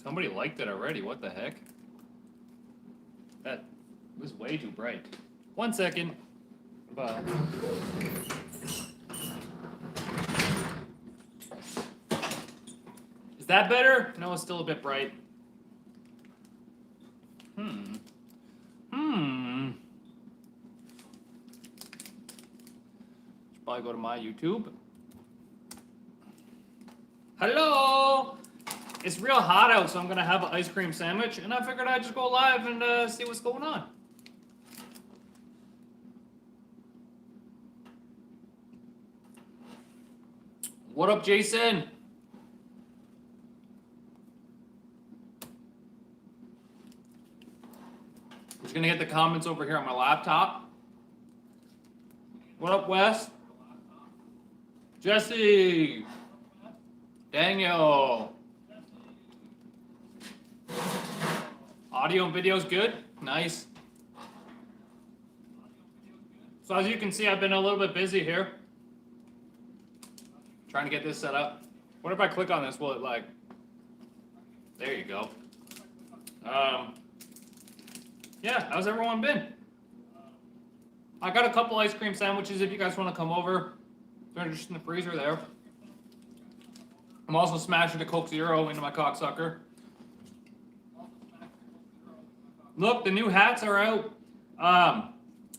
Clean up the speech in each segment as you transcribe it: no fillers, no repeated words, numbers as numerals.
Somebody liked it already. What the heck? That was way too bright. 1 second. But is that better? No, it's still a bit bright. Should probably go to my YouTube. Hello! It's real hot out, so I'm gonna have an ice cream sandwich, and I figured I'd just go live and see what's going on. What up, Jason? I'm just gonna get the comments over here on my laptop. What up, Wes? Jesse. Daniel. Audio and video's good? Nice. So as you can see, I've been a little bit busy here. Trying to get this set up. What if I click on this? Will it like... There you go. Yeah, how's everyone been? I got a couple ice cream sandwiches if you guys want to come over. They're just in the freezer there. I'm also smashing the Coke Zero into my cocksucker. Look, the new hats are out.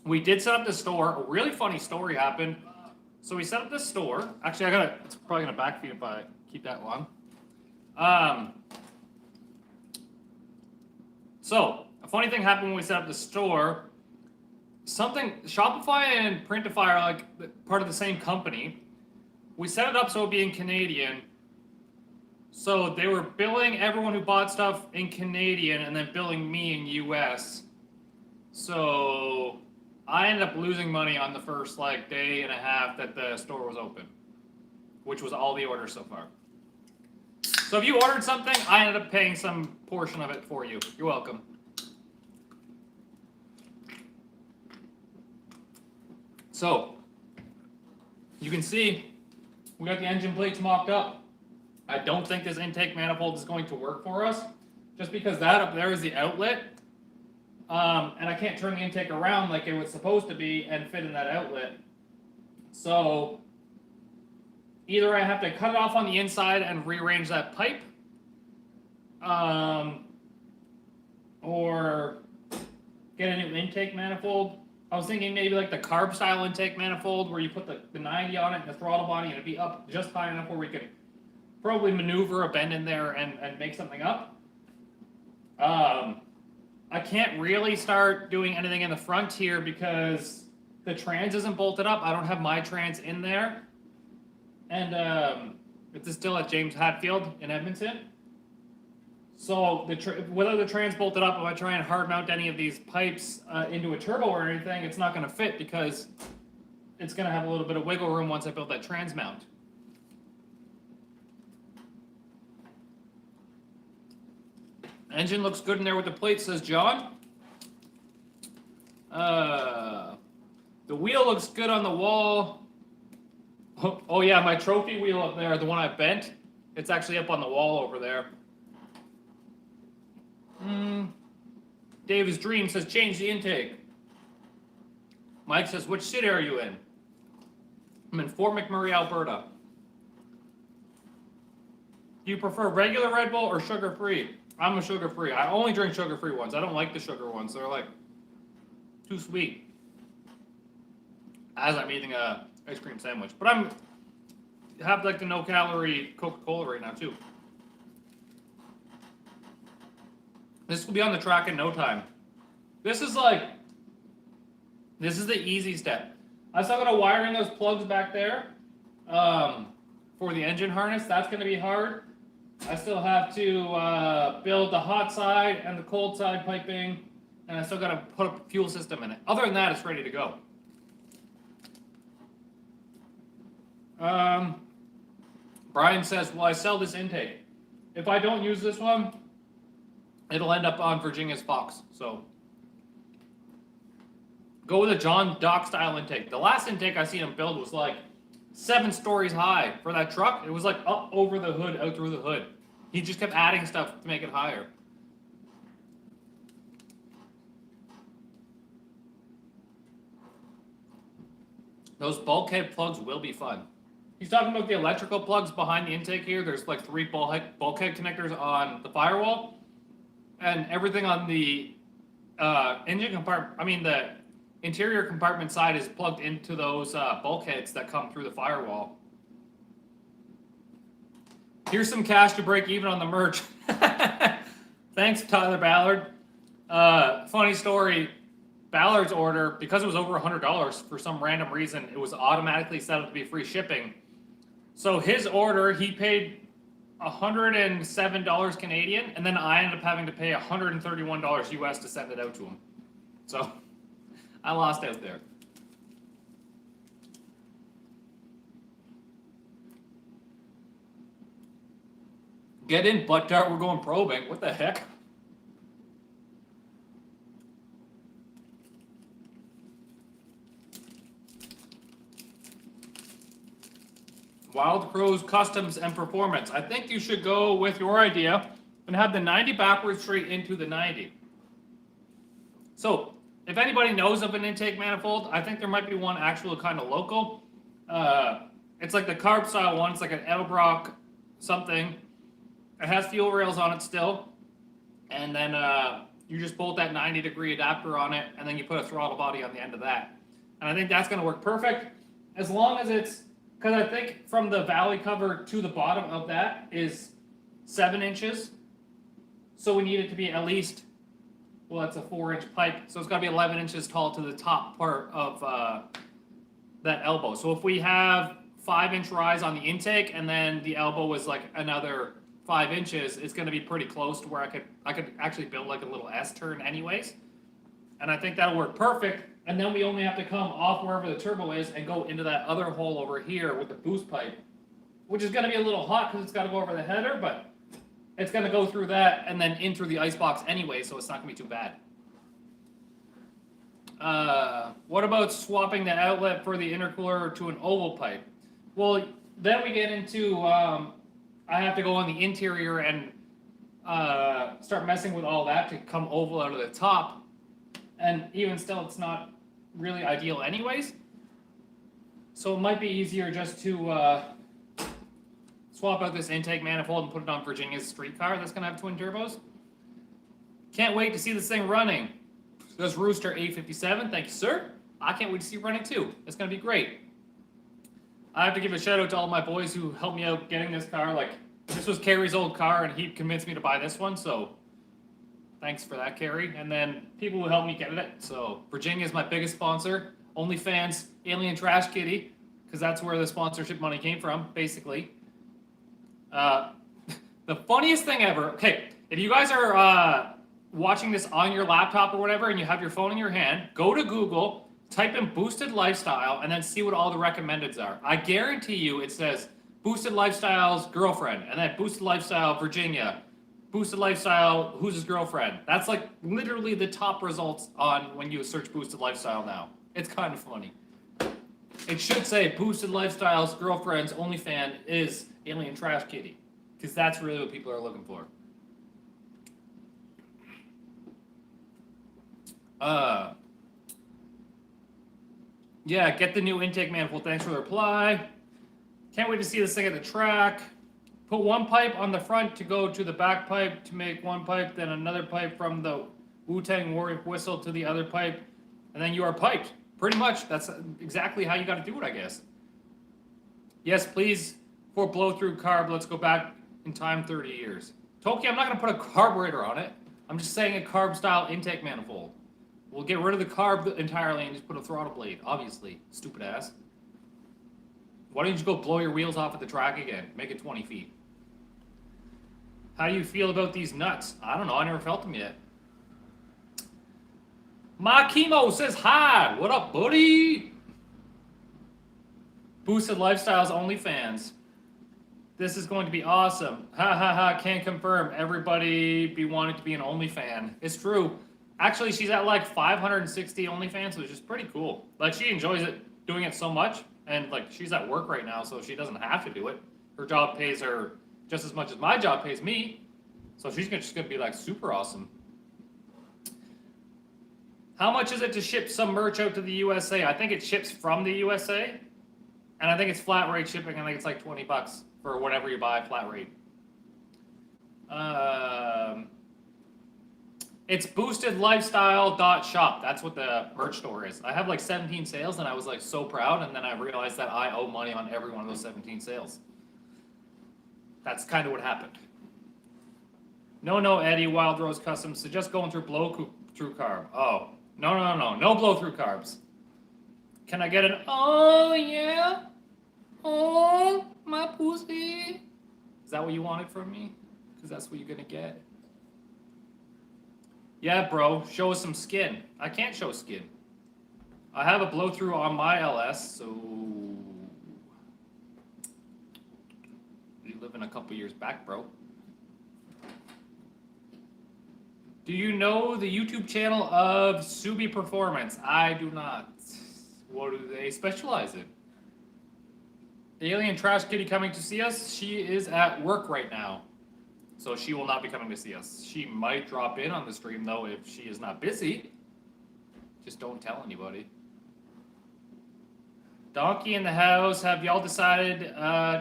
We did set up the store. A really funny story happened. So we set up this store. Actually, it's probably gonna backfeed if I keep that long. So a funny thing happened when we set up the store. Shopify and Printify are like part of the same company. We set it up so it'd be in Canadian. So they were billing everyone who bought stuff in Canadian and then billing me in US. So I ended up losing money on the first day and a half that the store was open, which was all the orders so far. So if you ordered something, I ended up paying some portion of it for you. You're welcome. So you can see we got the engine plates mocked up. I don't think this intake manifold is going to work for us, just because that up there is the outlet. And I can't turn the intake around like it was supposed to be and fit in that outlet. So either I have to cut it off on the inside and rearrange that pipe, or get a new intake manifold. I was thinking maybe like the carb style intake manifold where you put the 90 on it and the throttle body and it'd be up just high enough where we could probably maneuver a bend in there and make something up. I can't really start doing anything in the front here because the trans isn't bolted up. I don't have my trans in there. And it's still at James Hatfield in Edmonton. So whether the trans bolted up, if I try and hard mount any of these pipes into a turbo or anything, it's not going to fit because it's going to have a little bit of wiggle room once I build that trans mount. Engine looks good in there with the plate, says John. The wheel looks good on the wall. Oh yeah, my trophy wheel up there, the one I bent, it's actually up on the wall over there. Dave's Dream says change the intake. Mike says, which city are you in? I'm in Fort McMurray, Alberta. Do you prefer regular Red Bull or sugar-free? I'm a sugar-free. I only drink sugar-free ones. I don't like the sugar ones. They're like too sweet. As I'm eating a ice cream sandwich. But I have like the no-calorie Coca-Cola right now too. This will be on the track in no time. This is the easy step. I still gotta wire in those plugs back there for the engine harness. That's gonna be hard. I still have to build the hot side and the cold side piping, and I still got to put a fuel system in it. Other than that, it's ready to go. Brian says, will I sell this intake? If I don't use this one, it'll end up on Virginia's Fox. So go with a John Dock style intake. The last intake I seen him build was like 7 stories high for that truck. It was like up over the hood, out through the hood. He just kept adding stuff to make it higher. Those bulkhead plugs will be fun. He's talking about the electrical plugs behind the intake here. There's like 3 bulkhead connectors on the firewall, and everything on the engine compartment, I mean the interior compartment side is plugged into those bulkheads that come through the firewall. Here's some cash to break even on the merch. Thanks, Tyler Ballard. Funny story. Ballard's order, because it was over $100 for some random reason, it was automatically set up to be free shipping. So his order, he paid $107 Canadian, and then I ended up having to pay $131 US to send it out to him. So I lost out there. Get in, butt dart, we're going probing. What the heck? Wild Crow's Customs and Performance. I think you should go with your idea and have the 90 backwards straight into the 90. So, if anybody knows of an intake manifold, I think there might be one actual kind of local. It's like the carb style one. It's like an Edelbrock something. It has fuel rails on it still. And then you just bolt that 90-degree adapter on it, and then you put a throttle body on the end of that. And I think that's going to work perfect as long as it's, because I think from the valley cover to the bottom of that is 7 inches. So we need it to be at least, well, that's a 4-inch pipe. So it's got to be 11 inches tall to the top part of that elbow. So if we have 5-inch rise on the intake and then the elbow was like another 5 inches, it's going to be pretty close to where I could actually build like a little S-turn anyways. And I think that'll work perfect. And then we only have to come off wherever the turbo is and go into that other hole over here with the boost pipe, which is going to be a little hot because it's got to go over the header, but it's going to go through that and then in through the ice box anyway, so it's not going to be too bad. What about swapping the outlet for the intercooler to an oval pipe? Well, then we get into, I have to go on the interior and start messing with all that to come oval out of the top. And even still, it's not really ideal anyways. So it might be easier just to swap out this intake manifold and put it on Virginia's street car that's going to have twin turbos. Can't wait to see this thing running. There's Rooster 857. Thank you, sir. I can't wait to see it running too. It's going to be great. I have to give a shout out to all my boys who helped me out getting this car. Like, this was Carrie's old car, and he convinced me to buy this one, so thanks for that, Carrie. And then people who helped me get it. So Virginia is my biggest sponsor. OnlyFans, Alien Trash Kitty, because that's where the sponsorship money came from, basically. The funniest thing ever. Okay, if you guys are watching this on your laptop or whatever, and you have your phone in your hand, go to Google, type in Boosted Lifestyle, and then see what all the recommendeds are. I guarantee you it says Boosted Lifestyle's girlfriend, and then Boosted Lifestyle Virginia, Boosted Lifestyle, who's his girlfriend. That's like literally the top results on when you search Boosted Lifestyle now. It's kind of funny. It should say Boosted Lifestyle's girlfriend's OnlyFan is Alien Trash Kitty, because that's really what people are looking for. Yeah, get the new intake manifold. Thanks for the reply. Can't wait to see this thing at the track. Put one pipe on the front to go to the back pipe to make one pipe, then another pipe from the Wu-Tang Warrior whistle to the other pipe, and then you are piped. Pretty much, that's exactly how you got to do it, I guess. Yes, please, for blow-through carb, let's go back in time 30 years. Toki, I'm not going to put a carburetor on it. I'm just saying a carb-style intake manifold. We'll get rid of the carb entirely and just put a throttle blade, obviously. Stupid ass. Why don't you just go blow your wheels off at the track again? Make it 20 feet. How do you feel about these nuts? I don't know. I never felt them yet. My Chemo says hi. What up, buddy? Boosted Lifestyles OnlyFans. This is going to be awesome. Ha ha ha. Can't confirm. Everybody be wanting to be an OnlyFan. It's true. Actually, she's at like 560 OnlyFans, which is pretty cool. Like, she enjoys it, doing it so much. And like, she's at work right now, so she doesn't have to do it. Her job pays her just as much as my job pays me. So she's just gonna be like super awesome. How much is it to ship some merch out to the USA? I think it ships from the USA, and I think it's flat rate shipping. I think it's like $20 for whatever you buy, flat rate. It's boostedlifestyle.shop. That's what the merch store is. I have like 17 sales, and I was like so proud, and then I realized that I owe money on every one of those 17 sales. That's kind of what happened. No, Eddie, Wild Rose Customs. So just going through blow-through carb. Oh, no blow-through carbs. Can I get an, oh yeah? Oh, my pussy. Is that what you wanted from me? Because that's what you're going to get. Yeah, bro, show us some skin. I can't show skin. I have a blow-through on my LS, so... You live in a couple years back, bro. Do you know the YouTube channel of Subi Performance? I do not. What do they specialize in? Alien Trash Kitty coming to see us? She is at work right now, so she will not be coming to see us. She might drop in on the stream, though, if she is not busy. Just don't tell anybody. Donkey in the house. Have y'all decided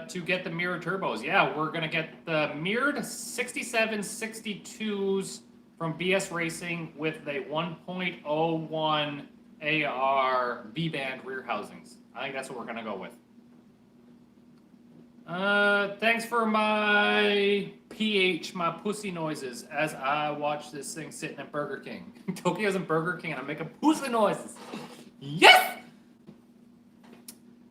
to get the mirrored turbos? Yeah, we're going to get the mirrored 6762s from BS Racing with a 1.01 AR V-band rear housings. I think that's what we're going to go with. Thanks for my PH, my pussy noises as I watch this thing sitting at Burger King. Tokyo's in Burger King and I'm making pussy noises. Yes!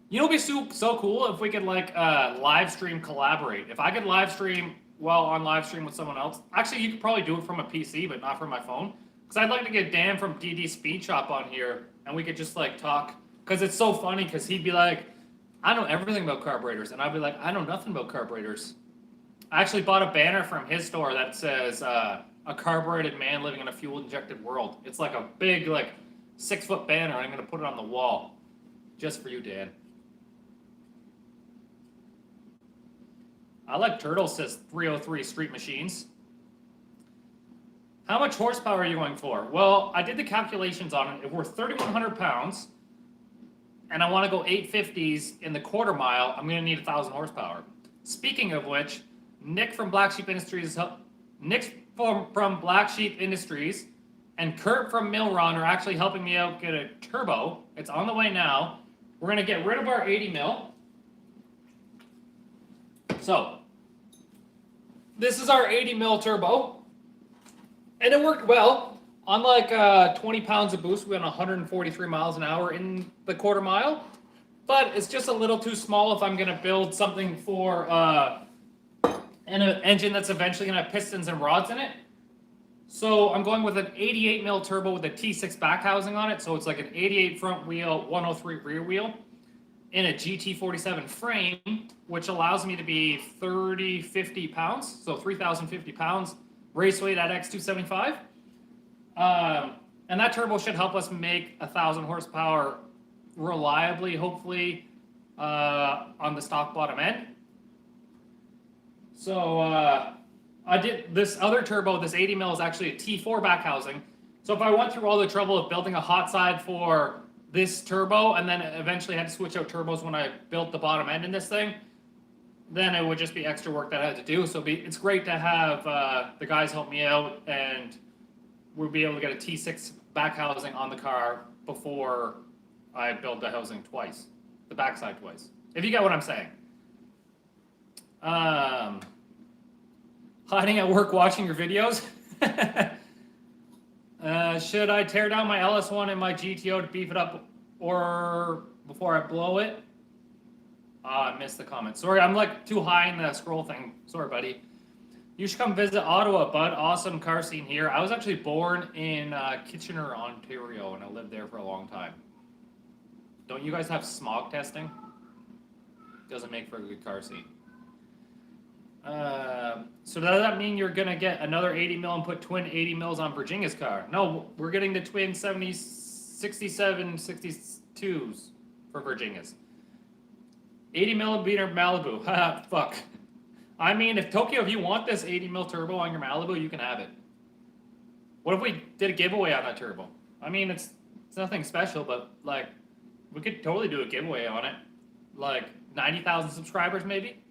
You know, it'd be so cool if we could like live stream collaborate. If I could live stream while on live stream with someone else. Actually, you could probably do it from a PC, but not from my phone. Because I'd like to get Dan from DD Speed Shop on here and we could just like talk. Because it's so funny because he'd be like, I know everything about carburetors. And I'd be like, I know nothing about carburetors. I actually bought a banner from his store that says a carbureted man living in a fuel-injected world. It's like a big, like, 6-foot banner. I'm going to put it on the wall. Just for you, Dan. I like Turtle, says 303 Street Machines. How much horsepower are you going for? Well, I did the calculations on it. If we're 3,100 pounds, and I want to go 850s in the quarter mile, I'm going to need 1,000 horsepower. Speaking of which, Nick from Black Sheep Industries and Kurt from Milron are actually helping me out get a turbo. It's on the way now. We're going to get rid of our 80 mil. So, this is our 80 mil turbo. And it worked well. On like 20 pounds of boost, we went 143 miles an hour in the quarter mile. But it's just a little too small if I'm going to build something for an engine that's eventually going to have pistons and rods in it. So I'm going with an 88 mil turbo with a T6 back housing on it. So it's like an 88 front wheel, 103 rear wheel in a GT47 frame, which allows me to be 50 pounds. So 3,050 pounds race weight at X275. And that turbo should help us make 1,000 horsepower reliably, hopefully, on the stock bottom end. So I did this other turbo, this 80 mil is actually a T4 back housing. So if I went through all the trouble of building a hot side for this turbo and then eventually had to switch out turbos when I built the bottom end in this thing, then it would just be extra work that I had to do. So it's great to have the guys help me out, and we'll be able to get a T6 back housing on the car before I build the housing twice, the backside twice. If you get what I'm saying. Hiding at work watching your videos. Should I tear down my LS1 and my GTO to beef it up or before I blow it? I missed the comment. Sorry, I'm like too high in the scroll thing. Sorry, buddy. You should come visit Ottawa, bud. Awesome car scene here. I was actually born in Kitchener, Ontario, and I lived there for a long time. Don't you guys have smog testing? Doesn't make for a good car scene. So does that mean you're going to get another 80 mil and put twin 80 mils on Virginia's car? No, we're getting the twin 67, 62s for Virginia's. 80 millimeter Malibu. Haha, fuck. I mean, if Tokyo, if you want this 80 mil turbo on your Malibu, you can have it. What if we did a giveaway on that turbo? I mean, it's nothing special, but like, we could totally do a giveaway on it. Like 90,000 subscribers, maybe.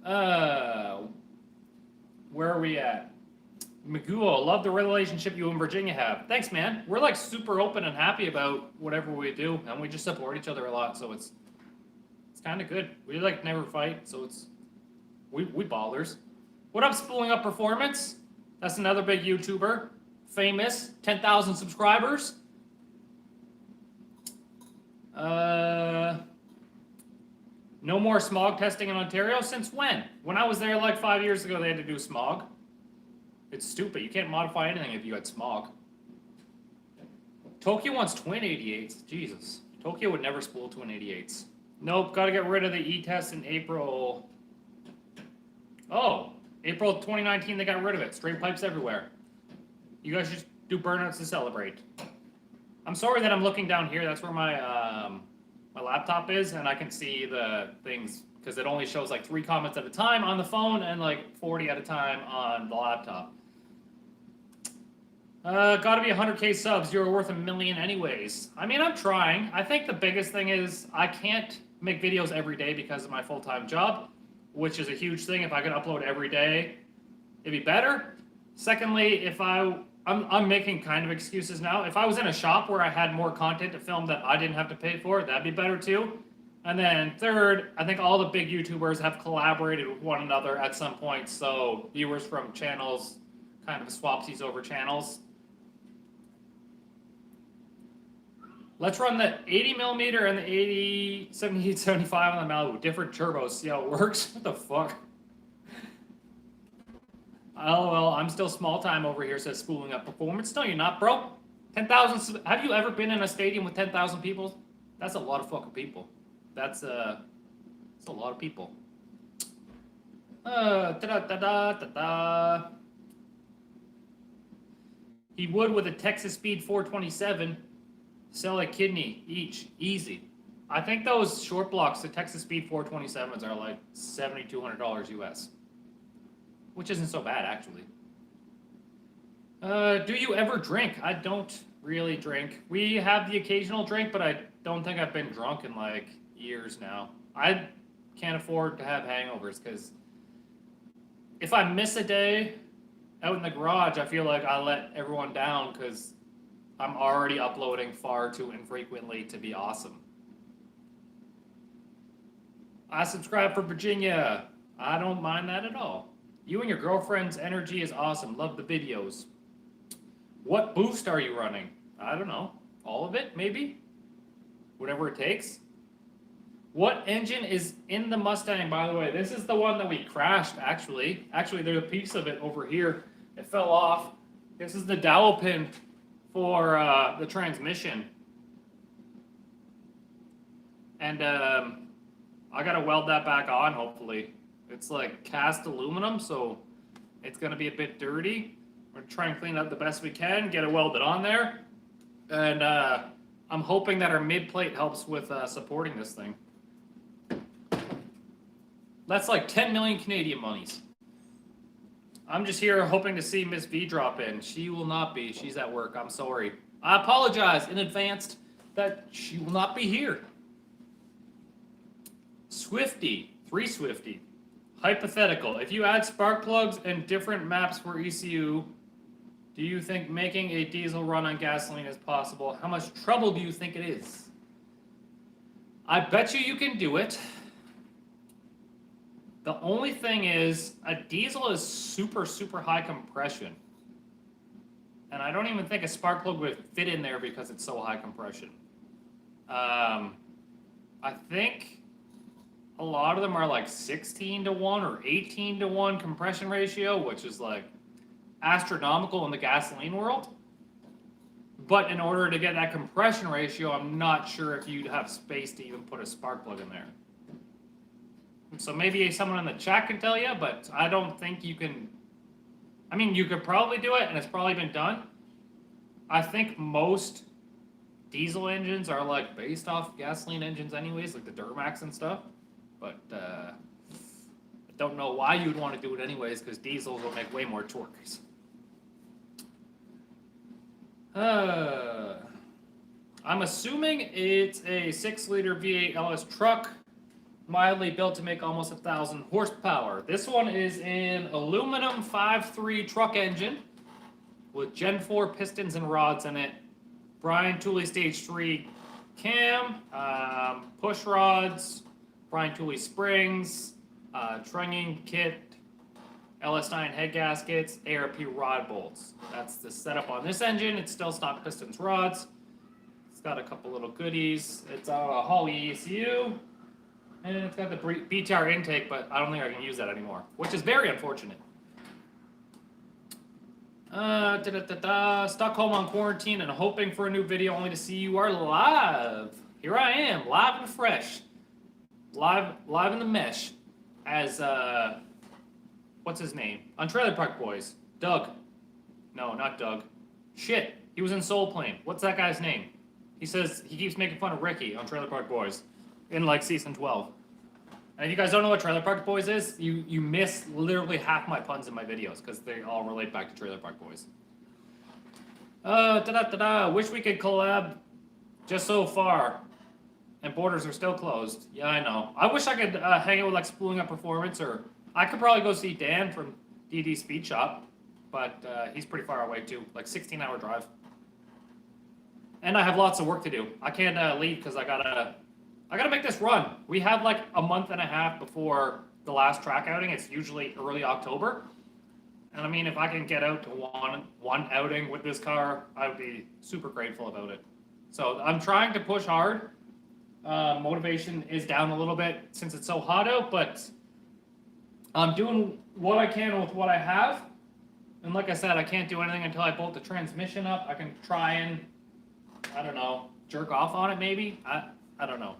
Where are we at? Maguo, love the relationship you and Virginia have. Thanks, man. We're like super open and happy about whatever we do, and we just support each other a lot, so it's kind of good. We like never fight, so it's we ballers. What up, Spooling Up Performance? That's another big YouTuber, famous, 10,000 subscribers. No more smog testing in Ontario? Since when? When I was there like 5 years ago, they had to do smog. It's stupid. You can't modify anything if you got smog. Tokyo wants twin 88s. Jesus. Tokyo would never spool twin 88s. Nope, gotta get rid of the E-test in April. Oh, April 2019 they got rid of it. Straight pipes everywhere. You guys should do burnouts to celebrate. I'm sorry that I'm looking down here. That's where my my laptop is, and I can see the things, because it only shows like 3 comments at a time on the phone and like 40 at a time on the laptop. Gotta be 100K subs. You're worth $1 million anyways. I mean, I'm trying. I think the biggest thing is I can't make videos every day because of my full-time job, which is a huge thing. If I could upload every day, it'd be better. Secondly, if I'm making kind of excuses now. If I was in a shop where I had more content to film that I didn't have to pay for, that'd be better too. And then third, I think all the big YouTubers have collaborated with one another at some point, so viewers from channels kind of swapsies over channels. Let's run the 80 millimeter and the 80, 78, 75 on the Malibu. Different turbos, see how it works? What the fuck? LOL, I'm still small time over here, says Spooling Up Performance. No, you're not, bro. 10,000, have you ever been in a stadium with 10,000 people? That's a lot of fucking people. That's a lot of people. He would with a Texas Speed 427 sell a kidney each, easy. I think those short blocks, the Texas Speed 427s, are like $7,200 US, which isn't so bad actually. Do you ever drink? I don't really drink. We have the occasional drink, but I don't think I've been drunk in like years now. I can't afford to have hangovers because if I miss a day out in the garage, I feel like I let everyone down because I'm already uploading far too infrequently to be awesome. I subscribe for Virginia. I don't mind that at all. You and your girlfriend's energy is awesome. Love the videos. What boost are you running? I don't know. All of it, maybe? Whatever it takes. What engine is in the Mustang, by the way? This is the one that we crashed, actually. Actually, there's a piece of it over here. It fell off. This is the dowel pin for the transmission. And I gotta weld that back on, hopefully. It's like cast aluminum, so it's gonna be a bit dirty. We're gonna try and clean it up the best we can, get it welded on there. And I'm hoping that our mid plate helps with supporting this thing. That's like 10 million Canadian monies. I'm just here hoping to see Miss V drop in. She will not be. She's at work. I'm sorry. I apologize in advance that she will not be here. Swifty. 3 Swifty. Hypothetical. If you add spark plugs and different maps for ECU, do you think making a diesel run on gasoline is possible? How much trouble do you think it is? I bet you can do it. The only thing is, a diesel is super, super high compression. And I don't even think a spark plug would fit in there because it's so high compression. I think a lot of them are like 16:1 or 18:1 compression ratio, which is like astronomical in the gasoline world. But in order to get that compression ratio, I'm not sure if you'd have space to even put a spark plug in there. So maybe someone in the chat can tell you, but I don't think you can. I mean, you could probably do it, and it's probably been done. I think most diesel engines are like based off gasoline engines anyways, like the Duramax and stuff. But Don't know why you'd want to do it anyways, because diesels will make way more torque. I'm assuming it's a 6-liter V8 LS truck, mildly built to make almost 1,000 horsepower. This one is an aluminum 5.3 truck engine with Gen 4 pistons and rods in it. Brian Tooley Stage 3 cam, push rods, Brian Tooley springs, trunking kit, LS9 head gaskets, ARP rod bolts. That's the setup on this engine. It's still stock pistons rods. It's got a couple little goodies. It's a Holley ECU. And it's got the BTR intake, but I don't think I can use that anymore, which is very unfortunate. Stockholm on quarantine and hoping for a new video only to see you are live. Here I am, live and fresh. Live in the mesh as, what's his name? On Trailer Park Boys. Doug. No, not Doug. Shit, he was in Soul Plane. What's that guy's name? He says he keeps making fun of Ricky on Trailer Park Boys in like season 12. And if you guys don't know what Trailer Park Boys is, you miss literally half my puns in my videos because they all relate back to Trailer Park Boys. Wish we could collab just so far. And borders are still closed. Yeah, I know. I wish I could hang out with like Spooling Up Performance, or I could probably go see Dan from DD Speed Shop, but he's pretty far away too, like 16-hour drive. And I have lots of work to do. I can't leave because I gotta make this run. We have like a month and a half before the last track outing. It's usually early October. And I mean, if I can get out to one outing with this car, I would be super grateful about it. So I'm trying to push hard. Motivation is down a little bit since it's so hot out, but I'm doing what I can with what I have. And like I said, I can't do anything until I bolt the transmission up. I can try and, I don't know, jerk off on it maybe. I don't know.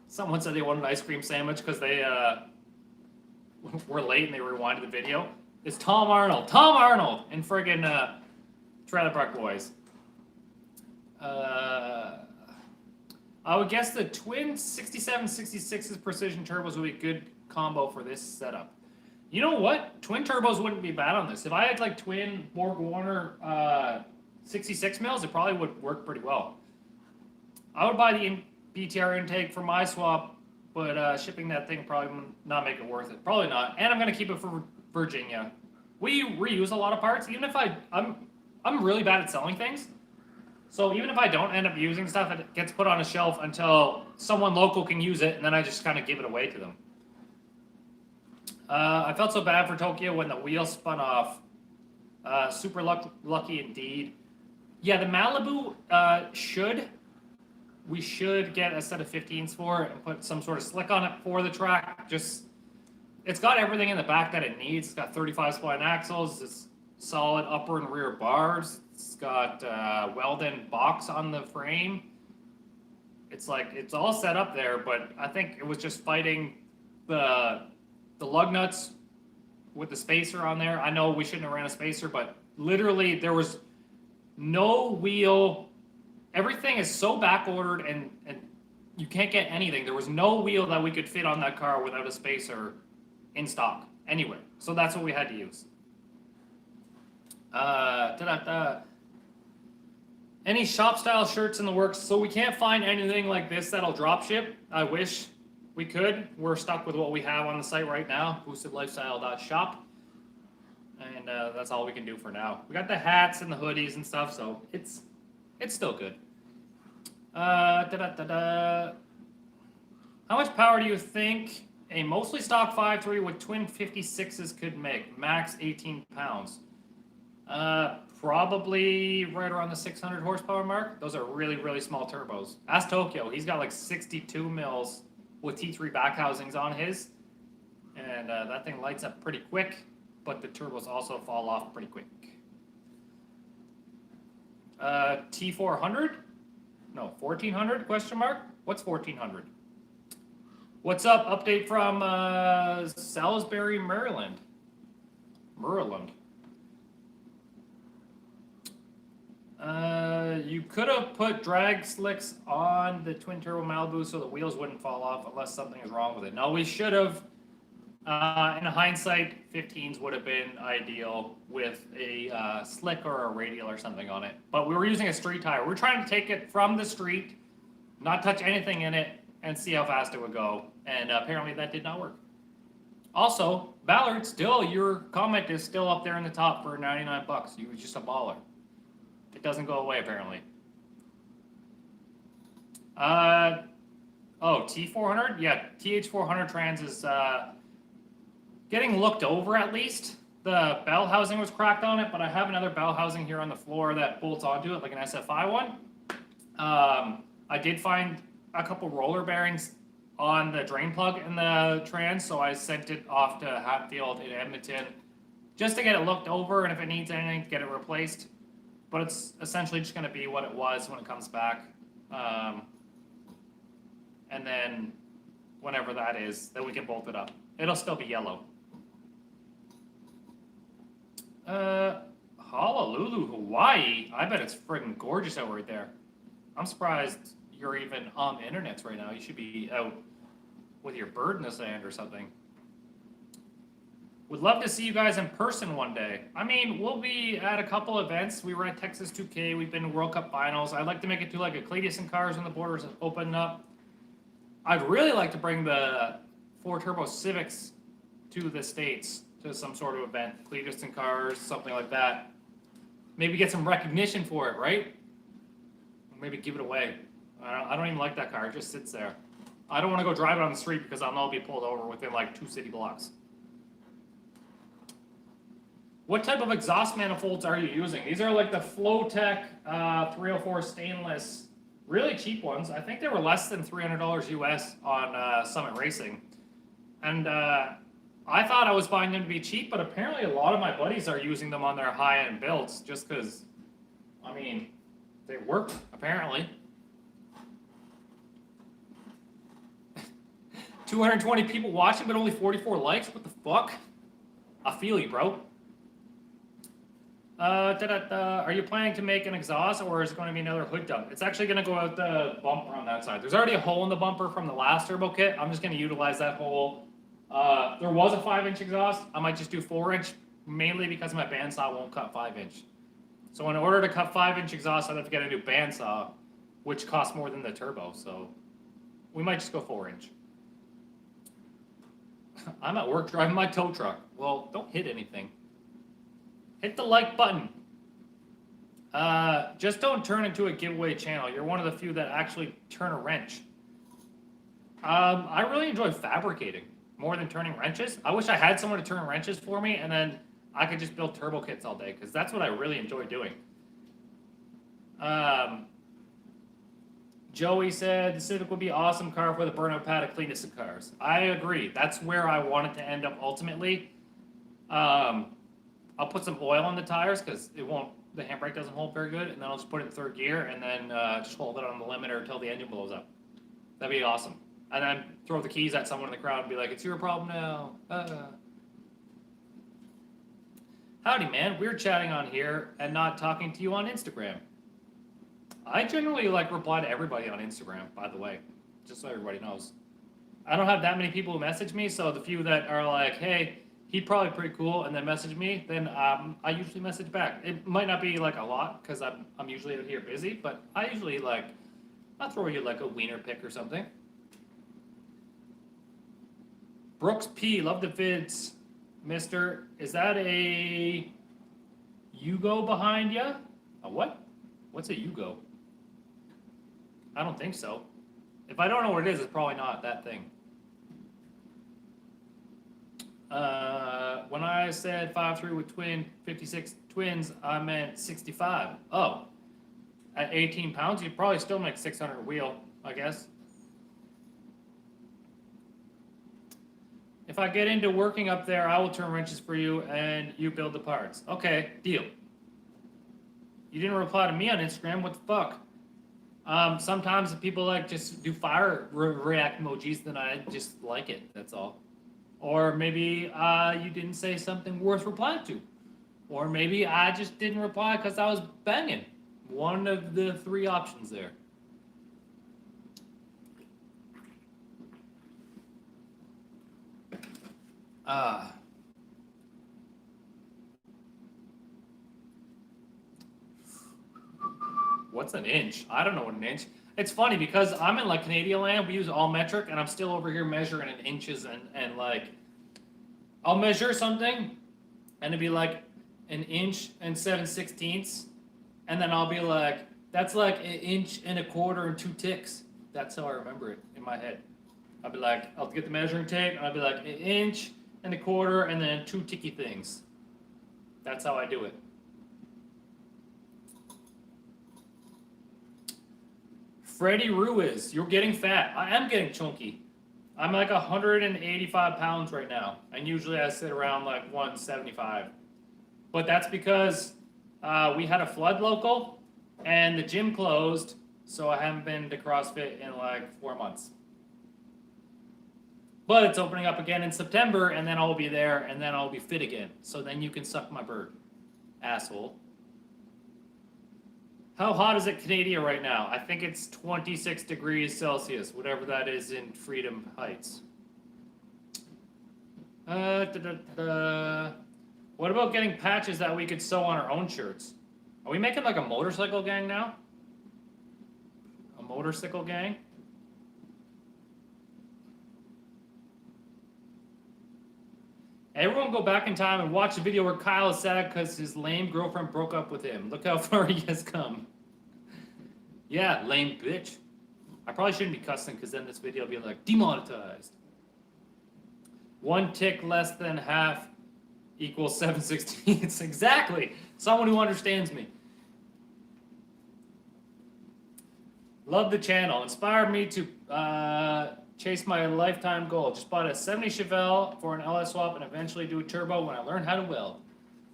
Someone said they wanted an ice cream sandwich because they were late and they rewinded the video. It's Tom Arnold. Tom Arnold in friggin' Trailer Park Boys. I would guess the twin 6766's precision turbos would be a good combo for this setup. You know what? Twin turbos wouldn't be bad on this. If I had like twin Borg Warner 66 mils, it probably would work pretty well. I would buy the BTR intake for my swap, but shipping that thing probably would not make it worth it. Probably not. And I'm going to keep it for Virginia. We reuse a lot of parts. Even if I'm really bad at selling things. So even if I don't end up using stuff, it gets put on a shelf until someone local can use it, and then I just kind of give it away to them. I felt so bad for Tokyo when the wheel spun off. Super lucky indeed. Yeah, the Malibu we should get a set of 15s for it and put some sort of slick on it for the track. It's got everything in the back that it needs. It's got 35 spline axles. It's solid upper and rear bars. It's got Weldon box on the frame. It's all set up there, but I think it was just fighting the lug nuts with the spacer on there. I know we shouldn't have ran a spacer, but literally there was no wheel. Everything is so back ordered and you can't get anything. There was no wheel that we could fit on that car without a spacer in stock anywhere. So that's what we had to use. Any shop style shirts in the works? So we can't find anything like this that'll drop ship. I wish we could. We're stuck with what we have on the site right now, boostedlifestyle.shop. And that's all we can do for now. We got the hats and the hoodies and stuff, so it's still good. How much power do you think a mostly stock 5.3 with twin 56s could make? Max 18 pounds. Probably right around the 600 horsepower mark. Those are really, really small turbos. Ask Tokyo. He's got like 62 mils with T3 back housings on his. And that thing lights up pretty quick, but the turbos also fall off pretty quick. T400? No, 1400 question mark? What's 1400? What's up? Update from Salisbury, Maryland. You could have put drag slicks on the twin turbo Malibu so the wheels wouldn't fall off unless something is wrong with it. No, we should have. In hindsight, 15s would have been ideal with a slick or a radial or something on it. But we were using a street tire. We're trying to take it from the street, not touch anything in it, and see how fast it would go. And apparently that did not work. Also, Ballard, still, your comment is still up there in the top for 99 bucks. You were just a baller. It doesn't go away, apparently. Oh, T400? Yeah, TH400 trans is getting looked over at least. The bell housing was cracked on it, but I have another bell housing here on the floor that bolts onto it, like an SFI one. I did find a couple roller bearings on the drain plug in the trans, so I sent it off to Hatfield in Edmonton just to get it looked over, and if it needs anything, to get it replaced. But it's essentially just going to be what it was when it comes back. And then whenever that is, then we can bolt it up. It'll still be yellow. Honolulu, Hawaii. I bet it's friggin' gorgeous out right there. I'm surprised you're even on the internets right now. You should be out with your bird in the sand or something. Would love to see you guys in person one day. I mean, we'll be at a couple events. We were at Texas 2K. We've been to World Cup finals. I'd like to make it to like a Cletus and cars when the borders open up. I'd really like to bring the 4-turbo Civics to the States to some sort of event. Cletus and cars, something like that. Maybe get some recognition for it, right? Or maybe give it away. I don't even like that car. It just sits there. I don't want to go drive it on the street because I'll know I'll be pulled over within like 2 city blocks. What type of exhaust manifolds are you using? These are like the Flowtech 304 stainless, really cheap ones. I think they were less than $300 US on Summit Racing. And I thought I was buying them to be cheap, but apparently a lot of my buddies are using them on their high-end builds just because, I mean, they work, apparently. 220 people watching, but only 44 likes? What the fuck? I feel you, bro. Are you planning to make an exhaust, or is it going to be another hood dump? It's actually going to go out the bumper on that side. There's already a hole in the bumper from the last turbo kit. I'm just going to utilize that hole. There was a 5-inch exhaust. I might just do 4-inch, mainly because my bandsaw won't cut 5-inch. So in order to cut 5-inch exhaust, I'd have to get a new bandsaw, which costs more than the turbo. So we might just go 4-inch. I'm at work driving my tow truck. Well, don't hit anything. Hit the like button. Just don't turn into a giveaway channel. You're one of the few that actually turn a wrench. I really enjoy fabricating more than turning wrenches. I wish I had someone to turn wrenches for me, and then I could just build turbo kits all day, because that's what I really enjoy doing. Joey said the Civic would be an awesome car for the burnout pad of cleanest of cars. I agree. That's where I want it to end up ultimately. I'll put some oil on the tires because the handbrake doesn't hold very good, and then I'll just put it in 3rd gear and then just hold it on the limiter until the engine blows up. That'd be awesome. And then throw the keys at someone in the crowd and be like, it's your problem now. Howdy, man. We're chatting on here and not talking to you on Instagram. I generally reply to everybody on Instagram, by the way, just so everybody knows. I don't have that many people who message me, so the few that are like, hey, he'd probably be pretty cool, and then message me, then I usually message back. It might not be a lot, because I'm usually out here busy, but I usually I'll throw you a wiener pic or something. Brooks P, love the vids, mister. Is that a Yugo behind you? A what? What's a Yugo? I don't think so. If I don't know what it is, it's probably not that thing. When I said 5'3" with twin 56 twins, I meant 65. Oh, at 18 pounds, you'd probably still make 600 wheel, I guess. If I get into working up there, I will turn wrenches for you and you build the parts. Okay, deal. You didn't reply to me on Instagram, what the fuck? Sometimes if people just do fire react emojis, then I just like it, that's all. Or maybe you didn't say something worth replying to. Or maybe I just didn't reply because I was banging. One of the three options there. What's an inch? I don't know what an inch. It's funny because I'm in like Canadian land. We use all metric, and I'm still over here measuring in inches and like I'll measure something, and it'd be like an inch and 7/16, and then I'll be like, that's like an inch and a quarter and 2 ticks. That's how I remember it in my head. I'll be like, I'll get the measuring tape, and I'll be like an inch and a quarter, and then 2 ticky things. That's how I do it. Freddie Ruiz, you're getting fat. I am getting chunky. I'm like 185 pounds right now, and usually I sit around like 175. But that's because we had a flood local, and the gym closed, so I haven't been to CrossFit in like 4 months. But it's opening up again in September, and then I'll be there, and then I'll be fit again. So then you can suck my bird, asshole. How hot is it Canada right now? I think it's 26 degrees Celsius, whatever that is in Freedom Heights. What about getting patches that we could sew on our own shirts? Are we making like a motorcycle gang now? A motorcycle gang? Everyone go back in time and watch the video where Kyle is sad because his lame girlfriend broke up with him. Look how far he has come. Yeah, lame bitch. I probably shouldn't be cussing because then this video will be like demonetized. 1 tick less than half equals 7/16. Exactly. Someone who understands me. Love the channel. Inspired me to chase my lifetime goal. Just bought a 70 Chevelle for an LS swap and eventually do a turbo when I learn how to weld.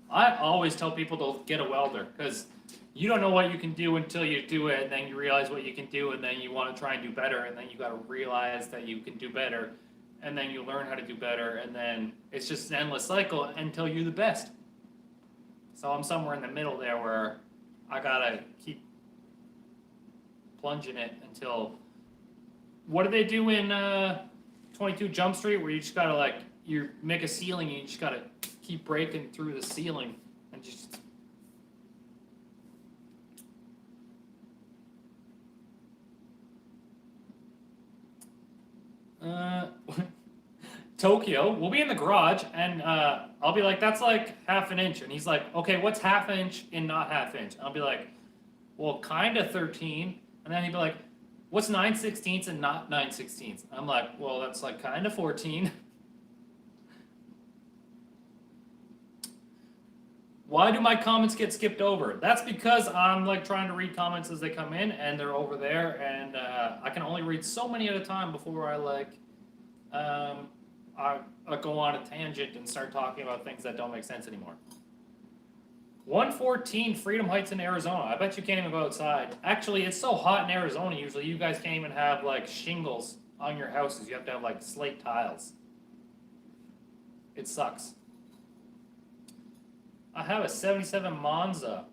I always tell people to get a welder because you don't know what you can do until you do it, and then you realize what you can do, and then you want to try and do better, and then you got to realize that you can do better, and then you learn how to do better, and then it's just an endless cycle until you're the best. So I'm somewhere in the middle there where I gotta keep plunging it until. What do they do in 22 Jump Street where you just gotta like, you make a ceiling and you just gotta keep breaking through the ceiling and just. Tokyo, we'll be in the garage and I'll be like, that's like half an inch. And he's like, okay, what's half inch and not half inch? And I'll be like, well, kinda 13. And then he'd be like, what's 9/16 and not 9/16? I'm like, well, that's like kind of 14. Why do my comments get skipped over? That's because I'm like trying to read comments as they come in, and they're over there, and I can only read so many at a time before I like I go on a tangent and start talking about things that don't make sense anymore. 114 Freedom Heights in Arizona. I bet you can't even go outside. Actually, it's so hot in Arizona usually, you guys can't even have like shingles on your houses. You have to have like slate tiles. It sucks. I have a 77 Monza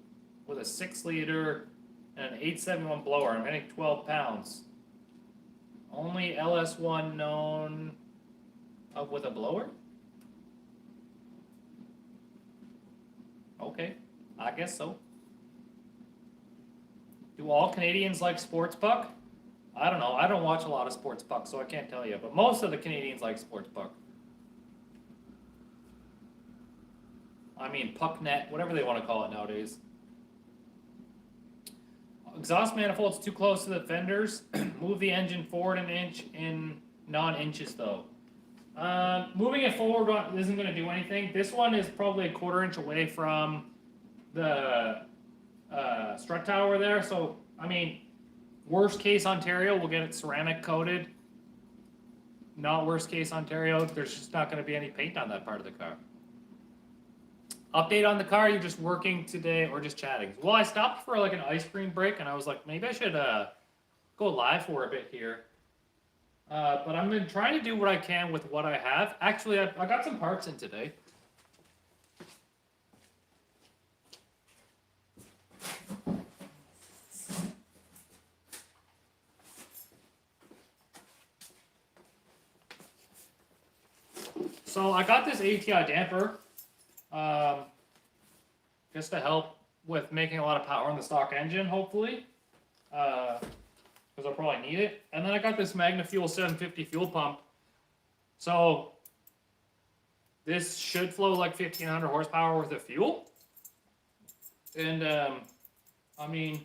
with a 6-liter and an 871 blower. I'm hitting 12 pounds. Only LS1 known of with a blower? Okay, I guess so. Do all Canadians like sports puck? I don't know. I don't watch a lot of sports puck, so I can't tell you. But most of the Canadians like sports puck. I mean, puck net, whatever they want to call it nowadays. Exhaust manifolds too close to the fenders. Move the engine forward an inch in non-inches, though. Moving it forward isn't going to do anything. This one is probably a 1/4 inch away from the strut tower there. So, I mean, worst case Ontario, we'll get it ceramic coated. Not worst case Ontario, there's just not going to be any paint on that part of the car. Update on the car, you're just working today or just chatting? Well, I stopped for like an ice cream break and I was like, maybe I should go live for a bit here. But I've been trying to do what I can with what I have. Actually, I got some parts in today. So I got this ATI damper, just to help with making a lot of power in the stock engine, hopefully, because I'll probably need it. And then I got this MagnaFuel 750 fuel pump. So this should flow like 1,500 horsepower worth of fuel. And, I mean,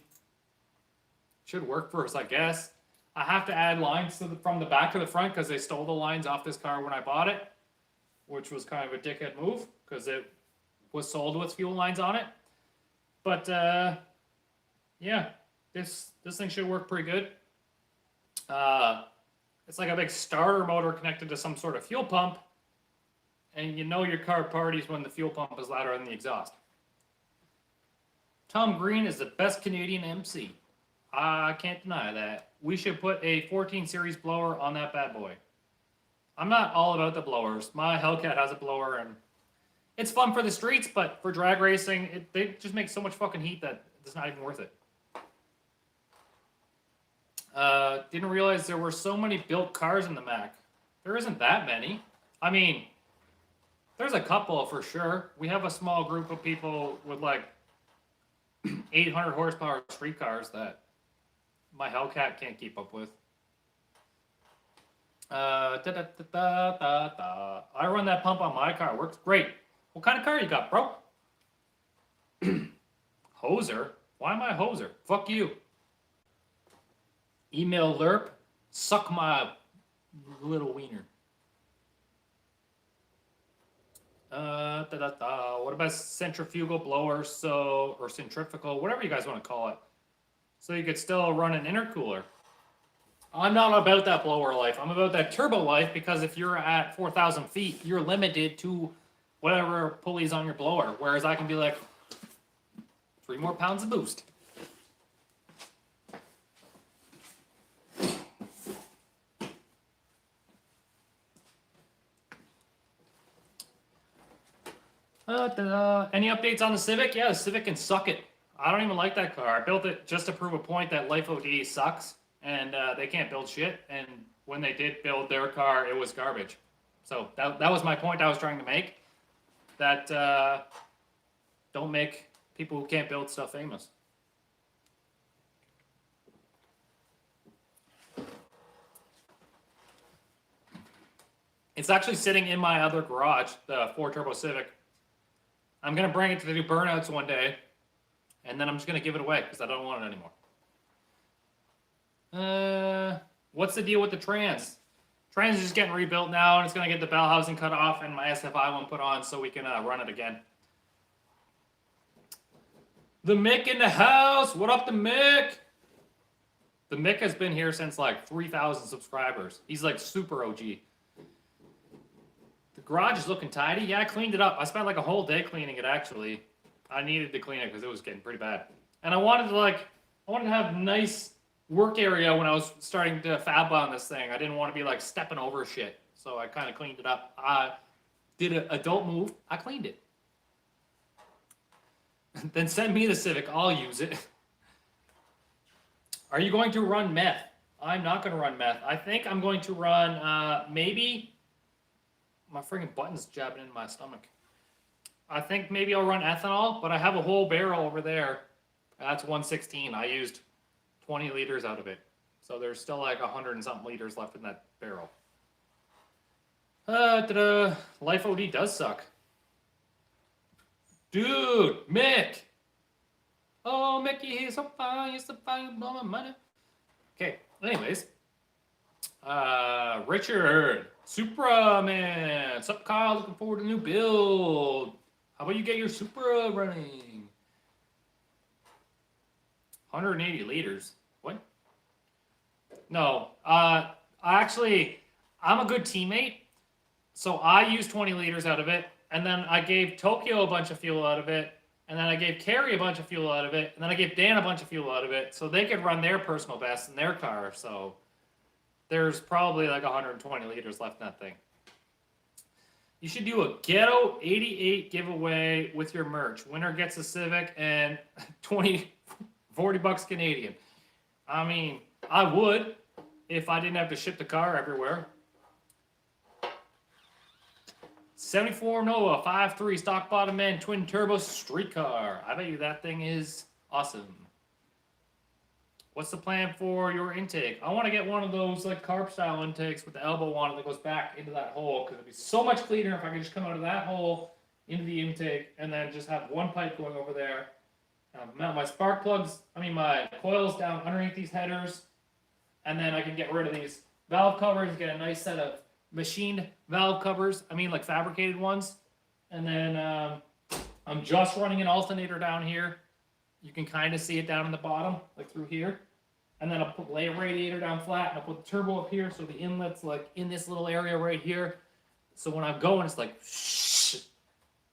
should work for us, I guess. I have to add lines from the back to the front because they stole the lines off this car when I bought it, which was kind of a dickhead move because it was sold with fuel lines on it. But, yeah, this thing should work pretty good. It's like a big starter motor connected to some sort of fuel pump. And you know your car parties when the fuel pump is louder than the exhaust. Tom Green is the best Canadian MC. I can't deny that. We should put a 14 series blower on that bad boy. I'm not all about the blowers. My Hellcat has a blower and it's fun for the streets, but for drag racing, they just make so much fucking heat that it's not even worth it. Didn't realize there were so many built cars in the Mac. There isn't that many. I mean, there's a couple for sure. We have a small group of people with like 800 horsepower street cars that my Hellcat can't keep up with. I run that pump on my car. Works great. What kind of car you got, bro? Hoser? Why am I a hoser? Fuck you. Email Lerp. Suck my little wiener. What about centrifugal blower? Or centrifugal, whatever you guys want to call it. So you could still run an intercooler. I'm not about that blower life. I'm about that turbo life because if you're at 4,000 feet, you're limited to whatever pulleys on your blower. Whereas I can be like, 3 more pounds of boost. Any updates on the Civic? Yeah, the Civic can suck it. I don't even like that car. I built it just to prove a point that Life OD sucks, and they can't build shit. And when they did build their car, it was garbage. So that was my point I was trying to make. That don't make people who can't build stuff famous. It's actually sitting in my other garage, the 4-turbo Civic. I'm going to bring it to do burnouts one day, and then I'm just going to give it away because I don't want it anymore. What's the deal with the trans? Trans is just getting rebuilt now, and it's going to get the bell housing cut off and my SFI one put on so we can run it again. The Mick in the house. What up, the Mick? The Mick has been here since like 3,000 subscribers. He's like super OG. The garage is looking tidy. Yeah, I cleaned it up. I spent like a whole day cleaning it, actually. I needed to clean it because it was getting pretty bad. And I wanted to have a nice work area when I was starting to fab on this thing. I didn't want to be like stepping over shit. So I kind of cleaned it up. I did an adult move. I cleaned it. Then send me the Civic. I'll use it. Are you going to run meth? I'm not going to run meth. I think I'm going to run maybe... My friggin' button's jabbing into my stomach. I think maybe I'll run ethanol, but I have a whole barrel over there. That's 116. I used 20 liters out of it. So there's still like 100 and something liters left in that barrel. Life OD does suck. Dude, Mick. Oh, Mickey, he's so fine. He's so fine. Blow my money. Okay, anyways. Richard. Supra, man. What's up, Kyle? Looking forward to a new build. How about you get your Supra running? 180 liters. What? No. I'm a good teammate. So I used 20 liters out of it. And then I gave Tokyo a bunch of fuel out of it. And then I gave Carrie a bunch of fuel out of it. And then I gave Dan a bunch of fuel out of it. So they could run their personal best in their car. So... there's probably like 120 liters left in that thing. You should do a Ghetto 88 giveaway with your merch. Winner gets a Civic and 40 bucks Canadian. I mean, I would if I didn't have to ship the car everywhere. 74 Nova 5.3 stock bottom end twin turbo street car. I bet you that thing is awesome. What's the plan for your intake? I want to get one of those like carb style intakes with the elbow on it that goes back into that hole, because it'd be so much cleaner if I could just come out of that hole into the intake and then just have one pipe going over there. Mount my spark plugs, my coils down underneath these headers, and then I can get rid of these valve covers, get a nice set of machined valve covers, like fabricated ones. And then I'm just running an alternator down here. You can kind of see it down in the bottom, like through here. And then I'll lay a radiator down flat, and I'll put the turbo up here, so the inlet's like in this little area right here. So when I'm going, it's like, shh,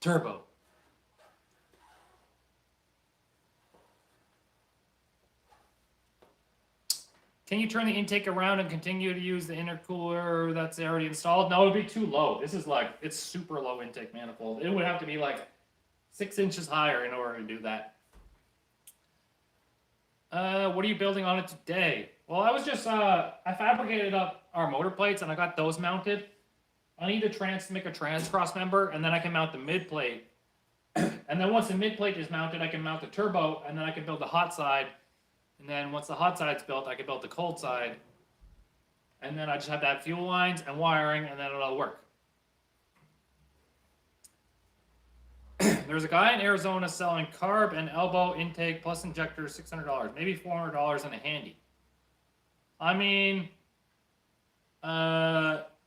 turbo. Can you turn the intake around and continue to use the intercooler that's already installed? No, it would be too low. This is like, it's super low intake manifold. It would have to be like 6 inches higher in order to do that. What are you building on it today? Well, I was just, I fabricated up our motor plates and I got those mounted. I need to make a trans cross member, and then I can mount the mid plate. And then once the mid plate is mounted, I can mount the turbo, and then I can build the hot side. And then once the hot side's built, I can build the cold side. And then I just have to have fuel lines and wiring, and then it'll work. There's a guy in Arizona selling carb and elbow intake plus injector, $600, maybe $400 in a handy. How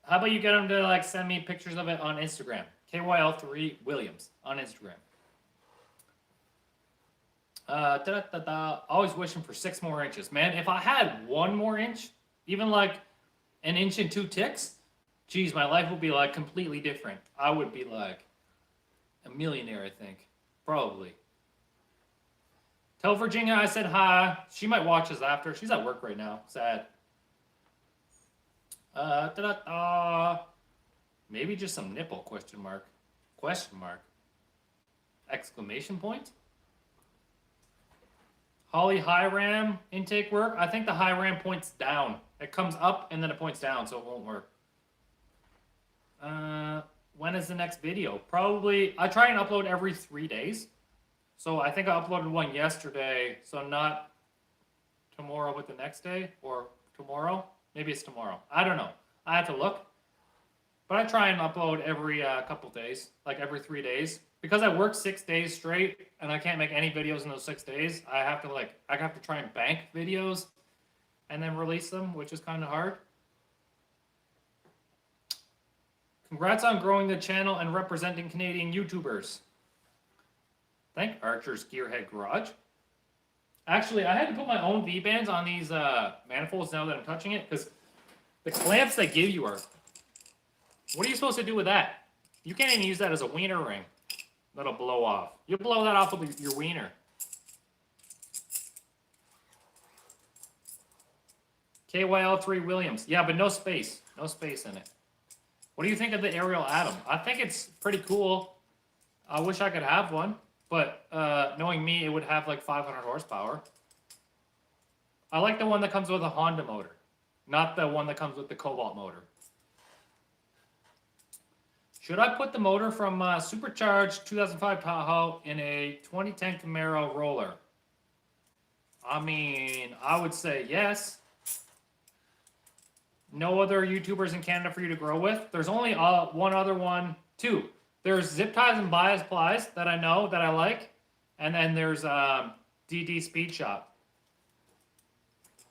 about you get him to like send me pictures of it on Instagram? KYL3 Williams on Instagram. Always wishing for 6 more inches. Man, if I had 1 more inch, even like an inch and 2 ticks, geez, my life would be like completely different. I would be like a millionaire, I think. Probably. Tell Virginia I said hi. She might watch us after. She's at work right now. Sad. Maybe just some nipple, question mark. Question mark. Exclamation point. Holly high ram intake work. I think the high ram points down. It comes up and then it points down, so it won't work. When is the next video? Probably, I try and upload every 3 days. So I think I uploaded one yesterday, so not tomorrow but the next day, or tomorrow. Maybe it's tomorrow. I don't know. I have to look. But I try and upload every couple days, like every 3 days. Because I work 6 days straight and I can't make any videos in those 6 days, I have to try and bank videos and then release them, which is kind of hard. Congrats on growing the channel and representing Canadian YouTubers. Thank Archer's Gearhead Garage. Actually, I had to put my own V-bands on these manifolds now that I'm touching it, because the clamps they give you are... What are you supposed to do with that? You can't even use that as a wiener ring. That'll blow off. You'll blow that off with your wiener. KYL3 Williams. Yeah, but no space. No space in it. What do you think of the Aerial Atom? I think it's pretty cool. I wish I could have one. But knowing me, it would have like 500 horsepower. I like the one that comes with a Honda motor. Not the one that comes with the Cobalt motor. Should I put the motor from supercharged 2005 Tahoe in a 2010 Camaro roller? I would say yes. No other YouTubers in Canada for you to grow with. There's only one other one, 2. There's Zip Ties and Bias Plies that I know, that I like. And then there's DD Speed Shop.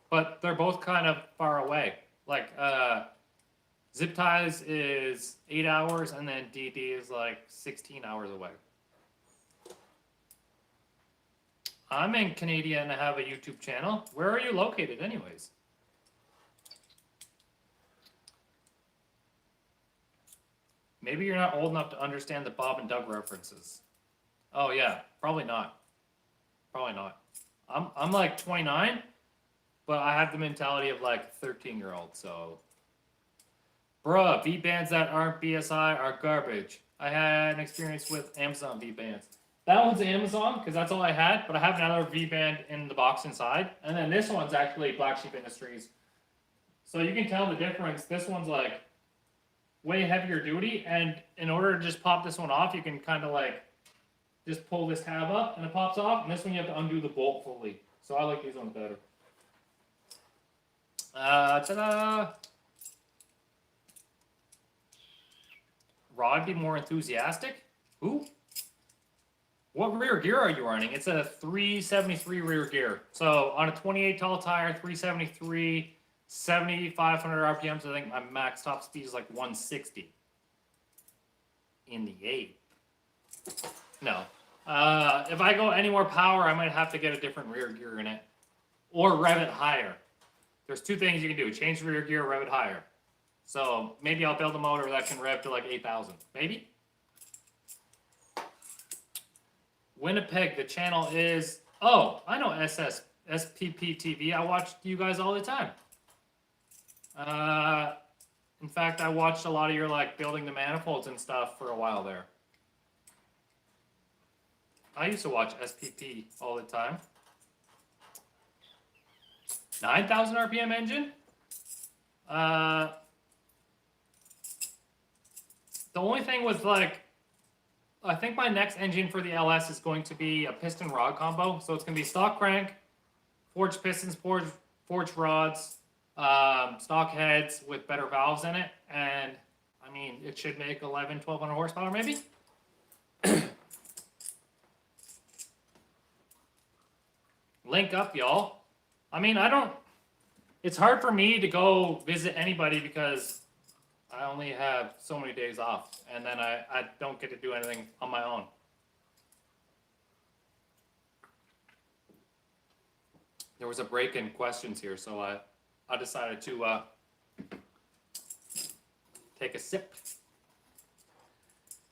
But they're both kind of far away. Like, Zip Ties is 8 hours, and then DD is like 16 hours away. I'm in Canada and I have a YouTube channel. Where are you located anyways? Maybe you're not old enough to understand the Bob and Doug references. Oh yeah, probably not. Probably not. I'm like 29, but I have the mentality of like 13-year-old, so... Bruh, V-bands that aren't BSI are garbage. I had an experience with Amazon V-bands. That one's Amazon, because that's all I had, but I have another V-band in the box inside. And then this one's actually Black Sheep Industries. So you can tell the difference. This one's like way heavier duty, and in order to just pop this one off, you can kind of like just pull this tab up and it pops off, and this one you have to undo the bolt fully. So I like these ones better. Ta-da! Rod be more enthusiastic? Ooh. What rear gear are you running? It's a 373 rear gear. So on a 28 tall tire, 373, 7,500 RPMs. I think my max top speed is like 160 in the 8. No. If I go any more power, I might have to get a different rear gear in it. Or rev it higher. There's two things you can do. Change the rear gear, rev it higher. So maybe I'll build a motor that can rev to like 8,000. Maybe? Winnipeg, the channel is... Oh, I know SPP TV. I watch you guys all the time. In fact, I watched a lot of your like building the manifolds and stuff for a while there. I used to watch SPP all the time. 9,000 RPM engine? The only thing with like, I think my next engine for the LS is going to be a piston rod combo. So it's going to be stock crank, forged pistons, forged rods, stock heads with better valves in it. And I mean, it should make 1,200 horsepower maybe. Link up, y'all. I mean, it's hard for me to go visit anybody because I only have so many days off, and then I don't get to do anything on my own. There was a break in questions here, so I decided to take a sip.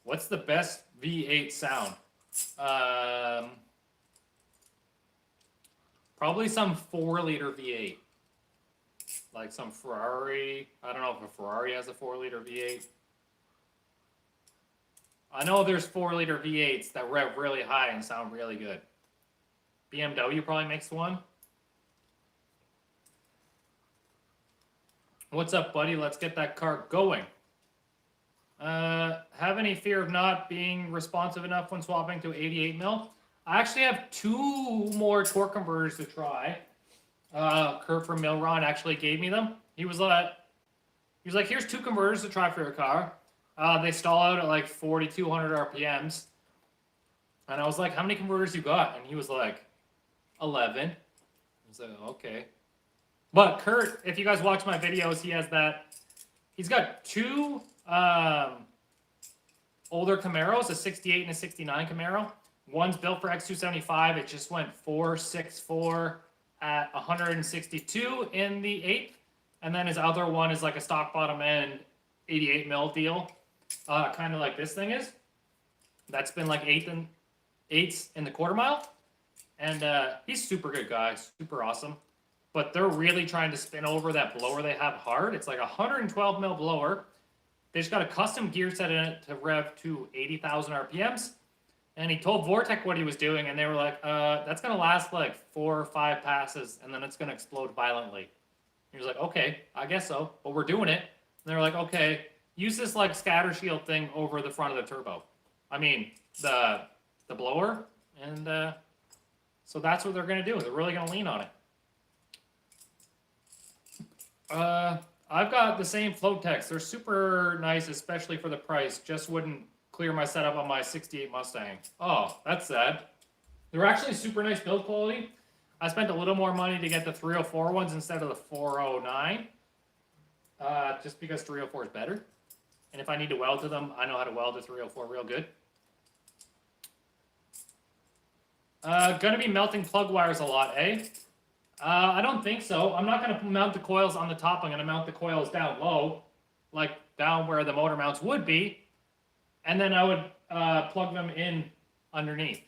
What's the best V8 sound? Probably some 4-liter V8. Like some Ferrari. I don't know if a Ferrari has a 4-liter V8. I know there's 4-liter V8s that rev really high and sound really good. BMW probably makes one. What's up, buddy? Let's get that car going. Have any fear of not being responsive enough when swapping to 88 mil? I actually have 2 more torque converters to try. Kurt from Milron actually gave me them. He was like, here's 2 converters to try for your car. They stall out at like 4,200 RPMs. And I was like, how many converters you got? And he was like, 11. I was like, okay. But Kurt, if you guys watch my videos, he's got 2 older Camaros, a 68 and a 69 Camaro. One's built for X275. It just went 464 at 162 in the 8th. And then his other one is like a stock bottom end 88 mil deal. Kind of like this thing is. That's been like 8s in the quarter mile. And he's super good guy, super awesome. But they're really trying to spin over that blower they have hard. It's like a 112 mil blower. They just got a custom gear set in it to rev to 80,000 RPMs. And he told Vortec what he was doing, and they were like, that's going to last like 4 or 5 passes, and then it's going to explode violently. He was like, okay, I guess so, but we're doing it. And they were like, okay, use this like scatter shield thing over the front of the turbo. I mean, the blower, and so that's what they're going to do. They're really going to lean on it. I've got the same Flowtechs. They're super nice, especially for the price. Just wouldn't clear my setup on my 68 Mustang. Oh, that's sad. They're actually super nice build quality. I spent a little more money to get the 304 ones instead of the 409. Just because 304 is better. And if I need to weld to them, I know how to weld a 304 real good. Gonna be melting plug wires a lot, eh? I don't think so. I'm not gonna mount the coils on the top. I'm gonna mount the coils down low, like down where the motor mounts would be. And then I would plug them in underneath.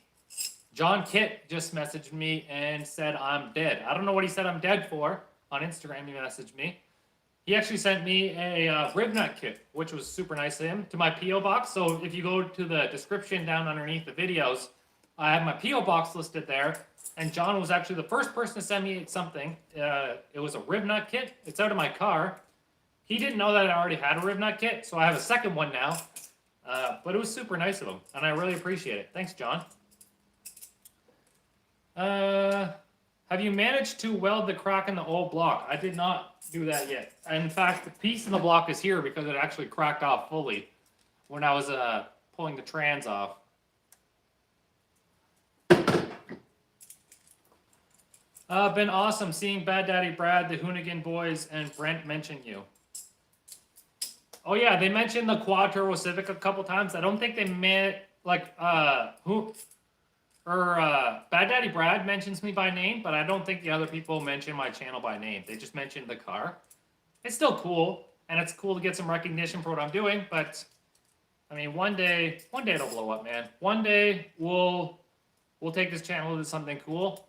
John Kitt just messaged me and said I'm dead. I don't know what he said I'm dead for. On Instagram, he messaged me. He actually sent me a rib nut kit, which was super nice of him, to my PO box. So if you go to the description down underneath the videos, I have my PO box listed there. And John was actually the first person to send me something. It was a rib nut kit. It's out of my car. He didn't know that I already had a rib nut kit, so I have a second one now. But it was super nice of him, and I really appreciate it. Thanks, John. Have you managed to weld the crack in the old block? I did not do that yet. In fact, the piece in the block is here because it actually cracked off fully when I was pulling the trans off. Been awesome seeing Bad Daddy Brad, the Hoonigan Boys, and Brent mention you. Oh yeah, they mentioned the Quad Turbo Civic a couple times. I don't think they meant like Bad Daddy Brad mentions me by name, but I don't think the other people mention my channel by name. They just mentioned the car. It's still cool, and it's cool to get some recognition for what I'm doing. But I mean, one day it'll blow up, man. One day we'll take this channel to something cool.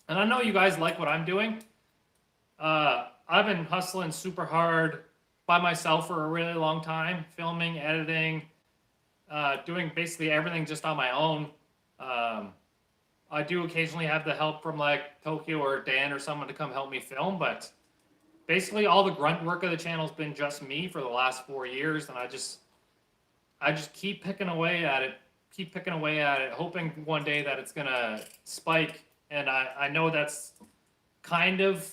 And I know you guys like what I'm doing. I've been hustling super hard by myself for a really long time, filming, editing, doing basically everything just on my own. I do occasionally have the help from like Tokyo or Dan or someone to come help me film, but basically all the grunt work of the channel's been just me for the last 4 years, and I just keep picking away at it, hoping one day that it's gonna spike. And I know that's kind of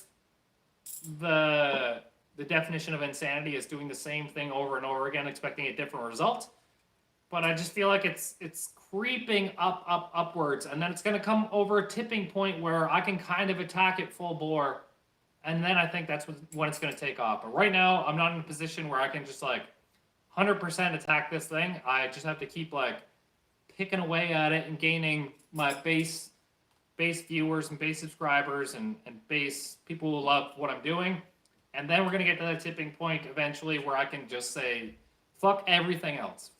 the definition of insanity, is doing the same thing over and over again, expecting a different result. But I just feel like it's creeping upwards, and then it's going to come over a tipping point where I can kind of attack it full bore, and then I think that's when it's going to take off. But right now, I'm not in a position where I can just like 100% attack this thing. I just have to keep like picking away at it and gaining my base viewers and base subscribers and base people who love what I'm doing. And then we're going to get to that tipping point eventually where I can just say, fuck everything else.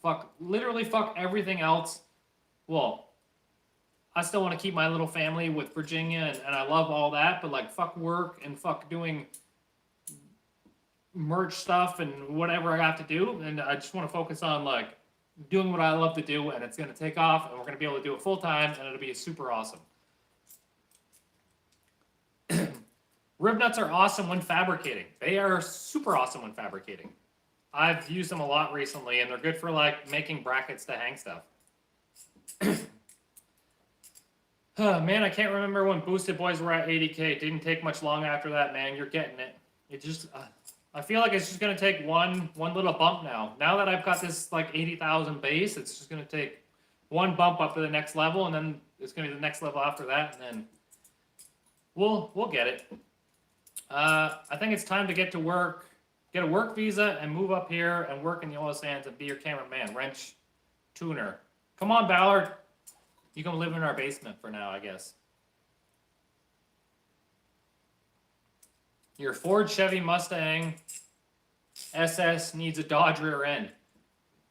Literally fuck everything else. Well, I still want to keep my little family with Virginia, and I love all that, but like fuck work and fuck doing merch stuff and whatever I have to do. And I just want to focus on like doing what I love to do, and it's going to take off, and we're going to be able to do it full time, and it'll be super awesome. Rib nuts are awesome when fabricating. They are super awesome when fabricating. I've used them a lot recently, and they're good for like making brackets to hang stuff. Oh, man, I can't remember when Boosted Boys were at 80K. It didn't take much long after that, man. You're getting it. It just, I feel like it's just going to take one little bump now. Now that I've got this like 80,000 base, it's just going to take one bump up to the next level, and then it's going to be the next level after that, and then we'll get it. I think it's time to get to work, get a work visa, and move up here and work in the oil sands and be your cameraman, wrench tuner. Come on, Ballard. You can live in our basement for now, I guess. Your Ford Chevy Mustang SS needs a Dodge rear end.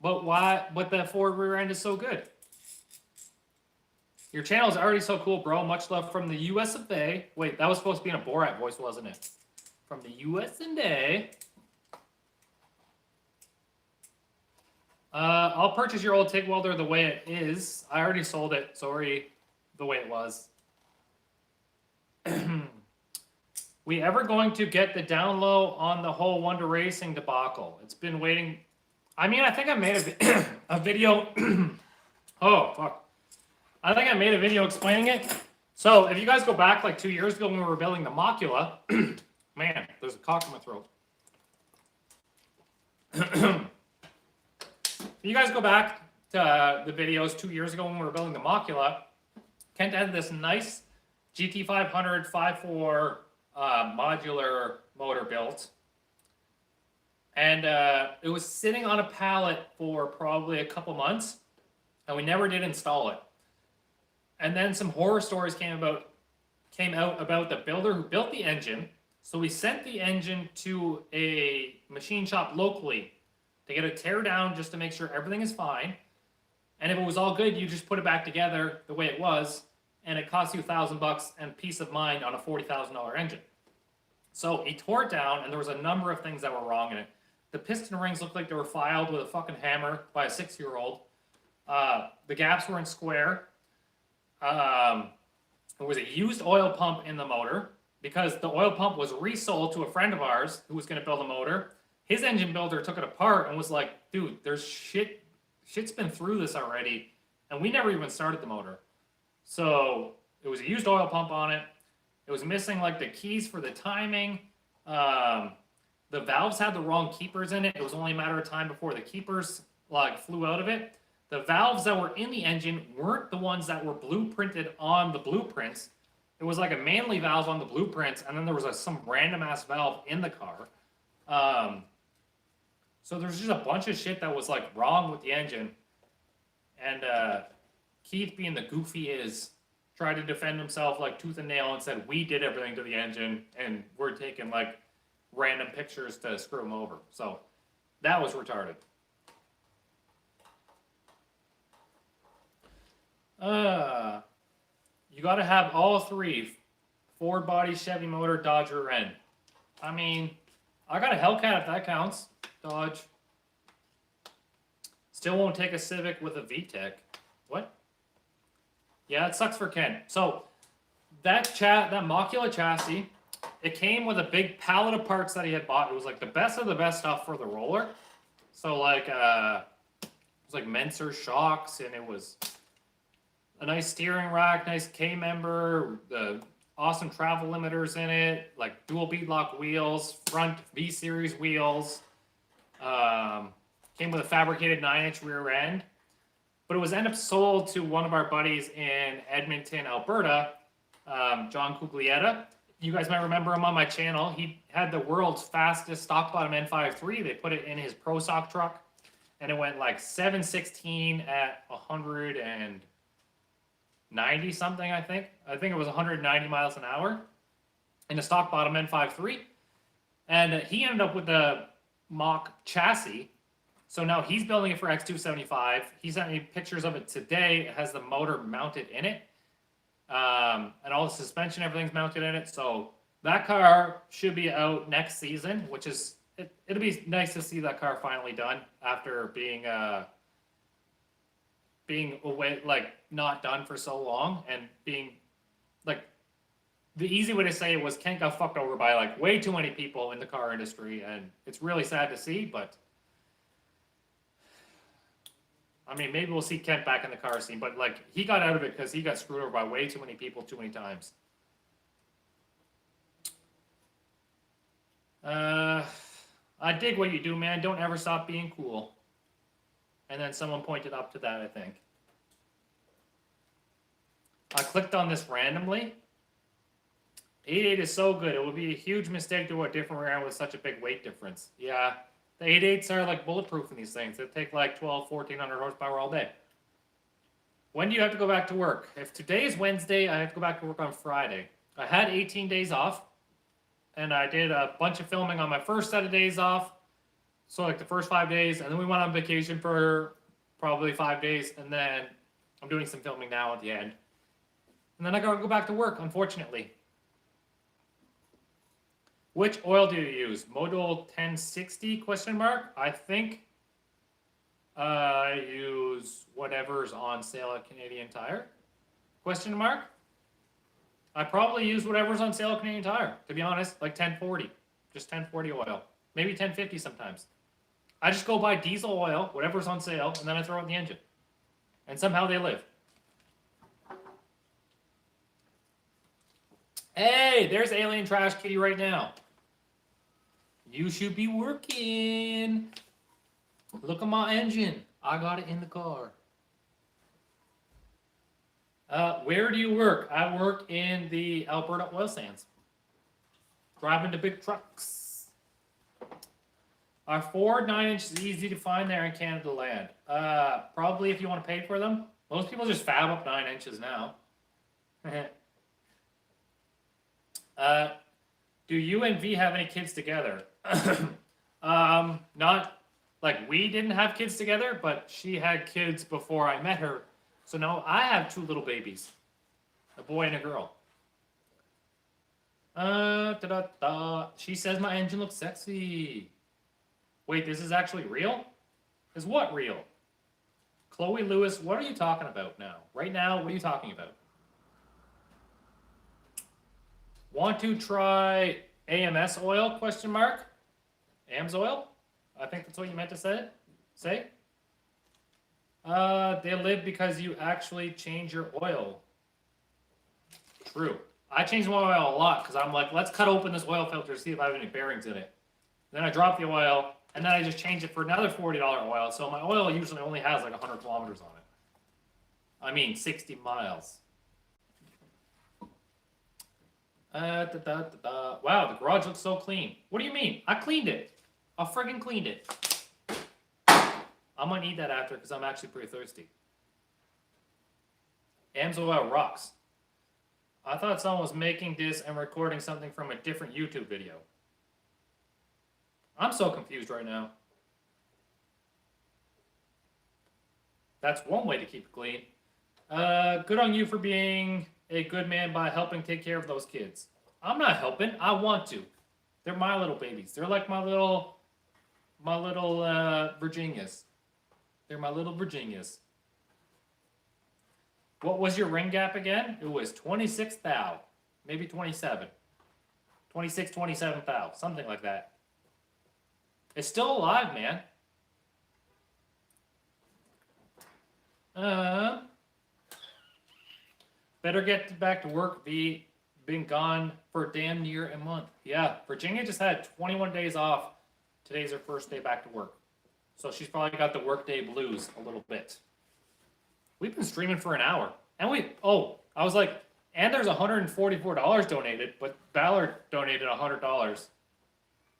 But why? But the Ford rear end is so good. Your channel is already so cool, bro. Much love from the US of A. Wait, that was supposed to be in a Borat voice, wasn't it? From the US and A. I'll purchase your old TIG welder the way it is. I already sold it. Sorry, the way it was. We ever going to get the down low on the whole Wonder Racing debacle? It's been waiting. I mean, I think I made a video. Oh, fuck. I think I made a video explaining it. So if you guys go back like 2 years ago when we were building the Mocula, man, there's a cock in my throat. If you guys go back to the videos 2 years ago when we were building the Mocula, Kent had this nice GT500 5.4 modular motor built. And it was sitting on a pallet for probably a couple months, and we never did install it. And then some horror stories came out about the builder who built the engine. So we sent the engine to a machine shop locally to get a tear down just to make sure everything is fine. And if it was all good, you just put it back together the way it was, and it cost you $1,000 and peace of mind on a $40,000 engine. So he tore it down, and there was a number of things that were wrong in it. The piston rings looked like they were filed with a fucking hammer by a 6-year-old. The gaps weren't square. There was a used oil pump in the motor because the oil pump was resold to a friend of ours who was going to build a motor. his engine builder took it apart and was like, dude, there's shit's been through this already, and we never even started the motor. So it was a used oil pump on it. It was missing like the keys for the timing. The valves had the wrong keepers in it. It was only a matter of time before the keepers like flew out of it. The valves that were in the engine weren't the ones that were blueprinted on the blueprints. It was like a Manley valve on the blueprints, and then there was some random ass valve in the car. So there's just a bunch of shit that was like wrong with the engine. And Keith, being the goof he is, tried to defend himself like tooth and nail and said, we did everything to the engine and we're taking like random pictures to screw him over. So that was retarded. You got to have all three: Ford body, Chevy motor, Dodge rear end. I mean, I got a Hellcat if that counts. Dodge. Still won't take a Civic with a VTEC. What? Yeah, it sucks for Ken. So that Mocula chassis, it came with a big pallet of parts that he had bought. It was like the best of the best stuff for the roller. So like, it was like Menser shocks, and it was a nice steering rack, nice K-member, the awesome travel limiters in it, like dual beadlock wheels, front V-series wheels. Came with a fabricated 9-inch rear end. But it was ended up sold to one of our buddies in Edmonton, Alberta, John Cuglietta. You guys might remember him on my channel. He had the world's fastest stock bottom N53. They put it in his Pro Stock truck, and it went like 716 at 190 something, I think. I think it was 190 miles an hour in a stock bottom N53. And he ended up with the mock chassis. So now he's building it for X275. He sent me pictures of it today. It has the motor mounted in it. And all the suspension, everything's mounted in it. So that car should be out next season, which is, it'll be nice to see that car finally done after being away, like not done for so long, and being like, the easy way to say it was Kent got fucked over by like way too many people in the car industry, and it's really sad to see, but I mean, maybe we'll see Kent back in the car scene, but like he got out of it because he got screwed over by way too many people too many times. I dig what you do, man. Don't ever stop being cool. And then someone pointed up to that, I think. I clicked on this randomly. 88 is so good. It would be a huge mistake to go a different rear end with such a big weight difference. Yeah. The 88s are like bulletproof in these things. They take like 1,400 horsepower all day. When do you have to go back to work? If today is Wednesday, I have to go back to work on Friday. I had 18 days off, and I did a bunch of filming on my first set of days off. So like the first 5 days, and then we went on vacation for probably 5 days, and then I'm doing some filming now at the end. And then I gotta go back to work, unfortunately. Which oil do you use? Modal 1060 question mark? I think I use whatever's on sale at Canadian Tire question mark. I probably use whatever's on sale at Canadian Tire, to be honest, like 1040, just 1040 oil, maybe 1050 sometimes. I just go buy diesel oil, whatever's on sale, and then I throw it in the engine. And somehow they live. Hey, there's Alien Trash Kitty right now. You should be working. Look at my engine. I got it in the car. Where do you work? I work in the Alberta oil sands. Driving the big trucks. Are Ford 9-inches easy to find there in Canada land? Probably if you want to pay for them. Most people just fab up 9 inches now. Do you and V have any kids together? Not like we didn't have kids together, but she had kids before I met her. So now I have 2 little babies, a boy and a girl. She says my engine looks sexy. Wait, this is actually real? Is what real? Chloe Lewis, what are you talking about now? Right now, what are you talking about? Want to try AMS oil, question mark? AMS oil? I think that's what you meant to say. They live because you actually change your oil. True. I change my oil a lot because I'm like, let's cut open this oil filter to see if I have any bearings in it. Then I drop the oil, and then I just change it for another $40 oil. So my oil usually only has like 100 kilometers on it. I mean, 60 miles. Wow, the garage looks so clean. What do you mean? I cleaned it. I friggin' cleaned it. I might need that after because I'm actually pretty thirsty. Am's oil rocks. I thought someone was making this and recording something from a different YouTube video. I'm so confused right now. That's one way to keep it clean. Good on you for being a good man by helping take care of those kids. I'm not helping. I want to. They're my little babies. They're like my little Virginias. They're my little Virginias. What was your ring gap again? It was 26 thou. Maybe 27. 26, 27 thou. Something like that. It's still alive, man. Better get back to work. Been gone for damn near a month. Yeah, Virginia just had 21 days off. Today's her first day back to work. So she's probably got the workday blues a little bit. We've been streaming for an hour. And I was like, and there's $144 donated, but Ballard donated $100.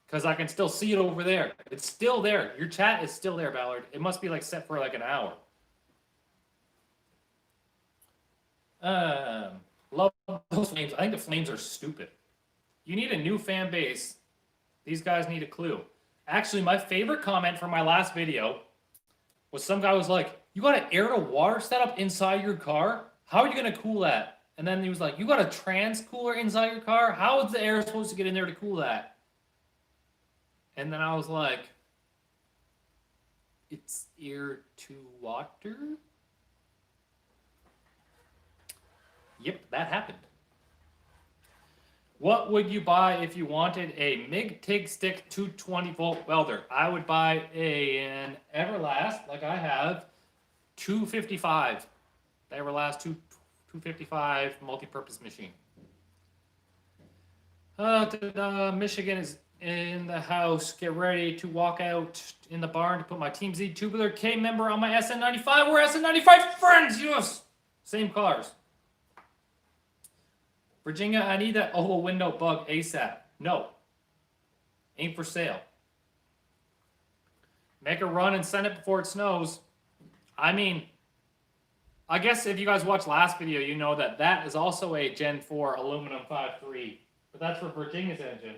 Because I can still see it over there. It's still there. Your chat is still there, Ballard. It must be like set for like an hour. Love those flames. I think the flames are stupid. You need a new fan base. These guys need a clue. Actually, my favorite comment from my last video was some guy was like, you got an air to water setup inside your car? How are you going to cool that? And then he was like, you got a trans cooler inside your car? How is the air supposed to get in there to cool that? And then I was like, it's air to water? Yep, that happened. What would you buy if you wanted a MIG TIG stick 220 volt welder? I would buy an Everlast, like I have, 255. The Everlast 255 multi-purpose machine. Michigan is in the house. Get ready to walk out in the barn to put my Team Z Tubular K member on my SN95. We're SN95 friends, yes! Same cars. Virginia, I need that oval window bug ASAP. No. Ain't for sale. Make a run and send it before it snows. I mean, I guess if you guys watched last video, you know that that is also a Gen 4 aluminum 5.3. But that's for Virginia's engine.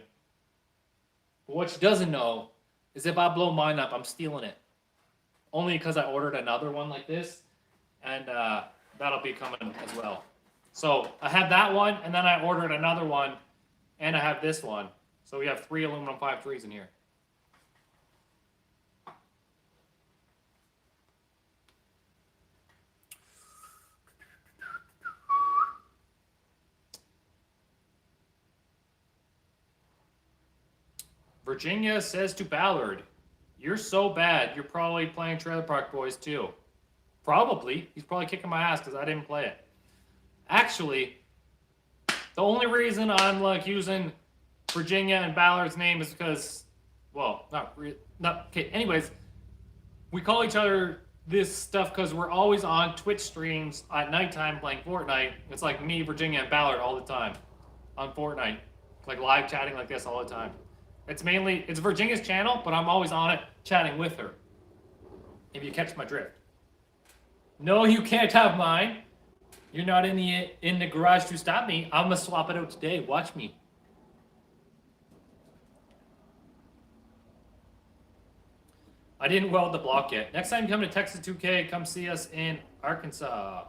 But what she doesn't know is if I blow mine up, I'm stealing it. Only because I ordered another one like this. And that'll be coming as well. So I have that one, and then I ordered another one, and I have this one. So we have 3 aluminum 5.3s in here. Virginia says to Ballard, you're so bad, you're probably playing Trailer Park Boys too. Probably. He's probably kicking my ass because I didn't play it. Actually, the only reason I'm like using Virginia and Ballard's name is because, well, okay. Anyways, we call each other this stuff because we're always on Twitch streams at nighttime playing Fortnite. It's like me, Virginia, and Ballard all the time on Fortnite, like live chatting like this all the time. It's Virginia's channel, but I'm always on it chatting with her. If you catch my drift. No, you can't have mine. You're not in the garage to stop me. I'm gonna swap it out today. Watch me. I didn't weld the block yet. Next time you come to Texas 2K, come see us in Arkansas.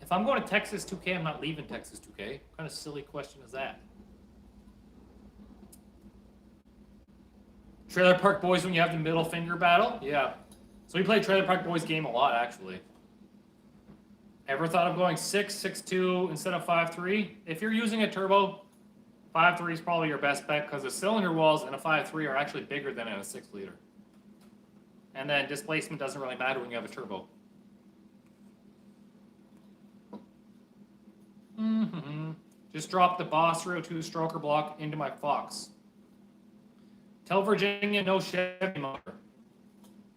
If I'm going to Texas 2K, I'm not leaving Texas 2K. What kind of silly question is that? Trailer Park Boys when you have the middle finger battle? Yeah. So we play Trailer Park Boys game a lot, actually. Ever thought of going 6.2 instead of 5.3? If you're using a turbo, 5.3 is probably your best bet because the cylinder walls in a 5.3 are actually bigger than in a 6 liter. And then displacement doesn't really matter when you have a turbo. Just drop the Boss 302 stroker block into my Fox. Tell Virginia no Chevy motor.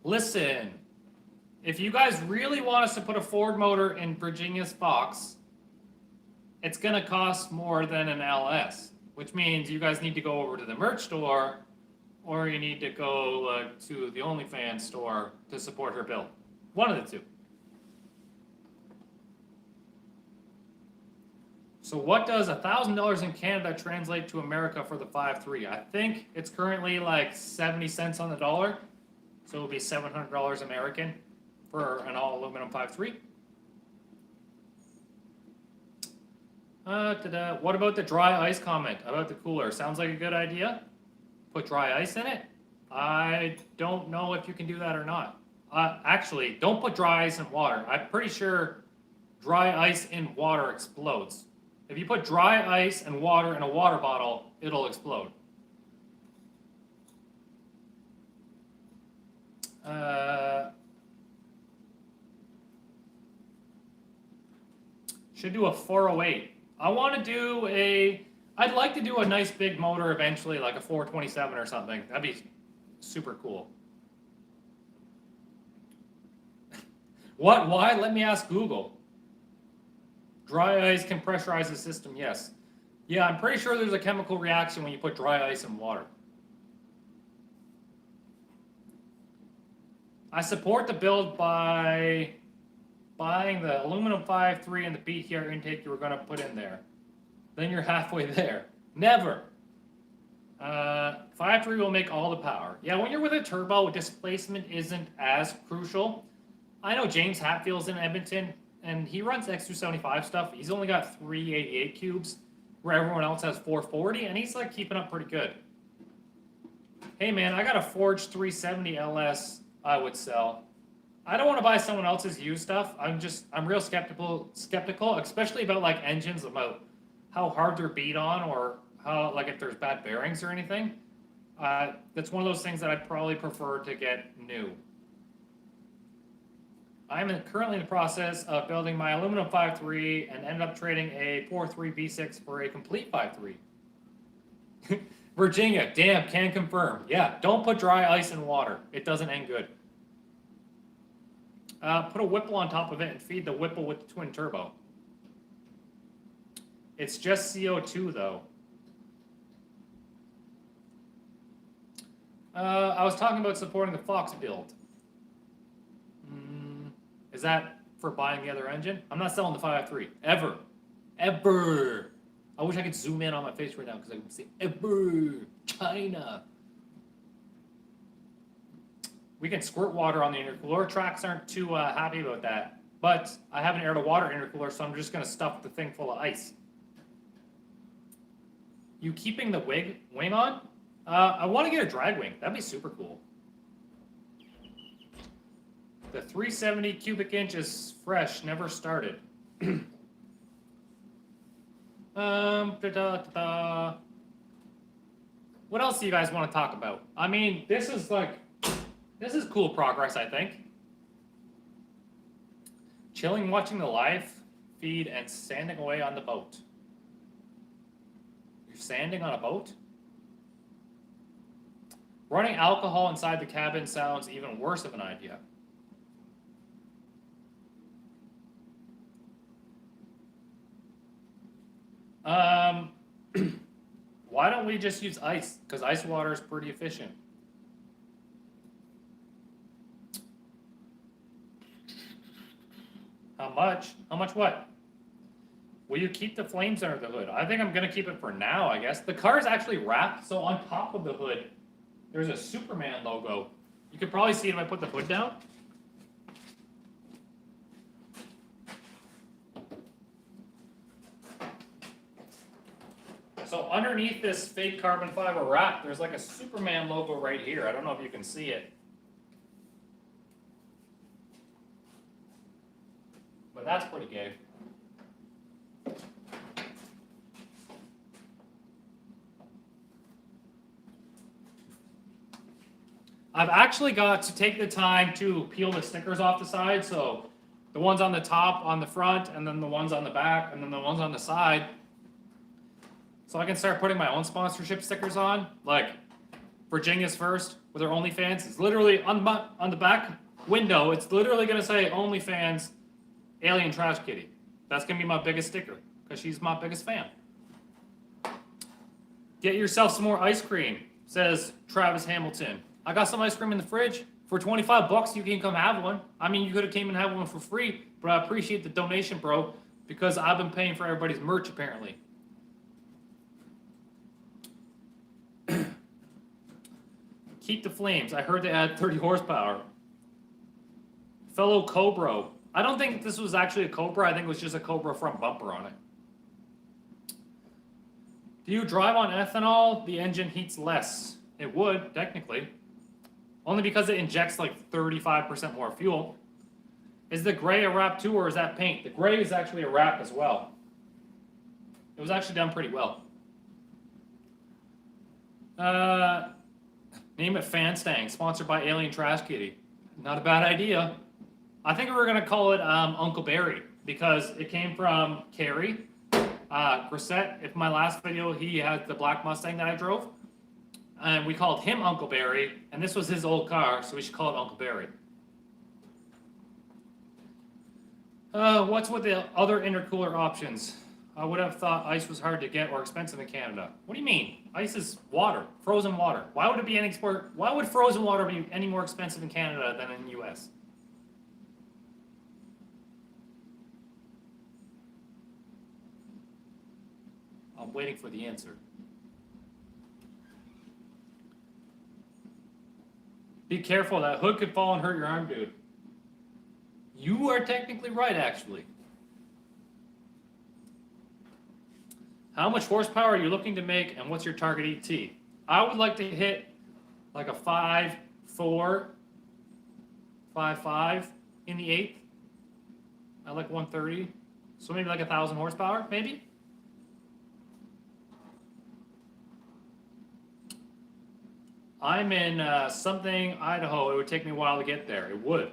Listen, if you guys really want us to put a Ford motor in Virginia's Fox, it's going to cost more than an LS, which means you guys need to go over to the merch store or you need to go to the OnlyFans store to support her build. One of the two. So what does $1,000 in Canada translate to America for the 5.3? I think it's currently like 70 cents on the dollar. So it'll be $700 American for an all aluminum 5.3. What about the dry ice comment about the cooler? Sounds like a good idea. Put dry ice in it? I don't know if you can do that or not. Actually, don't put dry ice in water. I'm pretty sure dry ice in water explodes. If you put dry ice and water in a water bottle, it'll explode. Should do a 408. I want to do I'd like to do a nice big motor eventually, like a 427 or something. That'd be super cool. What? Why? Let me ask Google. Dry ice can pressurize the system, yes. Yeah, I'm pretty sure there's a chemical reaction when you put dry ice in water. I support the build by buying the aluminum 5.3 and the BTR intake you were going to put in there. Then you're halfway there. Never. 5.3 will make all the power. Yeah, when you're with a turbo, displacement isn't as crucial. I know James Hatfield's in Edmonton, and he runs X275 stuff. He's only got 388 cubes, where everyone else has 440, and he's like keeping up pretty good. Hey man, I got a forged 370 LS I would sell. I don't want to buy someone else's used stuff. I'm real skeptical, especially about like engines, about how hard they're beat on or how, like, if there's bad bearings or anything. That's one of those things that I'd probably prefer to get new. I'm currently in the process of building my aluminum 5.3 and ended up trading a 4.3 V6 for a complete 5.3. Virginia, damn, can confirm. Yeah, don't put dry ice in water. It doesn't end good. Put a Whipple on top of it and feed the Whipple with the twin turbo. It's just CO2 though. I was talking about supporting the Fox build. Is that for buying the other engine? I'm not selling the 5.3. Ever. Ever. I wish I could zoom in on my face right now because I can see ever. China. We can squirt water on the intercooler. Tracks aren't too happy about that. But I have an air-to-water intercooler, so I'm just going to stuff the thing full of ice. You keeping the wing on? I want to get a drag wing. That'd be super cool. The 370 cubic inch is fresh, never started. What else do you guys want to talk about? I mean, this is cool progress, I think. Chilling, watching the live feed, and sanding away on the boat. You're sanding on a boat? Running alcohol inside the cabin sounds even worse of an idea. Why don't we just use ice? Because ice water is pretty efficient. How much? How much what? Will you keep the flames under the hood? I think I'm going to keep it for now, I guess. The car is actually wrapped, so on top of the hood, there's a Superman logo. You can probably see it if I put the hood down. So underneath this fake carbon fiber wrap, there's like a Superman logo right here. I don't know if you can see it. But that's pretty gay. I've actually got to take the time to peel the stickers off the side, so the ones on the top, on the front, and then the ones on the back, and then the ones on the side. So I can start putting my own sponsorship stickers on, like Virginia's First with her OnlyFans. It's literally on the back window, it's literally going to say OnlyFans Alien Trash Kitty. That's going to be my biggest sticker, because she's my biggest fan. Get yourself some more ice cream, says Travis Hamilton. I got some ice cream in the fridge. For 25 bucks, you can come have one. I mean, you could have came and had one for free, but I appreciate the donation, bro, because I've been paying for everybody's merch, apparently. Keep the flames. I heard they add 30 horsepower. Fellow Cobra. I don't think this was actually a Cobra. I think it was just a Cobra front bumper on it. Do you drive on ethanol? The engine heats less. It would, technically. Only because it injects like 35% more fuel. Is the gray a wrap too, or is that paint? The gray is actually a wrap as well. It was actually done pretty well. Name it Fan Stang, sponsored by Alien Trash Kitty. Not a bad idea. I think we were going to call it Uncle Barry, because it came from Carrie. Grissett, if my last video, he had the black Mustang that I drove. And we called him Uncle Barry, and this was his old car, so we should call it Uncle Barry. What's with the other intercooler options? I would have thought ice was hard to get or expensive in Canada. What do you mean? Ice is water, frozen water. Why would it be any export? Why would frozen water be any more expensive in Canada than in the US? I'm waiting for the answer. Be careful, that hood could fall and hurt your arm, dude. You are technically right, actually. How much horsepower are you looking to make, and what's your target ET? I would like to hit like a 5.4, 5.5 in the 8th. I like 130. So maybe like 1,000 horsepower, maybe? I'm in something, Idaho. It would take me a while to get there. It would.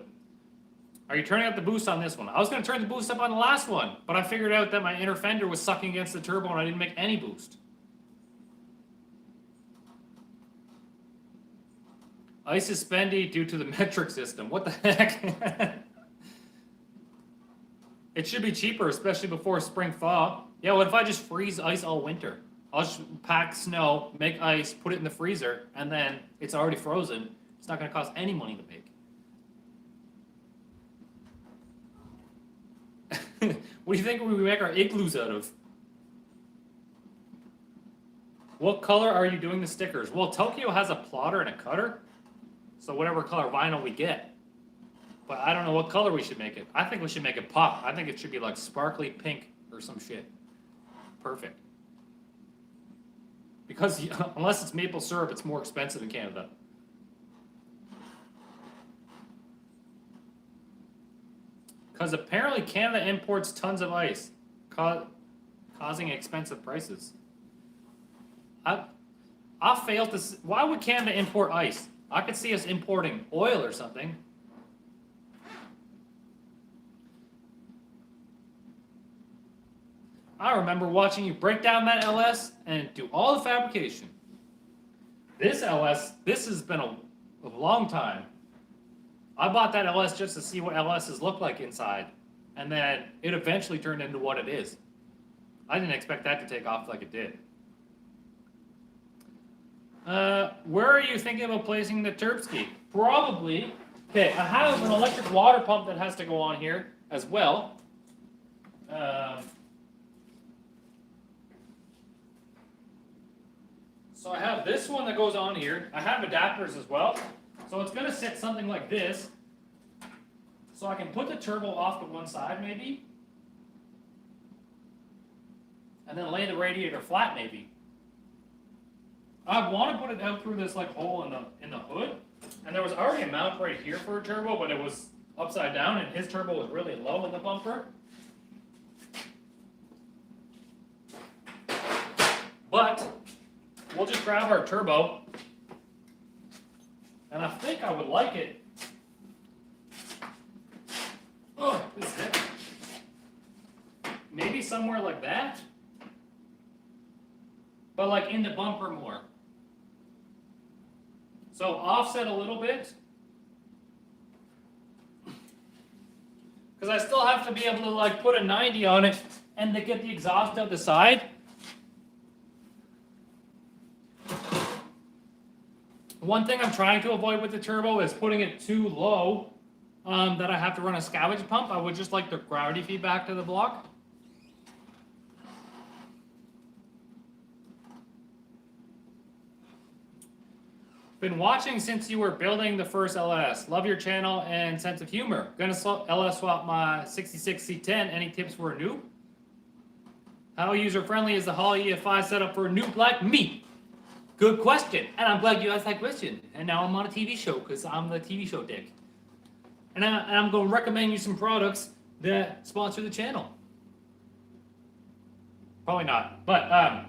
Are you turning up the boost on this one? I was going to turn the boost up on the last one, but I figured out that my inner fender was sucking against the turbo and I didn't make any boost. Ice is spendy due to the metric system. What the heck? It should be cheaper, especially before spring thaw. Yeah, what if I just freeze ice all winter? I'll just pack snow, make ice, put it in the freezer, and then it's already frozen. It's not going to cost any money to make. What do you think we make our igloos out of? What color are you doing the stickers? Well, Tokyo has a plotter and a cutter, so whatever color vinyl we get. But I don't know what color we should make it. I think we should make it pop. I think it should be like sparkly pink or some shit. Perfect. Because unless it's maple syrup, it's more expensive in Canada. Because apparently Canada imports tons of ice, causing expensive prices. I fail to see, why would Canada import ice? I could see us importing oil or something. I remember watching you break down that LS and do all the fabrication. This LS, this has been a long time. I bought that LS just to see what LSs look like inside, and then it eventually turned into what it is. I didn't expect that to take off like it did. Where are you thinking about placing the Terpski? Probably. Okay, I have an electric water pump that has to go on here as well. So I have this one that goes on here. I have adapters as well. So it's going to sit something like this. So I can put the turbo off to one side maybe. And then lay the radiator flat maybe. I want to put it out through this like hole in the hood. And there was already a mount right here for a turbo, but it was upside down and his turbo was really low in the bumper. But we'll just grab our turbo And I think I would like it. Oh, this is heavy. Maybe somewhere like that. But like in the bumper more. So offset a little bit. Because I still have to be able to like put a 90 on it and to get the exhaust out the side. One thing I'm trying to avoid with the turbo is putting it too low that I have to run a scavenge pump. I would just like the gravity feedback to the block. Been watching since you were building the first LS. Love your channel and sense of humor. Gonna LS swap my 66 C10. Any tips for a noob? How user-friendly is the Holley EFI setup for a noob like me? Good question. And I'm glad you asked that question. And now I'm on a TV show because I'm the TV show dick. And I'm going to recommend you some products that sponsor the channel. Probably not. But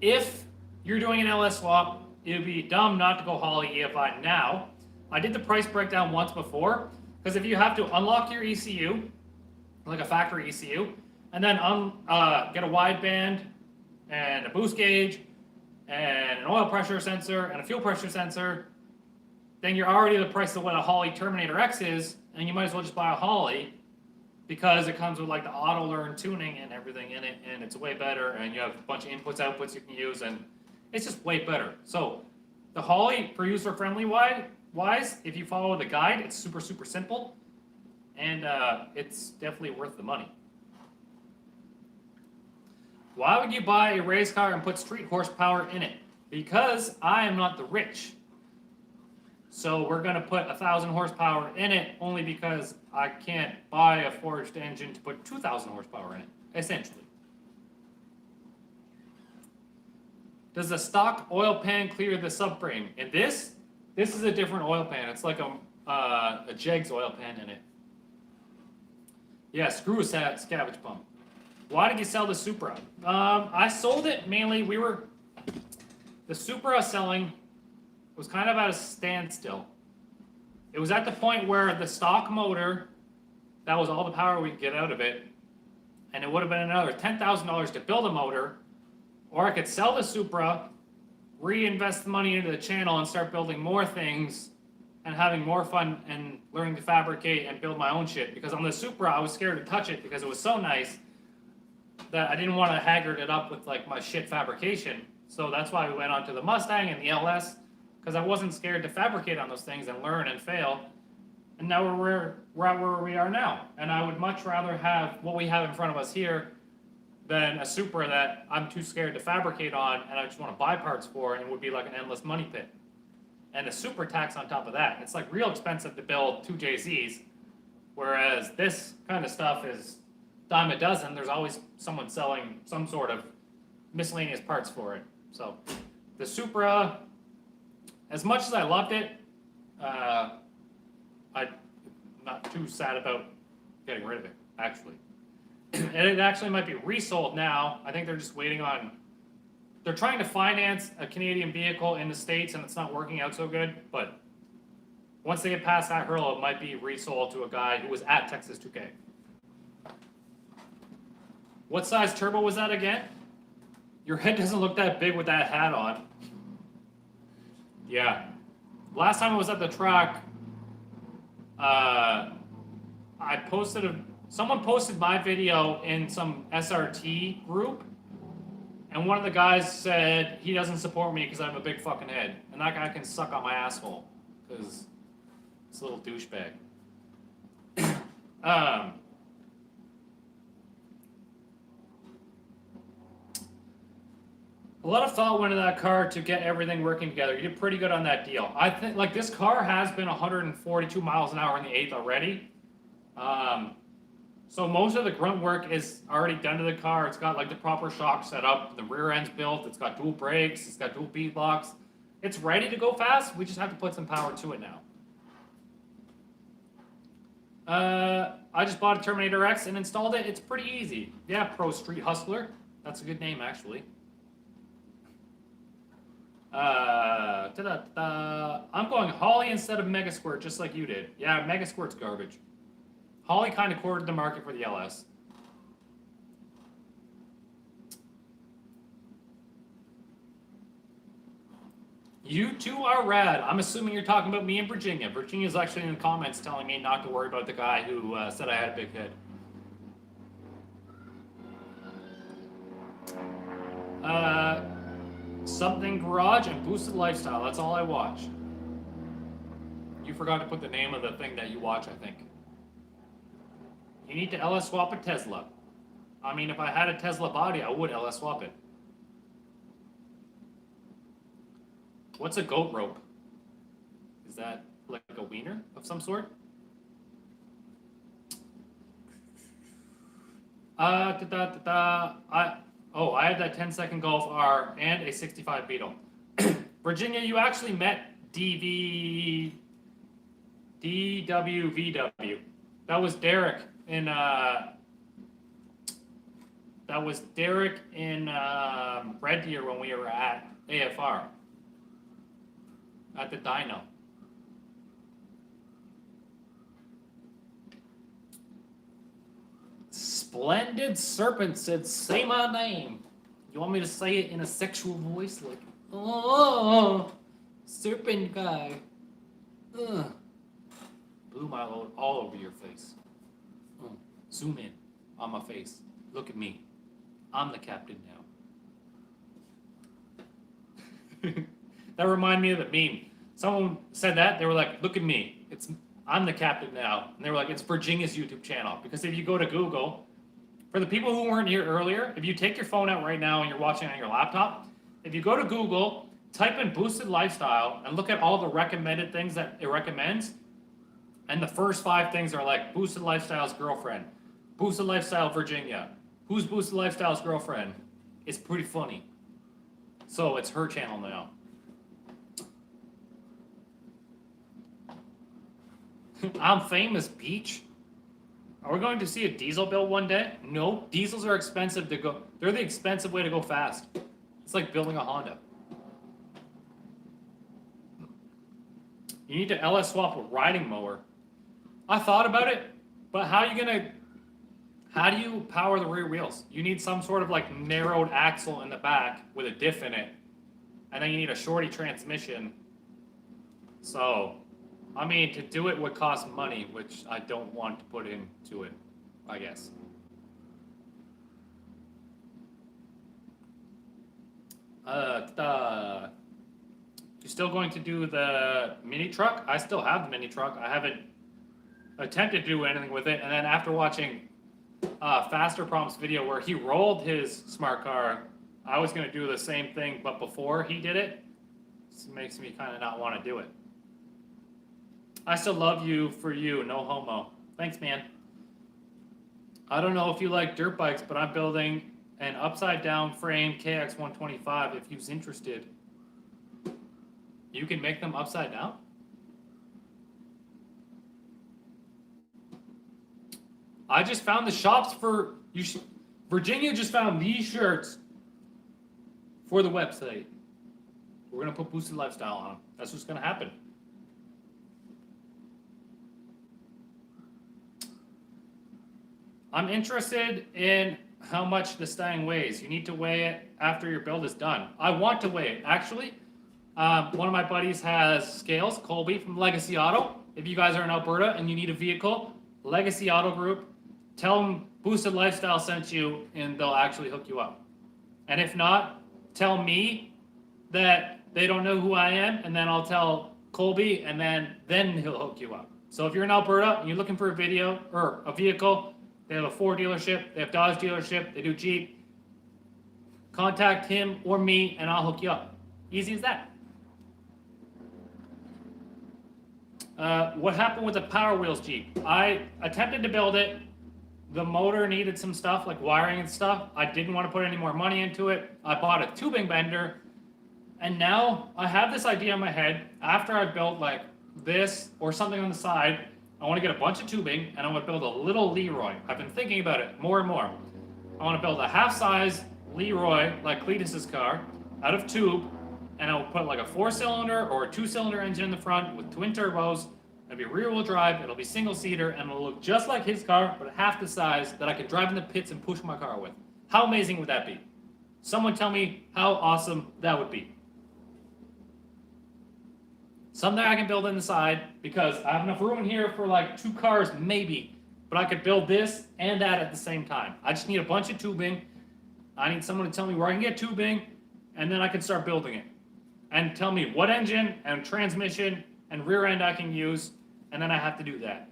if you're doing an LS swap, it would be dumb not to go Holley EFI now. I did the price breakdown once before, because if you have to unlock your ECU, like a factory ECU, and then get a wideband and a boost gauge and an oil pressure sensor and a fuel pressure sensor, then you're already the price of what a Holley Terminator X is, and you might as well just buy a Holley because it comes with like the auto learn tuning and everything in it, and it's way better, and you have a bunch of inputs, outputs you can use, and it's just way better. So the Holley, for user-friendly wise, if you follow the guide, it's super, super simple, and it's definitely worth the money. Why would you buy a race car and put street horsepower in it? Because I am not the rich. So we're going to put 1,000 horsepower in it only because I can't buy a forged engine to put 2,000 horsepower in it, essentially. Does the stock oil pan clear the subframe? And this is a different oil pan. It's like a Jegs oil pan in it. Yeah, screw a scavenge pump. Why did you sell the Supra? I sold it mainly, the Supra selling was kind of at a standstill. It was at the point where the stock motor, that was all the power we could get out of it, and it would have been another $10,000 to build a motor, or I could sell the Supra, reinvest the money into the channel and start building more things and having more fun and learning to fabricate and build my own shit. Because on the Supra, I was scared to touch it because it was so nice that I didn't want to haggard it up with like my shit fabrication. So that's why we went on to the Mustang and the LS, because I wasn't scared to fabricate on those things and learn and fail. And now we're right where we are now. And I would much rather have what we have in front of us here than a Supra that I'm too scared to fabricate on and I just want to buy parts for, and it would be like an endless money pit. And the Supra tax on top of that, it's like real expensive to build two JZs, whereas this kind of stuff is dime a dozen. There's always someone selling some sort of miscellaneous parts for it. So the Supra, as much as I loved it, I'm not too sad about getting rid of it, actually. And it actually might be resold now. I think they're just waiting on, they're trying to finance a Canadian vehicle in the States, and it's not working out so good. But once they get past that hurdle, it might be resold to a guy who was at Texas 2K. What size turbo was that again? Your head doesn't look that big with that hat on. Yeah. Last time I was at the track, someone posted my video in some SRT group, and one of the guys said he doesn't support me because I have a big fucking head. And that guy can suck on my asshole, because it's a little douchebag. A lot of thought went into that car to get everything working together. You did pretty good on that deal. I think, like, this car has been 142 miles an hour in the 8th already. So most of the grunt work is already done to the car. It's got like the proper shock set up. The rear end's built. It's got dual brakes. It's got dual bead locks. It's ready to go fast. We just have to put some power to it now. I just bought a Terminator X and installed it. It's pretty easy. Yeah, Pro Street Hustler. That's a good name, actually. I'm going Holly instead of Mega Squirt, just like you did. Yeah, Mega Squirt's garbage. Holly kind of cornered the market for the LS. You two are rad. I'm assuming you're talking about me and Virginia. Virginia's actually in the comments telling me not to worry about the guy who said I had a big head. Something Garage and Boosted Lifestyle. That's all I watch. You forgot to put the name of the thing that you watch, I think. You need to LS swap a Tesla. I mean, if I had a Tesla body, I would LS swap it. What's a goat rope? Is that like a wiener of some sort? I had that 10-second Golf R and a 65 Beetle. Virginia, you actually met DWVW. That was Derek in Red Deer when we were at AFR at the dyno. Splendid Serpent said, "Say my name." You want me to say it in a sexual voice, like, "Oh, serpent guy." Ugh. Blew my load all over your face. Zoom in on my face. Look at me. I'm the captain now. That reminded me of the meme. Someone said that. They were like, "Look at me. I'm the captain now." And they were like, "It's Virginia's YouTube channel." Because if you go to Google, for the people who weren't here earlier, if you take your phone out right now and you're watching on your laptop, if you go to Google, type in Boosted Lifestyle and look at all the recommended things that it recommends, and the first 5 things are like Boosted Lifestyle's girlfriend, Boosted Lifestyle Virginia, who's Boosted Lifestyle's girlfriend. It's pretty funny. So it's her channel now. I'm famous, Peach. Are we going to see a diesel build one day? No, diesels are expensive to go. They're the expensive way to go fast. It's like building a Honda. You need to LS swap a riding mower. I thought about it, but how do you power the rear wheels? You need some sort of like narrowed axle in the back with a diff in it. And then you need a shorty transmission. So, I mean, to do it would cost money, which I don't want to put into it, I guess. You still going to do the mini truck? I still have the mini truck. I haven't attempted to do anything with it. And then after watching Faster Prompt's video where he rolled his smart car, I was going to do the same thing, but before he did it, it makes me kind of not want to do it. I still love you for you, no homo. Thanks, man. I don't know if you like dirt bikes, but I'm building an upside-down frame KX125 if you's interested. You can make them upside down? I just found the shops for... Virginia just found these shirts for the website. We're going to put Boosted Lifestyle on them. That's what's going to happen. I'm interested in how much the Stang weighs. You need to weigh it after your build is done. I want to weigh it. Actually, one of my buddies has scales, Colby from Legacy Auto. If you guys are in Alberta and you need a vehicle, Legacy Auto Group, tell them Boosted Lifestyle sent you and they'll actually hook you up. And if not, tell me that they don't know who I am, and then I'll tell Colby, and then he'll hook you up. So if you're in Alberta and you're looking for a video or a vehicle, they have a Ford dealership, they have Dodge dealership, they do Jeep. Contact him or me and I'll hook you up. Easy as that. What happened with the Power Wheels Jeep? I attempted to build it. The motor needed some stuff like wiring and stuff. I didn't want to put any more money into it. I bought a tubing bender. And now I have this idea in my head. After I built like this or something on the side, I want to get a bunch of tubing and I want to build a little Leroy. I've been thinking about it more and more. I want to build a half-size Leroy, like Cletus's car, out of tube, and I'll put like a 4-cylinder or a 2-cylinder engine in the front with twin turbos. It'll be rear-wheel drive, it'll be single-seater, and it'll look just like his car, but half the size that I could drive in the pits and push my car with. How amazing would that be? Someone tell me how awesome that would be. Something I can build inside, because I have enough room in here for like 2 cars, maybe. But I could build this and that at the same time. I just need a bunch of tubing. I need someone to tell me where I can get tubing, and then I can start building it. And tell me what engine and transmission and rear end I can use, and then I have to do that.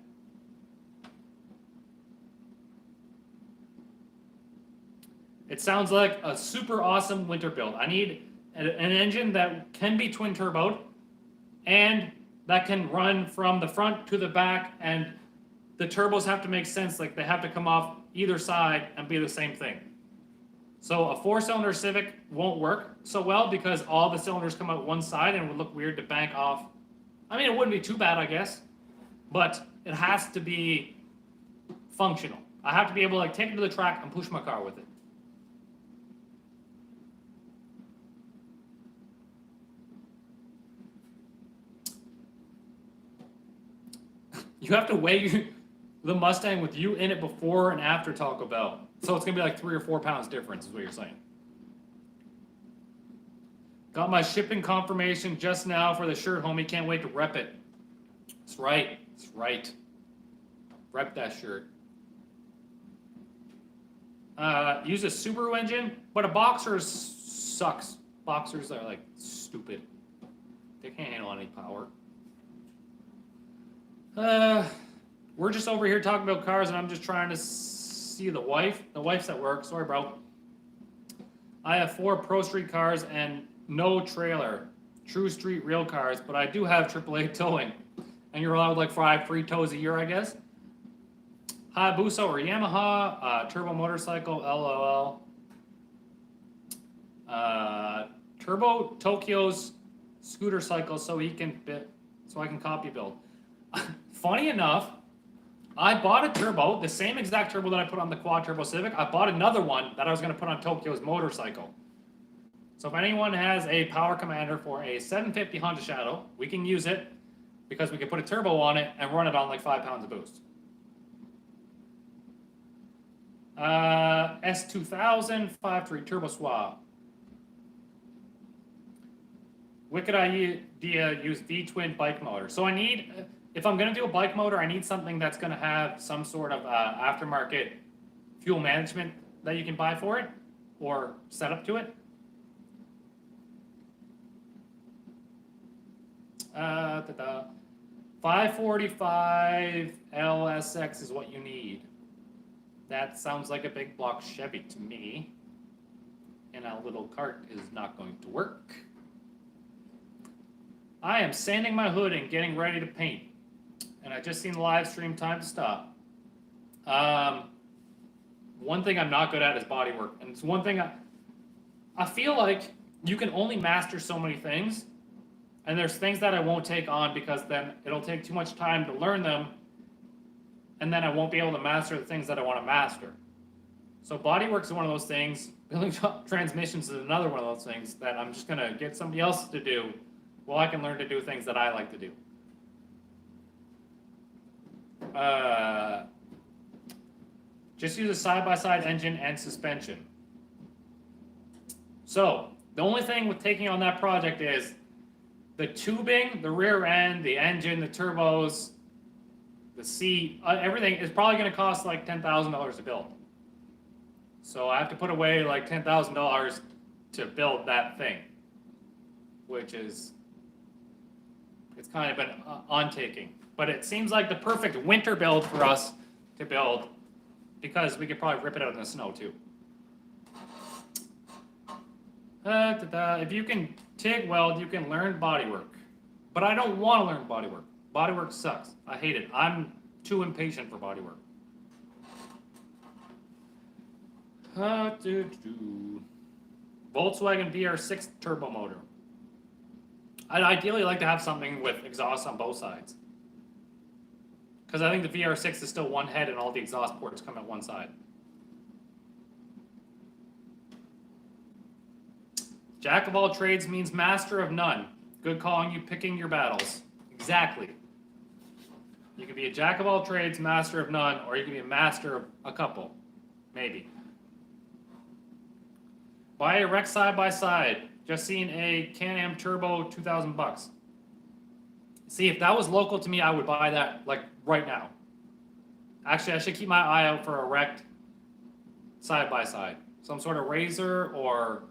It sounds like a super awesome winter build. I need an engine that can be twin turboed and that can run from the front to the back, and the turbos have to make sense, like they have to come off either side and be the same thing. So a 4-cylinder Civic won't work so well because all the cylinders come out one side and it would look weird to bank off. I mean, it wouldn't be too bad, I guess, but it has to be functional. I have to be able to like take it to the track and push my car with it. You have to weigh the Mustang with you in it before and after Taco Bell. So it's going to be like 3 or 4 pounds difference is what you're saying. Got my shipping confirmation just now for the shirt, homie. Can't wait to rep it. That's right. That's right. Rep that shirt. Use a Subaru engine, but a Boxer sucks. Boxers are like stupid. They can't handle any power. We're just over here talking about cars, and I'm just trying to see the wife. The wife's at work. Sorry, bro. I have 4 Pro Street cars and no trailer. True street real cars, but I do have AAA towing. And you're allowed like 5 free tows a year, I guess. Hayabusa or Yamaha, turbo motorcycle, LOL. Turbo Tokyo's scooter cycle, so I can copy build. Funny enough, I bought a turbo, the same exact turbo that I put on the quad turbo Civic. I bought another one that I was going to put on Tokyo's motorcycle. So if anyone has a power commander for a 750 Honda Shadow, we can use it because we can put a turbo on it and run it on like 5 pounds of boost. S2000 5.3 turbo swap. Wicked idea, use V-twin bike motor. So I need, if I'm going to do a bike motor, I need something that's going to have some sort of aftermarket fuel management that you can buy for it or set up to it. 545 LSX is what you need. That sounds like a big block Chevy to me. And a little cart is not going to work. I am sanding my hood and getting ready to paint. And I just seen the live stream, time to stop. One thing I'm not good at is body work. And it's one thing I feel like you can only master so many things. And there's things that I won't take on because then it'll take too much time to learn them. And then I won't be able to master the things that I want to master. So bodywork is one of those things. Building transmissions is another one of those things that I'm just going to get somebody else to do while I can learn to do things that I like to do. Just use a side-by-side engine and suspension. So the only thing with taking on that project is the tubing, the rear end, the engine, the turbos, the seat, everything is probably going to cost like $10,000 to build. So I have to put away like $10,000 to build that thing, which is, it's kind of an on-taking. But it seems like the perfect winter build for us to build because we could probably rip it out in the snow too. If you can TIG weld, you can learn bodywork. But I don't want to learn bodywork. Bodywork sucks. I hate it. I'm too impatient for bodywork. Volkswagen VR6 turbo motor. I'd ideally like to have something with exhaust on both sides. Because I think the VR6 is still one head and all the exhaust ports come at one side. Jack of all trades means master of none. Good calling you picking your battles. Exactly. You can be a jack of all trades, master of none, or you can be a master of a couple. Maybe. Buy a Rex side by side. Just seen a Can-Am Turbo, $2,000. See, if that was local to me, I would buy that like right now. Actually, I should keep my eye out for a wrecked side by side. Some sort of Razor or,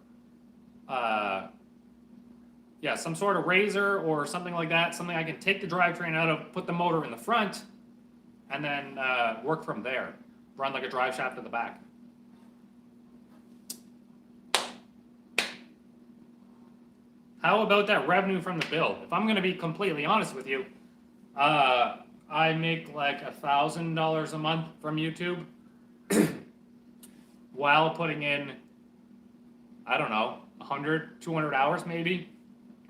yeah, some sort of Razor or something like that. Something I can take the drivetrain out of, put the motor in the front, and then work from there. Run like a drive shaft at the back. How about that revenue from the build? If I'm going to be completely honest with you, I make like $1,000 a month from YouTube while putting in, I don't know, 100, 200 hours maybe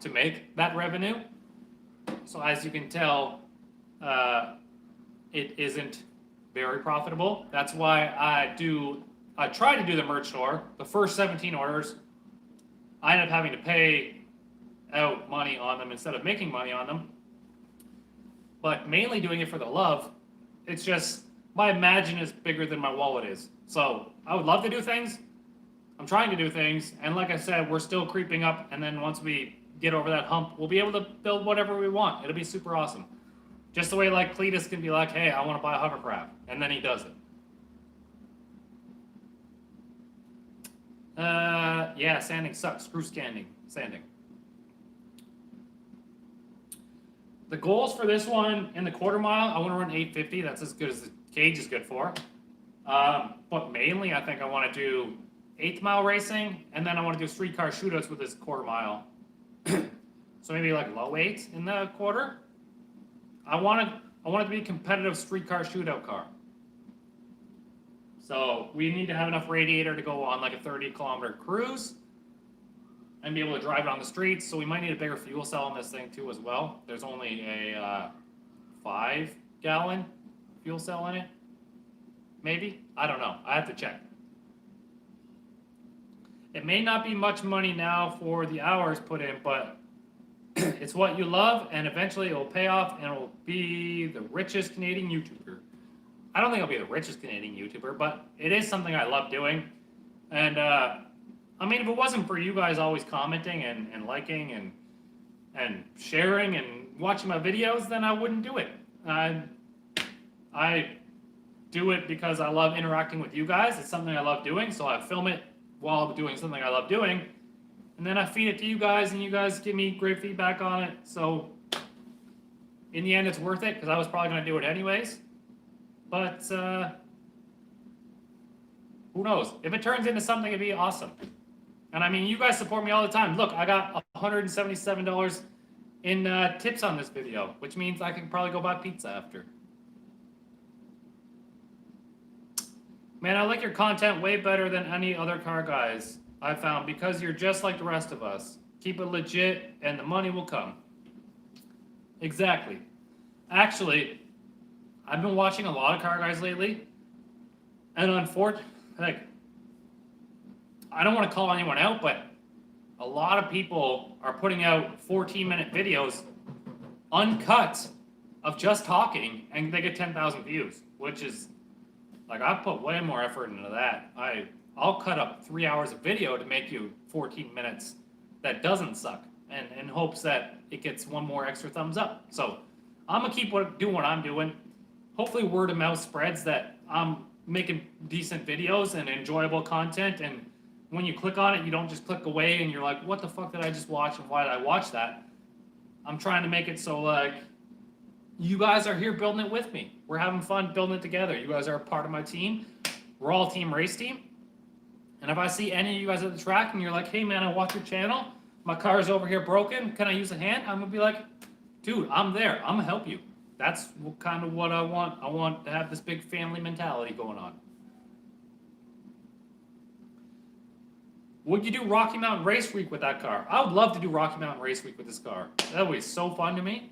to make that revenue. So as you can tell, it isn't very profitable. That's why I try to do the merch store. The first 17 orders, I end up having to pay out money on them instead of making money on them. But mainly doing it for the love. It's just, my imagine is bigger than my wallet is. So I would love to do things. I'm trying to do things. And like I said, we're still creeping up. And then once we get over that hump, we'll be able to build whatever we want. It'll be super awesome. Just the way like Cletus can be like, hey, I want to buy a hovercraft. And then he does it. Yeah, sanding sucks. Screw sanding. The goals for this one in the quarter mile, I want to run 850. That's as good as the cage is good for. But mainly, I think I want to do 8th mile racing, and then I want to do streetcar shootouts with this quarter mile. So maybe like low 8 in the quarter. I want it to be a competitive streetcar shootout car. So we need to have enough radiator to go on like a 30-kilometer cruise and be able to drive it on the streets. So we might need a bigger fuel cell on this thing too as well. There's only a 5-gallon fuel cell in it. Maybe? I don't know. I have to check. It may not be much money now for the hours put in, but it's what you love, and eventually it will pay off, and it will be the richest Canadian YouTuber. I don't think I'll be the richest Canadian YouTuber, but it is something I love doing. And, I mean, if it wasn't for you guys always commenting and liking and sharing and watching my videos, then I wouldn't do it. I do it because I love interacting with you guys. It's something I love doing, so I film it while I'm doing something I love doing. And then I feed it to you guys, and you guys give me great feedback on it. So in the end, it's worth it, because I was probably going to do it anyways. But who knows? If it turns into something, it'd be awesome. And I mean, you guys support me all the time. Look, I got $177 in tips on this video, which means I can probably go buy pizza after. Man, I like your content way better than any other car guys I've found, because you're just like the rest of us. Keep it legit and the money will come. Exactly. Actually, I've been watching a lot of car guys lately, and unfortunately, like, I don't want to call anyone out, but a lot of people are putting out 14-minute videos uncut of just talking, and they get 10,000 views, which is, like, I put way more effort into that. I'll cut up 3 hours of video to make you 14 minutes that doesn't suck, and in hopes that it gets one more extra thumbs up. So I'm going to keep doing what I'm doing. Hopefully word of mouth spreads that I'm making decent videos and enjoyable content, and when you click on it, you don't just click away and you're like, what the fuck did I just watch, and why did I watch that? I'm trying to make it so, like, you guys are here building it with me. We're having fun building it together. You guys are a part of my team. We're all team race team. And if I see any of you guys at the track and you're like, hey man, I watch your channel, my car is over here broken, can I use a hand? I'm gonna be like, dude, I'm there, I'm gonna help you. That's kind of what I want. I want to have this big family mentality going on. Would you do Rocky Mountain Race Week with that car? I would love to do Rocky Mountain Race Week with this car. That would be so fun to me.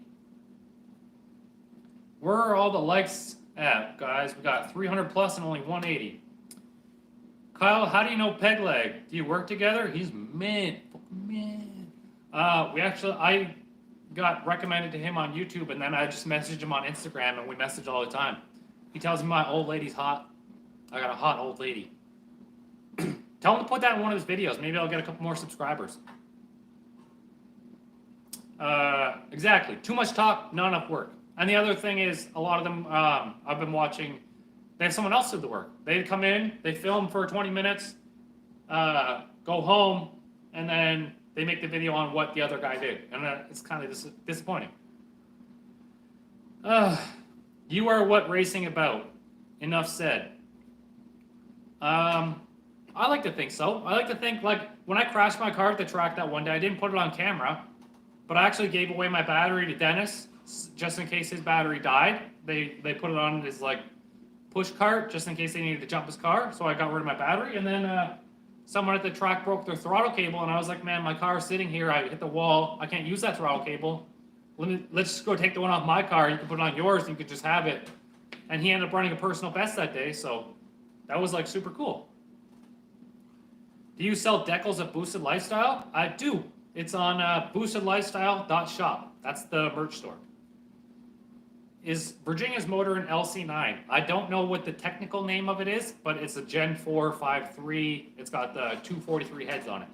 Where are all the likes at, guys? We got 300 plus and only 180. Kyle, how do you know Peg Leg? Do you work together? He's mint. Man. I got recommended to him on YouTube, and then I just messaged him on Instagram, and we message all the time. He tells me my old lady's hot. I got a hot old lady. Tell him to put that in one of his videos. Maybe I'll get a couple more subscribers. Exactly. Too much talk, not enough work. And the other thing is, a lot of them, I've been watching, they have someone else do the work. They come in, they film for 20 minutes, go home, and then they make the video on what the other guy did. And it's kind of disappointing. You are what racing about. Enough said. I like to think so. I like to think, like, when I crashed my car at the track that one day, I didn't put it on camera, but I actually gave away my battery to Dennis, just in case his battery died. They put it on his, like, push cart, just in case they needed to jump his car, so I got rid of my battery, and then, someone at the track broke their throttle cable, and I was like, man, my car's sitting here, I hit the wall, I can't use that throttle cable. Let's just go take the one off my car, you can put it on yours, and you could just have it. And he ended up running a personal best that day, so that was, like, super cool. Do you sell decals at Boosted Lifestyle? I do. It's on boostedlifestyle.shop. That's the merch store. Is Virginia's motor an LC9? I don't know what the technical name of it is, but it's a Gen 453. It's got the 243 heads on it.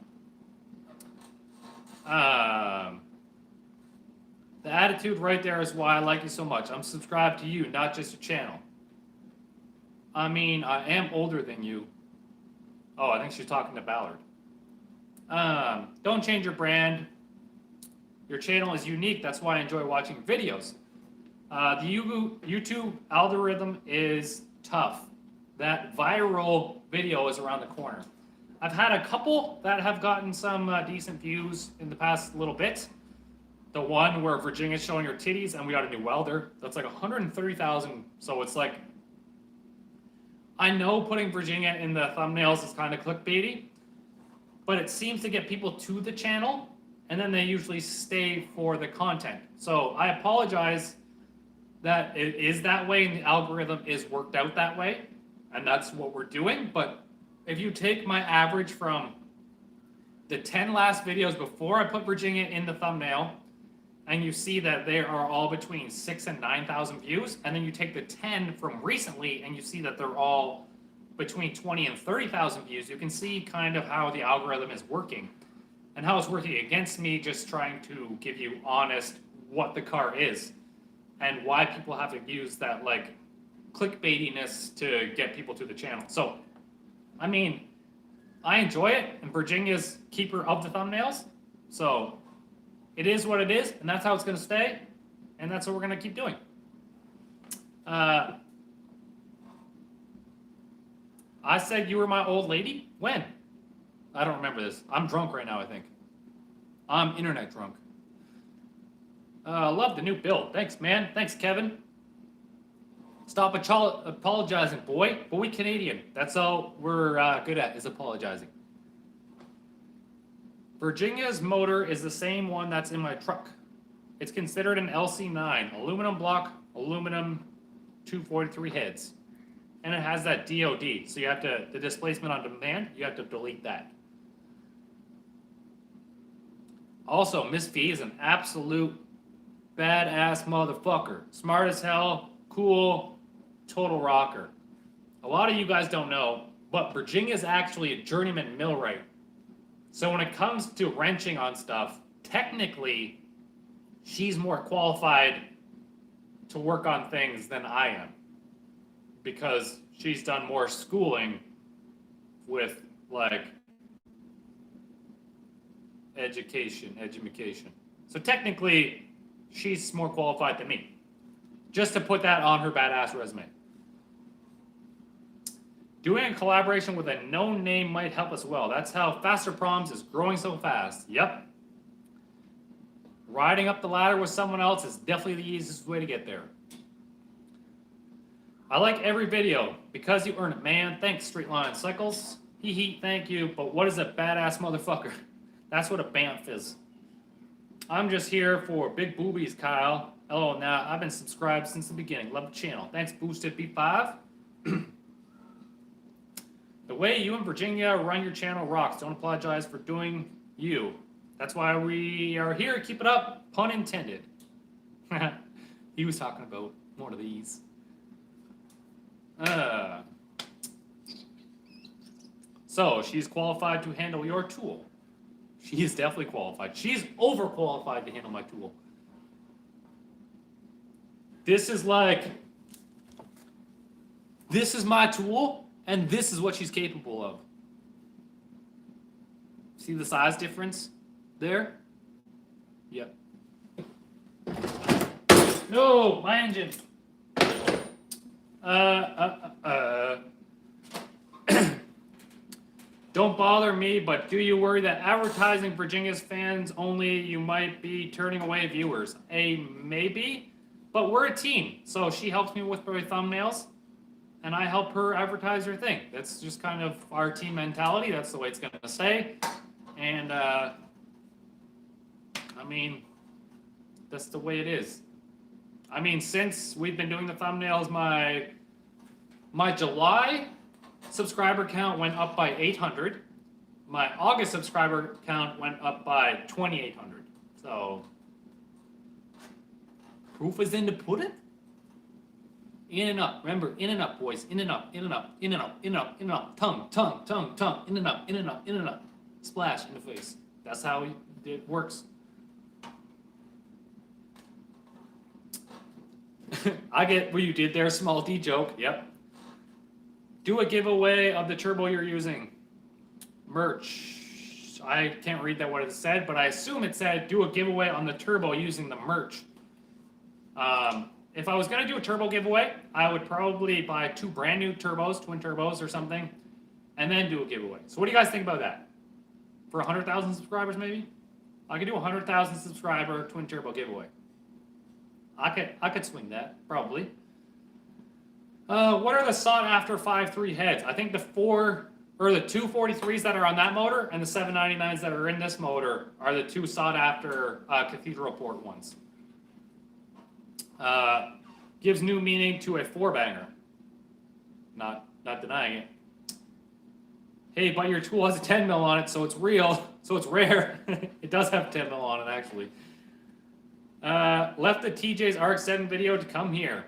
The attitude right there is why I like you so much. I'm subscribed to you, not just your channel. I mean, I am older than you. Oh, I think she's talking to Ballard. Don't change your brand. Your channel is unique. That's why I enjoy watching videos. The YouTube algorithm is tough. That viral video is around the corner. I've had a couple that have gotten some decent views in the past little bit. The one where Virginia's showing her titties and we got a new welder. That's like 130,000. So it's like, I know putting Virginia in the thumbnails is kind of clickbaity, but it seems to get people to the channel, and then they usually stay for the content. So I apologize that it is that way, and the algorithm is worked out that way, and that's what we're doing. But if you take my average from the 10 last videos before I put Virginia in the thumbnail, and you see that they are all between 6,000 and 9,000 views, and then you take the 10 from recently, and you see that they're all between 20 and 30,000 views, you can see kind of how the algorithm is working, and how it's working against me, just trying to give you honest what the car is, and why people have to use that, like, clickbaitiness to get people to the channel. So, I mean, I enjoy it, and Virginia's keeper of the thumbnails, so it is what it is, and that's how it's going to stay, and that's what we're going to keep doing. I said you were my old lady? When? I don't remember this. I'm drunk right now, I think. I'm internet drunk. Love the new build. Thanks, man. Thanks, Kevin. Stop apologizing, boy. Boy Canadian. That's all we're good at, is apologizing. Virginia's motor is the same one that's in my truck. It's considered an LC9, aluminum block, aluminum 243 heads. And it has that DOD, so you have to, the displacement on demand, you have to delete that. Also, Miss V is an absolute badass motherfucker. Smart as hell, cool, total rocker. A lot of you guys don't know, but Virginia's actually a journeyman millwright. So when it comes to wrenching on stuff, technically, she's more qualified to work on things than I am, because she's done more schooling with, like, education. So technically, she's more qualified than me. Just to put that on her badass resume. Doing a collaboration with a known name might help as well. That's how Faster Proms is growing so fast. Yep. Riding up the ladder with someone else is definitely the easiest way to get there. I like every video because you earn it, man. Thanks, Streetline Cycles. Hee hee, thank you. But what is a badass motherfucker? That's what a BAMF is. I'm just here for big boobies, Kyle. Hello, now I've been subscribed since the beginning. Love the channel. Thanks, Boosted B5. The way you and Virginia run your channel rocks. Don't apologize for doing you. That's why we are here. Keep it up. Pun intended. He was talking about one of these. So she's qualified to handle your tool. She is definitely qualified. She's overqualified to handle my tool. This is like, this is my tool, and this is what she's capable of. See the size difference there? Yep. No, my engine. Don't bother me, but do you worry that advertising Virginia's fans only, you might be turning away viewers? Maybe, but we're a team. So she helps me with my thumbnails, and I help her advertise her thing. That's just kind of our team mentality. That's the way it's going to stay. And, I mean, that's the way it is. I mean, since we've been doing the thumbnails, my July subscriber count went up by 800. My August subscriber count went up by 2,800. So, proof is in the pudding. In and up. Remember, in and up, boys. In and up, in and up, in and up, in and up, in and up. Tongue, tongue, tongue, tongue. In and up, in and up, in and up. Splash in the face. That's how it works. I get what you did there, small D joke. Yep. Do a giveaway of the turbo you're using. Merch. I can't read that what it said, but I assume it said do a giveaway on the turbo using the merch. If I was going to do a turbo giveaway, I would probably buy 2 brand new turbos, twin turbos or something, and then do a giveaway. So what do you guys think about that? For 100,000 subscribers maybe? I could do a 100,000 subscriber twin turbo giveaway. I could swing that, probably. What are the sought after 5.3 heads? I think the 243s that are on that motor and the 799s that are in this motor are the 2 sought after cathedral port ones. Gives new meaning to a 4-banger. Not denying it. Hey, but your tool has a 10 mil on it, so it's real, so it's rare. It does have 10 mil on it, actually. Left the TJ's RX-7 video to come here.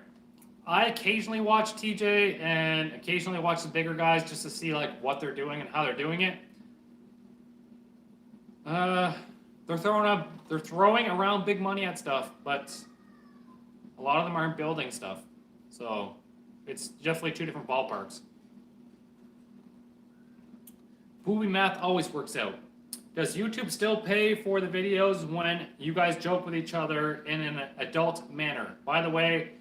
I occasionally watch TJ and occasionally watch the bigger guys just to see like what they're doing and how they're doing it. They're throwing around big money at stuff, but a lot of them aren't building stuff. So it's definitely 2 different ballparks. Booby math always works out. Does YouTube still pay for the videos when you guys joke with each other in an adult manner? By the way,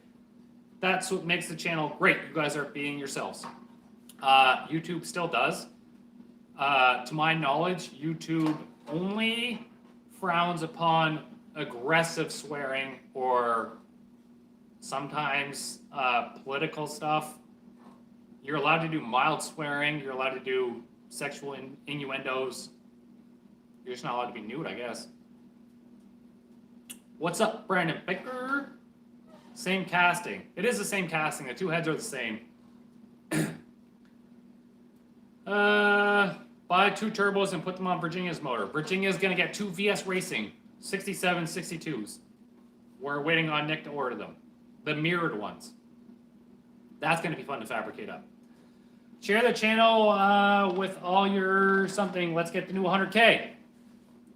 that's what makes the channel great. You guys are being yourselves. YouTube still does. To my knowledge, YouTube only frowns upon aggressive swearing or sometimes political stuff. You're allowed to do mild swearing. You're allowed to do sexual innuendos. You're just not allowed to be nude, I guess. What's up, Brandon Baker? Same casting. It is the same casting. The 2 heads are the same. Buy 2 turbos and put them on Virginia's motor. Virginia's going to get 2 VS Racing 67 62s. We're waiting on Nick to order them. The mirrored ones. That's going to be fun to fabricate up. Share the channel with all your something. Let's get the new 100K.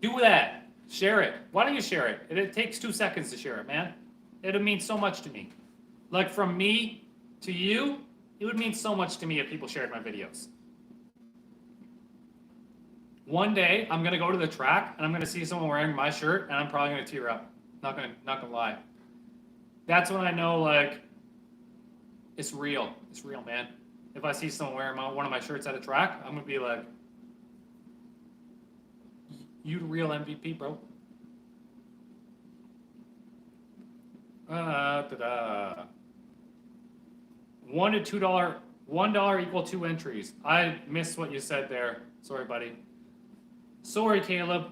Do that. Share it. Why don't you share it? It takes 2 seconds to share it, man. It would mean so much to me. Like from me to you, it would mean so much to me if people shared my videos. One day, I'm going to go to the track and I'm going to see someone wearing my shirt and I'm probably going to tear up. Not gonna lie. That's when I know, like, it's real. It's real, man. If I see someone wearing one of my shirts at a track, I'm going to be like, you the real MVP, bro. $1 to $2. $1 equal 2 entries. I missed what you said there. Sorry, buddy. Sorry, Caleb.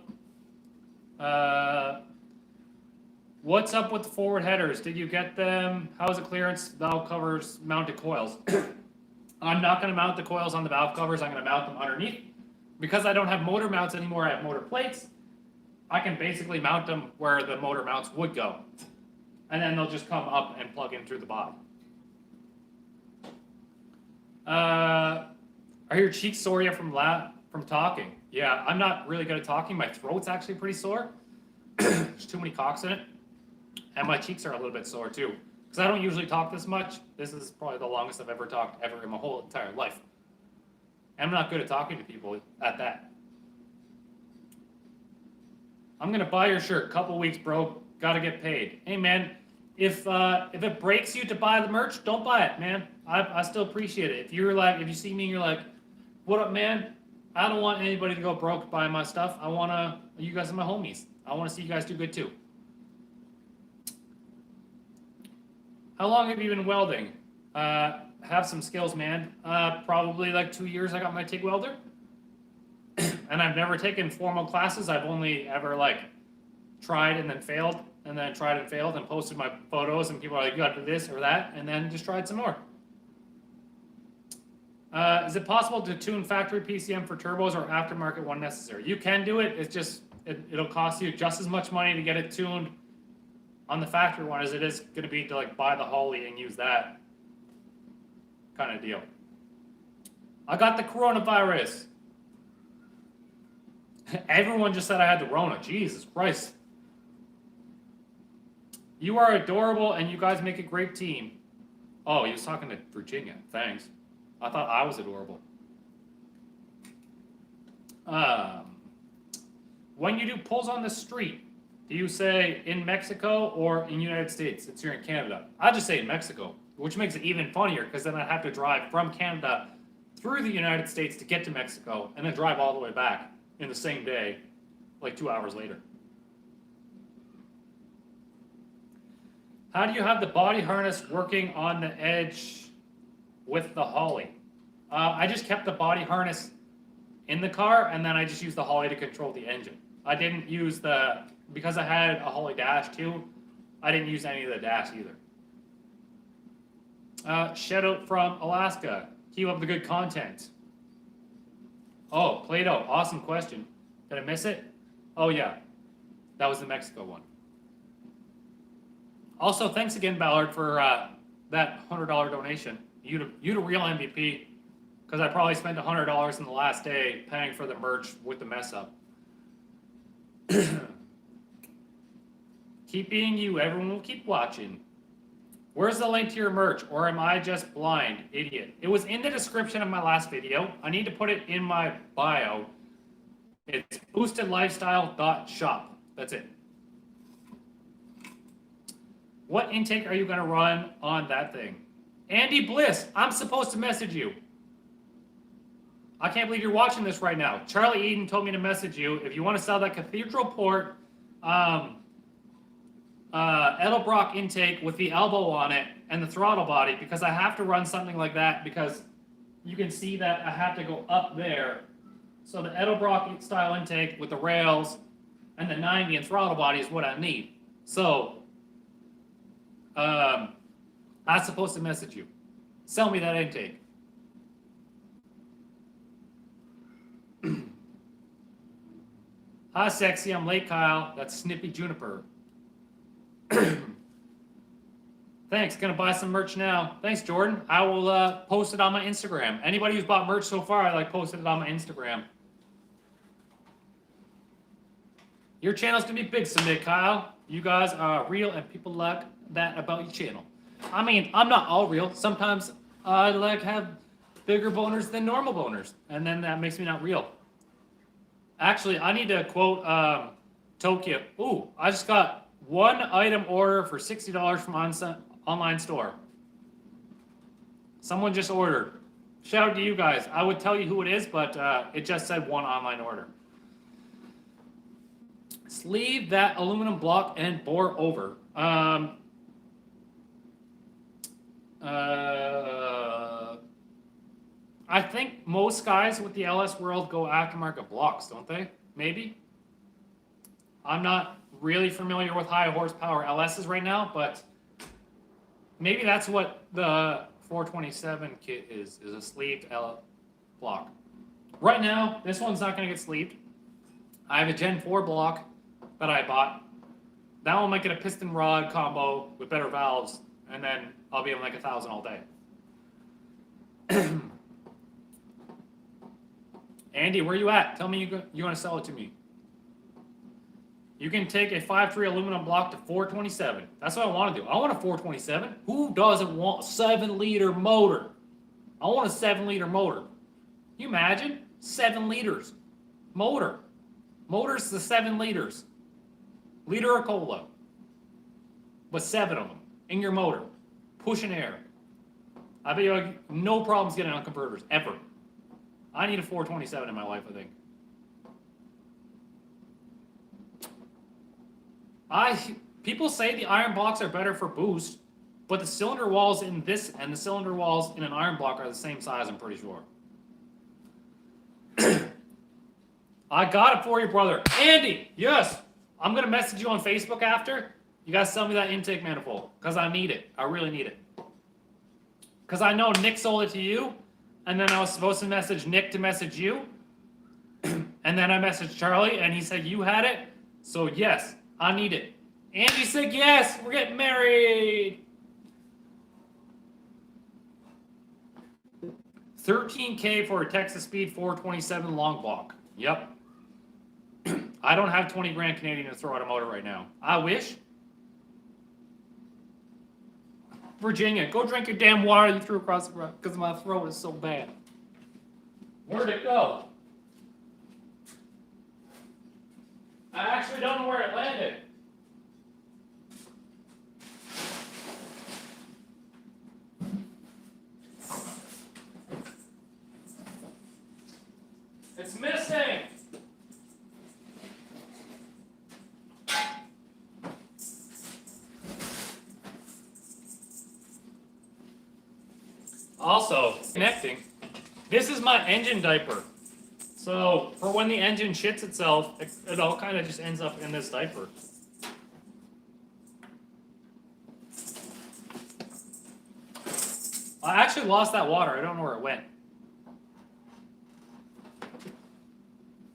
What's up with the forward headers? Did you get them? How's the clearance valve covers mounted coils? I'm not going to mount the coils on the valve covers. I'm going to mount them underneath. Because I don't have motor mounts anymore, I have motor plates. I can basically mount them where the motor mounts would go. And then they'll just come up and plug in through the body. Are your cheeks sore yet from talking? Yeah, I'm not really good at talking. My throat's actually pretty sore. There's too many cocks in it. And my cheeks are a little bit sore too. Because I don't usually talk this much. This is probably the longest I've ever talked ever in my whole entire life. And I'm not good at talking to people at that. I'm going to buy your shirt. Couple weeks, bro. Got to get paid. Hey, man, if it breaks you to buy the merch, don't buy it, man. I still appreciate it. If you see me and you're like, what up, man? I don't want anybody to go broke buying my stuff. You guys are my homies. I want to see you guys do good too. How long have you been welding? Have some skills, man. Probably like 2 years I got my TIG welder. And I've never taken formal classes. I've only ever like tried and then failed, and then tried and failed and posted my photos, and people are like, you got to do this or that, and then just tried some more. Is it possible to tune factory PCM for turbos or aftermarket when necessary? You can do it. It's just, it'll cost you just as much money to get it tuned on the factory one as it is going to be to like buy the Holley and use that kind of deal. I got the coronavirus. Everyone just said I had the Rona. Jesus Christ. You are adorable and you guys make a great team. Oh, he was talking to Virginia. Thanks. I thought I was adorable. When you do pulls on the street, do you say in Mexico or in United States since you're in Canada? I just say in Mexico, which makes it even funnier because then I have to drive from Canada through the United States to get to Mexico and then drive all the way back in the same day, like 2 hours later. How do you have the body harness working on the edge with the Holley? I just kept the body harness in the car, and then I just used the Holley to control the engine. I didn't use because I had a Holley dash too, I didn't use any of the dash either. Shout out from Alaska. Keep up the good content. Oh, Plato, awesome question. Did I miss it? Oh yeah, that was the Mexico one. Also, thanks again, Ballard, for that $100 donation. You the real MVP, because I probably spent $100 in the last day paying for the merch with the mess up. Keep being you. Everyone will keep watching. Where's the link to your merch, or am I just blind? Idiot. It was in the description of my last video. I need to put it in my bio. It's boostedlifestyle.shop. That's it. What intake are you going to run on that thing? Andy Bliss, I'm supposed to message you. I can't believe you're watching this right now. Charlie Eden told me to message you. If you want to sell that Cathedral Port Edelbrock intake with the elbow on it and the throttle body, because I have to run something like that because you can see that I have to go up there. So the Edelbrock style intake with the rails and the 90 and throttle body is what I need. So I'm supposed to message you. Sell me that intake. Hi, sexy. I'm late, Kyle. That's Snippy Juniper. Thanks. Gonna buy some merch now. Thanks, Jordan. I will post it on my Instagram. Anybody who's bought merch so far, I posted it on my Instagram. Your channel's gonna be big someday, Kyle. You guys are real, and people like that about your channel. I mean, I'm not all real. Sometimes I have bigger boners than normal boners, and then that makes me not real. Actually, I need to quote Tokyo. Ooh, I just got one item order for $60 from online store. Someone just ordered. Shout out to you guys. I would tell you who it is, but it just said one online order. Sleeve that aluminum block and bore over. I think most guys with the LS World go aftermarket blocks, don't they? Maybe. I'm not really familiar with high horsepower LSs right now, but maybe that's what the 427 kit is a sleeved L block. Right now, this one's not going to get sleeved. I have a Gen 4 block that I bought. Now I might get a piston rod combo with better valves, and then I'll be able to make 1,000 all day. Andy, where you at? Tell me you want to sell it to me. You can take a 5.3 aluminum block to 427. That's what I want to do. I want a 427. Who doesn't want a 7-liter motor? I want a 7-liter motor. Can you imagine? 7 liters. Motor. Motor's the 7 liters. Liter of cola. But 7 of them in your motor. Pushing air. I bet you have no problems getting on converters, ever. I need a 427 in my life, I think. People say the iron blocks are better for boost, but the cylinder walls in this and the cylinder walls in an iron block are the same size, I'm pretty sure. I got it for you, brother. Andy, yes. I'm going to message you on Facebook after. You guys sell me that intake manifold, because I need it. I really need it. Because I know Nick sold it to you, and then I was supposed to message Nick to message you, and then I messaged Charlie, and he said you had it. So yes, I need it. Andy said yes, we're getting married. $13K for a Texas Speed 427 long block. Yep. I don't have 20 grand Canadian to throw at a motor right now. I wish. Virginia, go drink your damn water you threw across the road because my throat is so bad. Where'd it go? I actually don't know where it landed. It's missing. Also, connecting, this is my engine diaper. So, for when the engine shits itself, it all kind of just ends up in this diaper. I actually lost that water. I don't know where it went.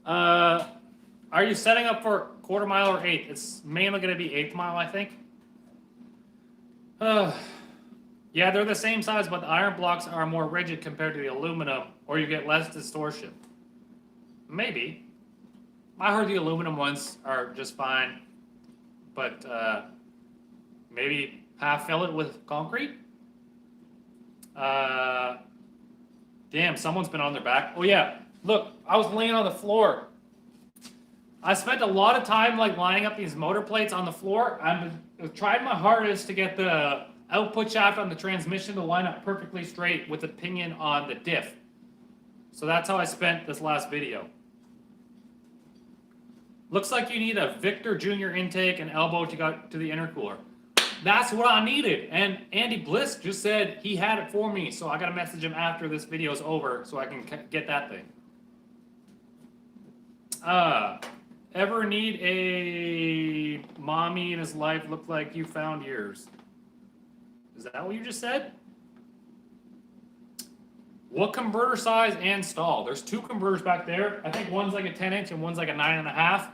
Are you setting up for quarter mile or eighth? It's mainly going to be 1/8 mile, I think. Yeah, they're the same size, but the iron blocks are more rigid compared to the aluminum, or you get less distortion. Maybe. I heard the aluminum ones are just fine, but maybe half fill it with concrete? Damn, someone's been on their back. Oh yeah, look, I was laying on the floor. I spent a lot of time like lining up these motor plates on the floor. I've tried my hardest to get the output shaft on the transmission to line up perfectly straight with the pinion on the diff. So that's how I spent this last video. Looks like you need a Victor Jr. intake and elbow to get to the intercooler. That's what I needed. And Andy Bliss just said he had it for me. So I got to message him after this video is over so I can get that thing. Ever need a mommy in his life look like you found yours? Is that what you just said? What converter size and stall? There's 2 converters back there. I think one's like a 10-inch and one's like a 9.5.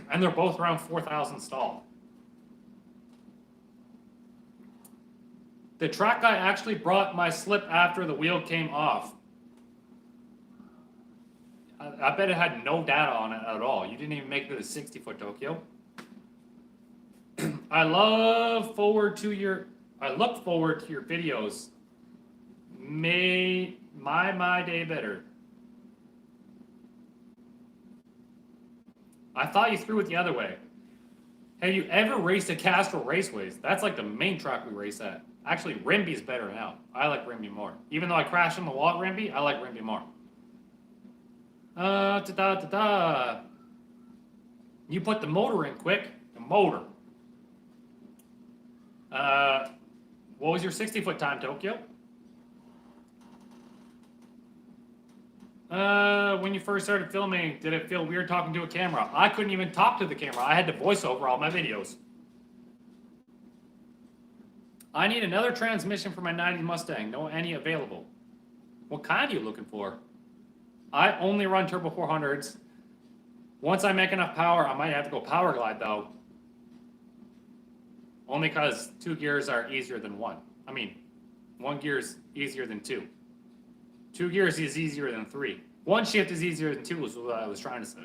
And they're both around 4,000 stall. The track guy actually brought my slip after the wheel came off. I bet it had no data on it at all. You didn't even make it a 60-foot Tokyo. I look forward to your videos. May my day better. I thought you threw it the other way. Have you ever raced at Castro Raceways? That's like the main track we race at. Actually, Rimby's better now. I like Rimby more. Even though I crashed on the wall at Rimby, I like Rimby more. You put the motor in quick. The motor. What was your 60-foot time, Tokyo? When you first started filming, did it feel weird talking to a camera? I couldn't even talk to the camera. I had to voice over all my videos. I need another transmission for my 90 Mustang. No any available. What kind are you looking for? I only run Turbo 400s. Once I make enough power, I might have to go power glide though. Only because 2 gears are easier than 1. I mean, 1 gear is easier than 2. 2 gears is easier than 3. 1 shift is easier than 2 is what I was trying to say.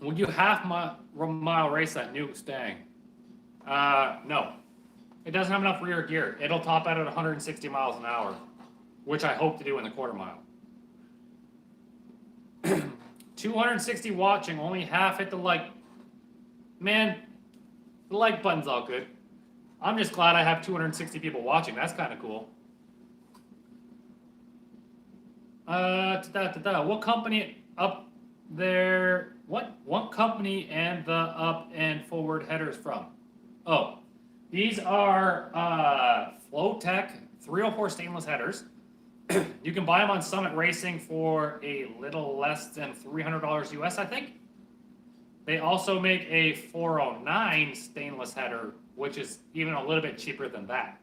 Will you half-mile race that Nuke Stang? No. It doesn't have enough rear gear. It'll top out at 160 miles an hour, which I hope to do in the quarter mile. 260 watching, only half hit the like. Man, the like button's all good. I'm just glad I have 260 people watching. That's kind of cool. What company up there? What company and the up and forward headers from? Oh, these are Flowtech 304 stainless headers. You can buy them on Summit Racing for a little less than $300 US, I think. They also make a 409 stainless header, which is even a little bit cheaper than that.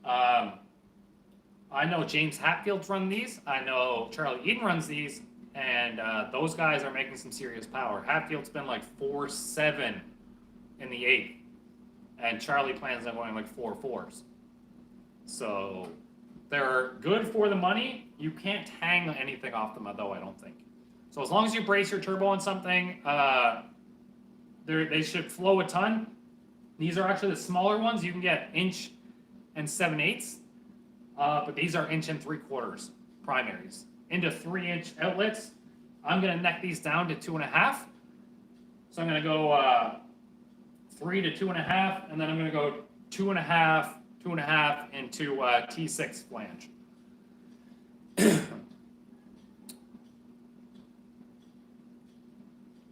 I know James Hatfield's run these. I know Charlie Eden runs these, and those guys are making some serious power. Hatfield's been like 4.7 in the 8th, and Charlie plans on going like 4.4s. So they're good for the money. You can't hang anything off them, though, I don't think. So as long as you brace your turbo on something, they should flow a ton. These are actually the smaller ones. You can get 1 7/8, but these are 1 3/4 primaries. Into 3-inch outlets, I'm going to neck these down to 2.5. So I'm going to go 3 to 2.5, and then I'm going to go 2.5, 2.5 into T6 flange.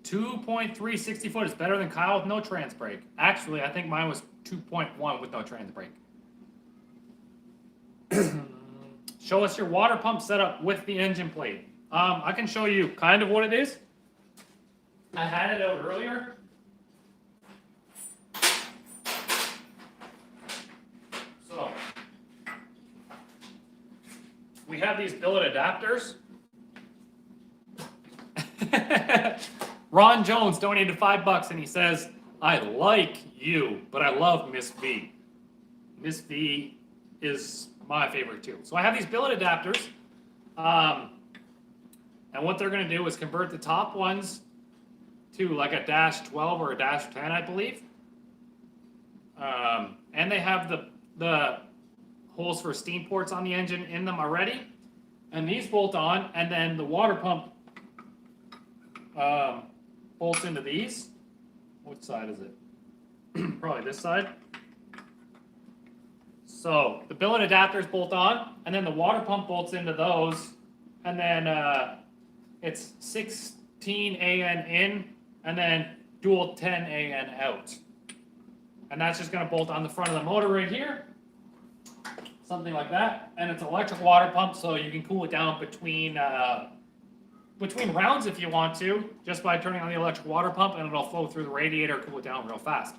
2.360 foot is better than Kyle with no trans brake. Actually, I think mine was 2.1 with no trans brake. Show us your water pump setup with the engine plate. I can show you kind of what it is. I had it out earlier. So, we have these billet adapters. Ron Jones donated $5 and he says, I like you, but I love Miss V. Miss V is my favorite too. So I have these billet adapters. And what they're going to do is convert the top ones to like a -12 or a -10, I believe. And they have the holes for steam ports on the engine in them already. And these bolt on, and then the water pump bolts into these. What side is it? Probably this side. So the billet adapters bolt on, and then the water pump bolts into those, and then it's 16 AN in, and then dual 10 AN out. And that's just going to bolt on the front of the motor right here, something like that. And it's an electric water pump, so you can cool it down between rounds if you want to, just by turning on the electric water pump, and it'll flow through the radiator, cool it down real fast.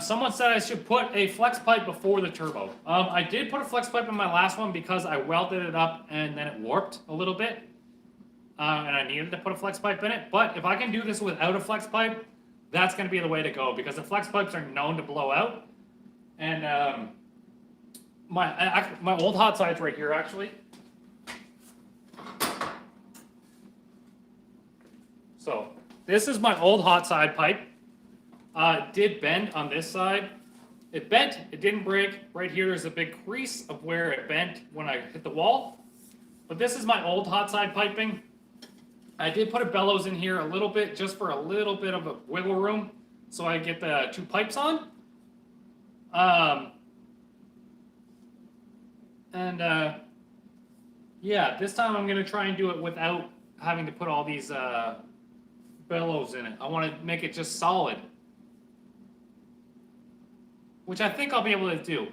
Someone said I should put a flex pipe before the turbo. I did put a flex pipe in my last one because I welded it up and then it warped a little bit. And I needed to put a flex pipe in it. But if I can do this without a flex pipe, that's going to be the way to go, because the flex pipes are known to blow out. And my old hot side's right here, actually. So this is my old hot side pipe. It did bend on this side. It bent, it didn't break. Right here, there's a big crease of where it bent when I hit the wall. But this is my old hot side piping. I did put a bellows in here a little bit, just for a little bit of a wiggle room, so I get the 2 pipes on. Yeah, this time I'm going to try and do it without having to put all these bellows in it. I want to make it just solid, which I think I'll be able to do,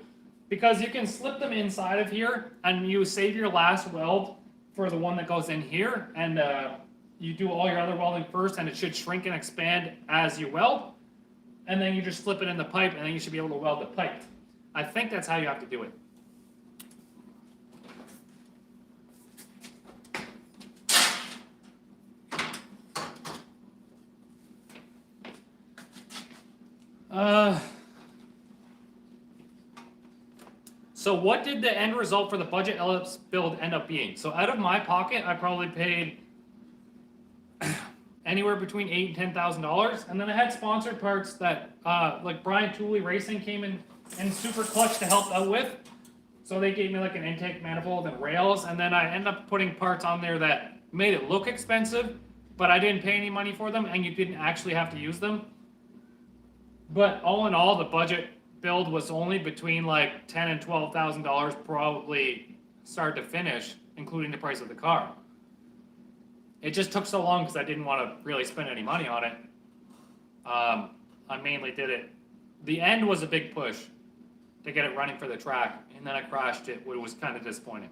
because you can slip them inside of here and you save your last weld for the one that goes in here, and you do all your other welding first, and it should shrink and expand as you weld. and then you just slip it in the pipe, and then you should be able to weld the pipe. I think that's how you have to do it. So what did the end result for the budget ellipse build end up being? So out of my pocket, I probably paid anywhere between $8,000 and $10,000, and then I had sponsored parts that like Brian Tooley Racing came in and Super Clutch to help out with. So they gave me like an intake manifold and rails, and then I ended up putting parts on there that made it look expensive, but I didn't pay any money for them, and you didn't actually have to use them. But all in all, the budget build was only between like $10,000 and $12,000, probably start to finish, including the price of the car. It just took so long because I didn't want to really spend any money on it. I mainly did it. The end was a big push to get it running for the track, and then I crashed it, which was kind of disappointing.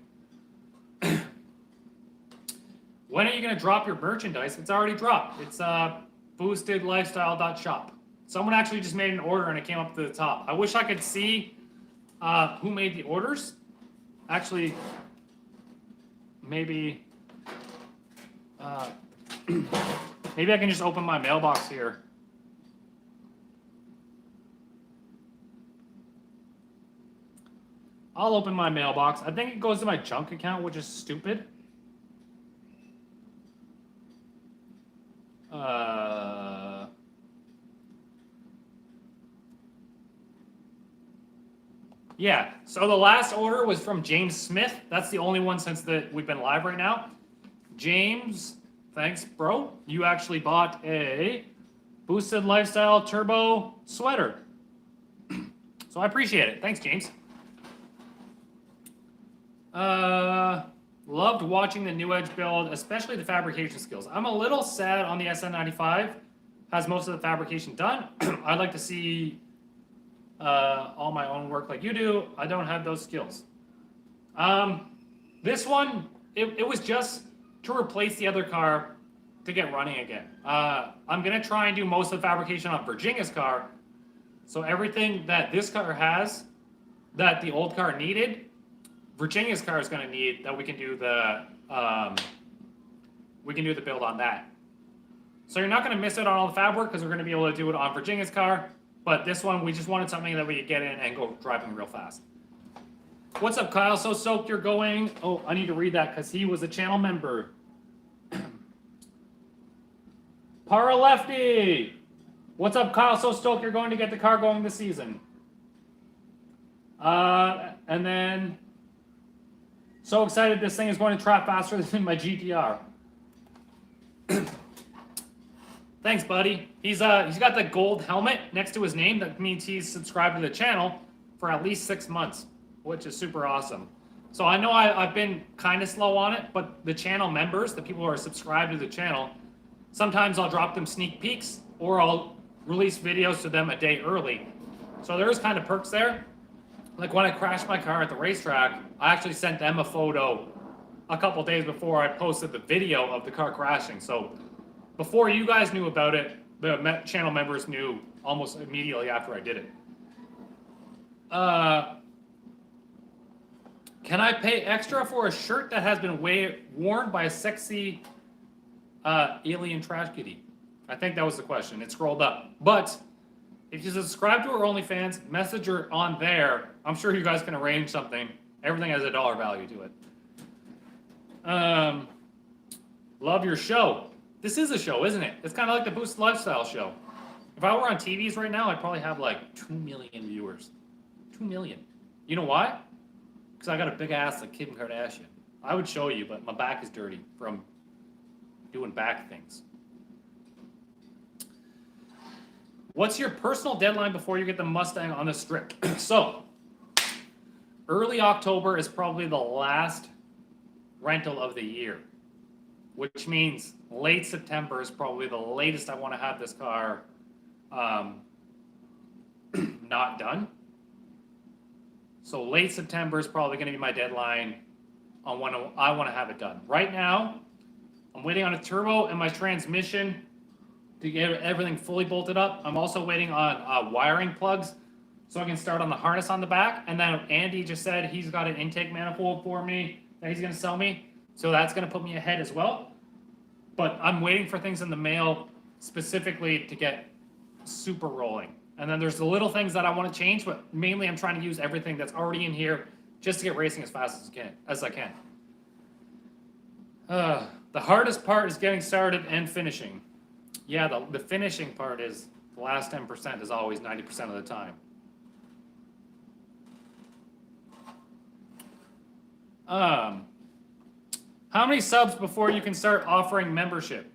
When are you going to drop your merchandise? It's already dropped. It's boostedlifestyle.shop. Someone actually just made an order and it came up to the top. I wish I could see who made the orders. Actually, maybe maybe I can just open my mailbox here. I'll open my mailbox. I think it goes to my junk account, which is stupid. Yeah, so the last order was from James Smith. That's the only one since we've been live right now. James, thanks, bro. You actually bought a Boosted Lifestyle Turbo sweater. So I appreciate it. Thanks, James. Loved watching the New Edge build, especially the fabrication skills. I'm a little sad on the SN95. Has most of the fabrication done. I'd like to see all my own work like you do. I don't have those skills. This one, it was just to replace the other car to get running again. I'm going to try and do most of the fabrication on Virginia's car. So everything that this car has that the old car needed, Virginia's car is going to need, that we can do the build on that. So you're not going to miss it on all the fab work because we're going to be able to do it on Virginia's car. But this one, we just wanted something that we could get in and go driving real fast. What's up, Kyle? So stoked you're going. Oh, I need to read that because he was a channel member. Para Lefty. What's up, Kyle? So stoked you're going to get the car going this season. And then, so excited this thing is going to trap faster than my GTR. Thanks, buddy. He's got the gold helmet next to his name. That means he's subscribed to the channel for at least 6 months, which is super awesome. So I know I've been kind of slow on it, but the channel members, the people who are subscribed to the channel, sometimes I'll drop them sneak peeks or I'll release videos to them a day early. So there is kind of perks there. Like when I crashed my car at the racetrack, I actually sent them a photo a couple days before I posted the video of the car crashing. So before you guys knew about it, the channel members knew almost immediately after I did it. Can I pay extra for a shirt that has been worn by a sexy alien trash kitty? I think that was the question. It scrolled up. But if you subscribe to our OnlyFans, message her on there. I'm sure you guys can arrange something. Everything has a dollar value to it. Love your show. This is a show, isn't it? It's kind of like the Boosted Lifestyle show. If I were on TVs right now, I'd probably have like 2 million viewers. 2 million. You know why? Because I got a big ass like Kim Kardashian. I would show you, but my back is dirty from doing back things. What's your personal deadline before you get the Mustang on the strip? So, early October is probably the last rental of the year, which means late September is probably the latest I want to have this car not done. So late September is probably going to be my deadline on when I want to have it done. Right now, I'm waiting on a turbo and my transmission to get everything fully bolted up. I'm also waiting on wiring plugs so I can start on the harness on the back. And then Andy just said he's got an intake manifold for me that he's going to sell me. So that's going to put me ahead as well. But I'm waiting for things in the mail specifically to get Supra rolling. And then there's the little things that I want to change, but mainly I'm trying to use everything that's already in here just to get racing as fast as I can. The hardest part is getting started and finishing. Yeah, the finishing part is the last 10% is always 90% of the time. How many subs before you can start offering membership?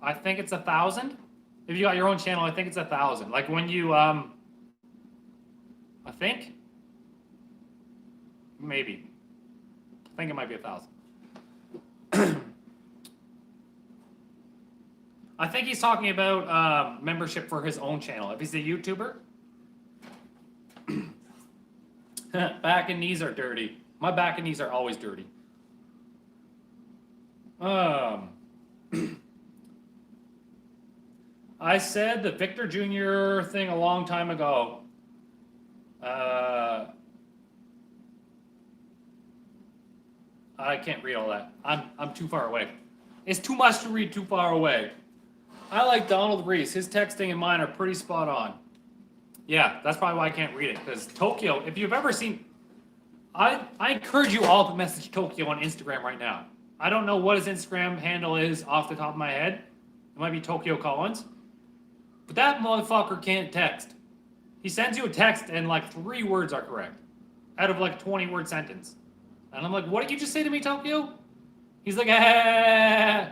I think it's 1,000. If you got your own channel, I think it's 1,000. Like when you, I think, maybe. I think it might be 1,000. I think he's talking about membership for his own channel. If he's a YouTuber. Back and knees are dirty. My back and knees are always dirty. I said the Victor Jr. thing a long time ago. I can't read all that. I'm too far away. It's too much to read too far away. I like Donald Reese. His texting and mine are pretty spot on. Yeah, that's probably why I can't read it. Because Tokyo, if you've ever seen... I encourage you all to message Tokyo on Instagram right now. I don't know what his Instagram handle is off the top of my head. It might be Tokyo Collins. But that motherfucker can't text. He sends you a text and like 3 words are correct. Out of like a 20-word sentence. And I'm like, what did you just say to me, Tokyo? He's like, ah.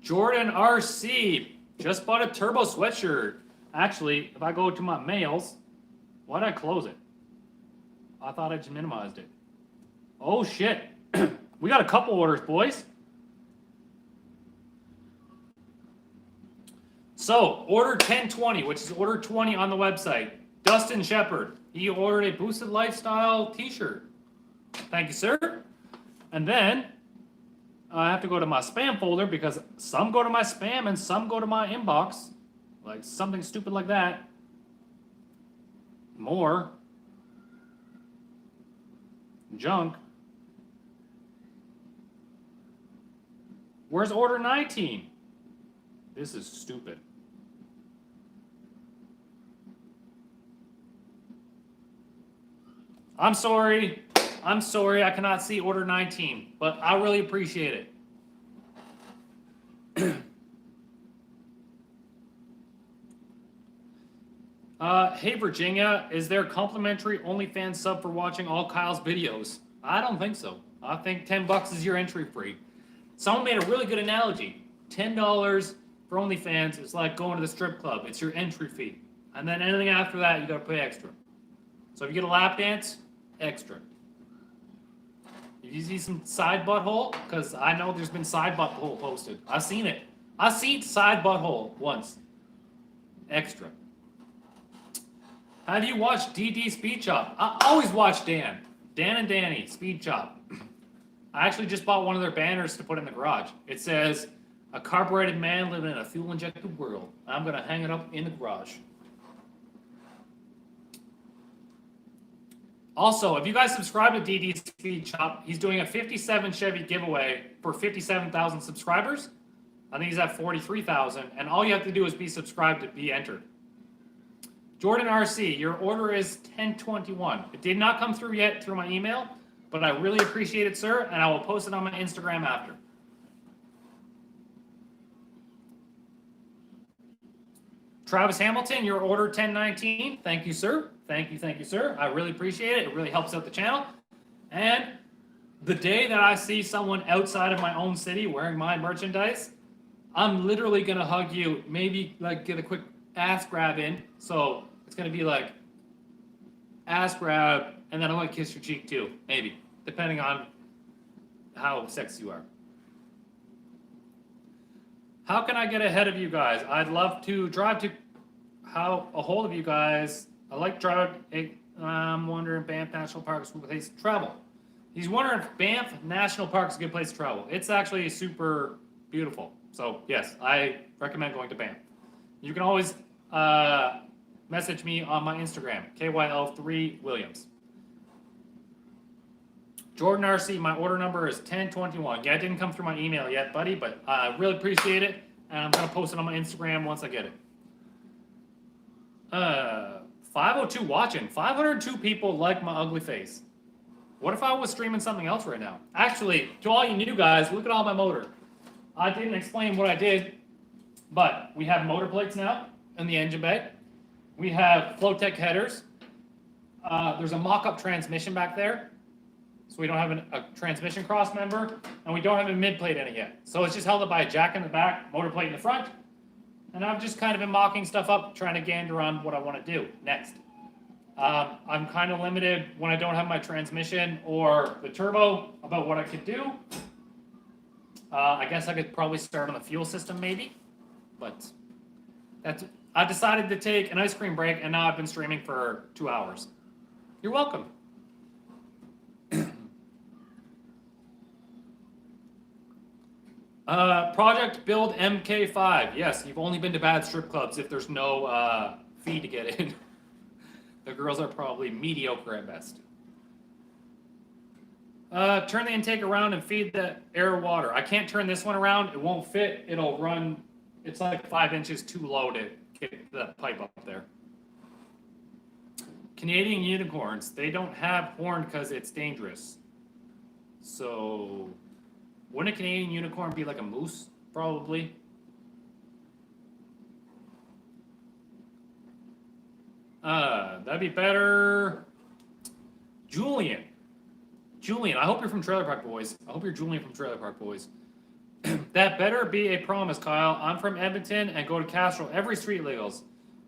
Jordan RC just bought a turbo sweatshirt. Actually, if I go to my mails, why did I close it? I thought I just minimized it. Oh shit. We got a couple orders, boys. So, order 1020, which is order 20 on the website. Dustin Shepard. He ordered a Boostedlifestyle t-shirt. Thank you, sir. And then I have to go to my spam folder because some go to my spam and some go to my inbox. Like something stupid like that. More junk. Where's order 19? This is stupid. I'm sorry. I'm sorry I cannot see order 19, but I really appreciate it. Hey Virginia, is there complimentary OnlyFans sub for watching all Kyle's videos? I don't think so. I think $10 is your entry fee. Someone made a really good analogy. $10 for OnlyFans is like going to the strip club. It's your entry fee. And then anything after that, you gotta pay extra. So if you get a lap dance, extra. If you see some side butthole, because I know there's been side butthole posted. I've seen it. I've seen side butthole once. Extra. Have you watched DD Speed Chop? I always watch Dan. Dan and Danny, Speed Chop. I actually just bought one of their banners to put in the garage. It says, a carbureted man living in a fuel-injected world. I'm going to hang it up in the garage. Also, if you guys subscribe to DD Speed Chop, he's doing a 57 Chevy giveaway for 57,000 subscribers. I think he's at 43,000, and all you have to do is be subscribed to be entered. Jordan RC, your order is 1021. It did not come through yet through my email, but I really appreciate it, sir, and I will post it on my Instagram after. Travis Hamilton, your order 1019. Thank you, sir. Thank you, sir. I really appreciate it. It really helps out the channel. And the day that I see someone outside of my own city wearing my merchandise, I'm literally going to hug you, maybe like get a quick ass grab in. So it's going to be like ass grab, and then I'm going to kiss your cheek too, maybe, depending on how sexy you are. How can I get ahead of you guys? I'd love to drive to how a hold of you guys. I like driving. I'm wondering Banff National Park is a good place to travel. He's wondering if Banff National Park is a good place to travel. It's actually super beautiful. So yes, I recommend going to Banff. You can always message me on my Instagram, KYL3Williams. Jordan RC, my order number is 1021. Yeah, it didn't come through my email yet, buddy, but I really appreciate it. And I'm going to post it on my Instagram once I get it. 502 watching. 502 people like my ugly face. What if I was streaming something else right now? Actually, to all you new guys, look at all my motor. I didn't explain what I did, but we have motor plates now in the engine bay. We have Flowtech headers. There's a mock-up transmission back there. So we don't have a transmission cross member, and we don't have a mid plate in it yet. So it's just held up by a jack in the back, motor plate in the front, and I've just kind of been mocking stuff up, trying to gander on what I want to do next. I'm kind of limited when I don't have my transmission or the turbo about what I could do. I guess I could probably start on the fuel system maybe, but I decided to take an ice cream break, and now I've been streaming for 2 hours. You're welcome. Project Build MK5. Yes, you've only been to bad strip clubs if there's no fee to get in. The girls are probably mediocre at best. Turn the intake around and feed the air water. I can't turn this one around. It won't fit. It'll run. It's like 5 inches too low to get the pipe up there. Canadian unicorns. They don't have horn because it's dangerous. So... wouldn't a Canadian unicorn be like a moose? Probably. That'd be better. Julian, I hope you're from Trailer Park Boys. I hope you're Julian from Trailer Park Boys. That better be a promise, Kyle. I'm from Edmonton and go to Castro every street legals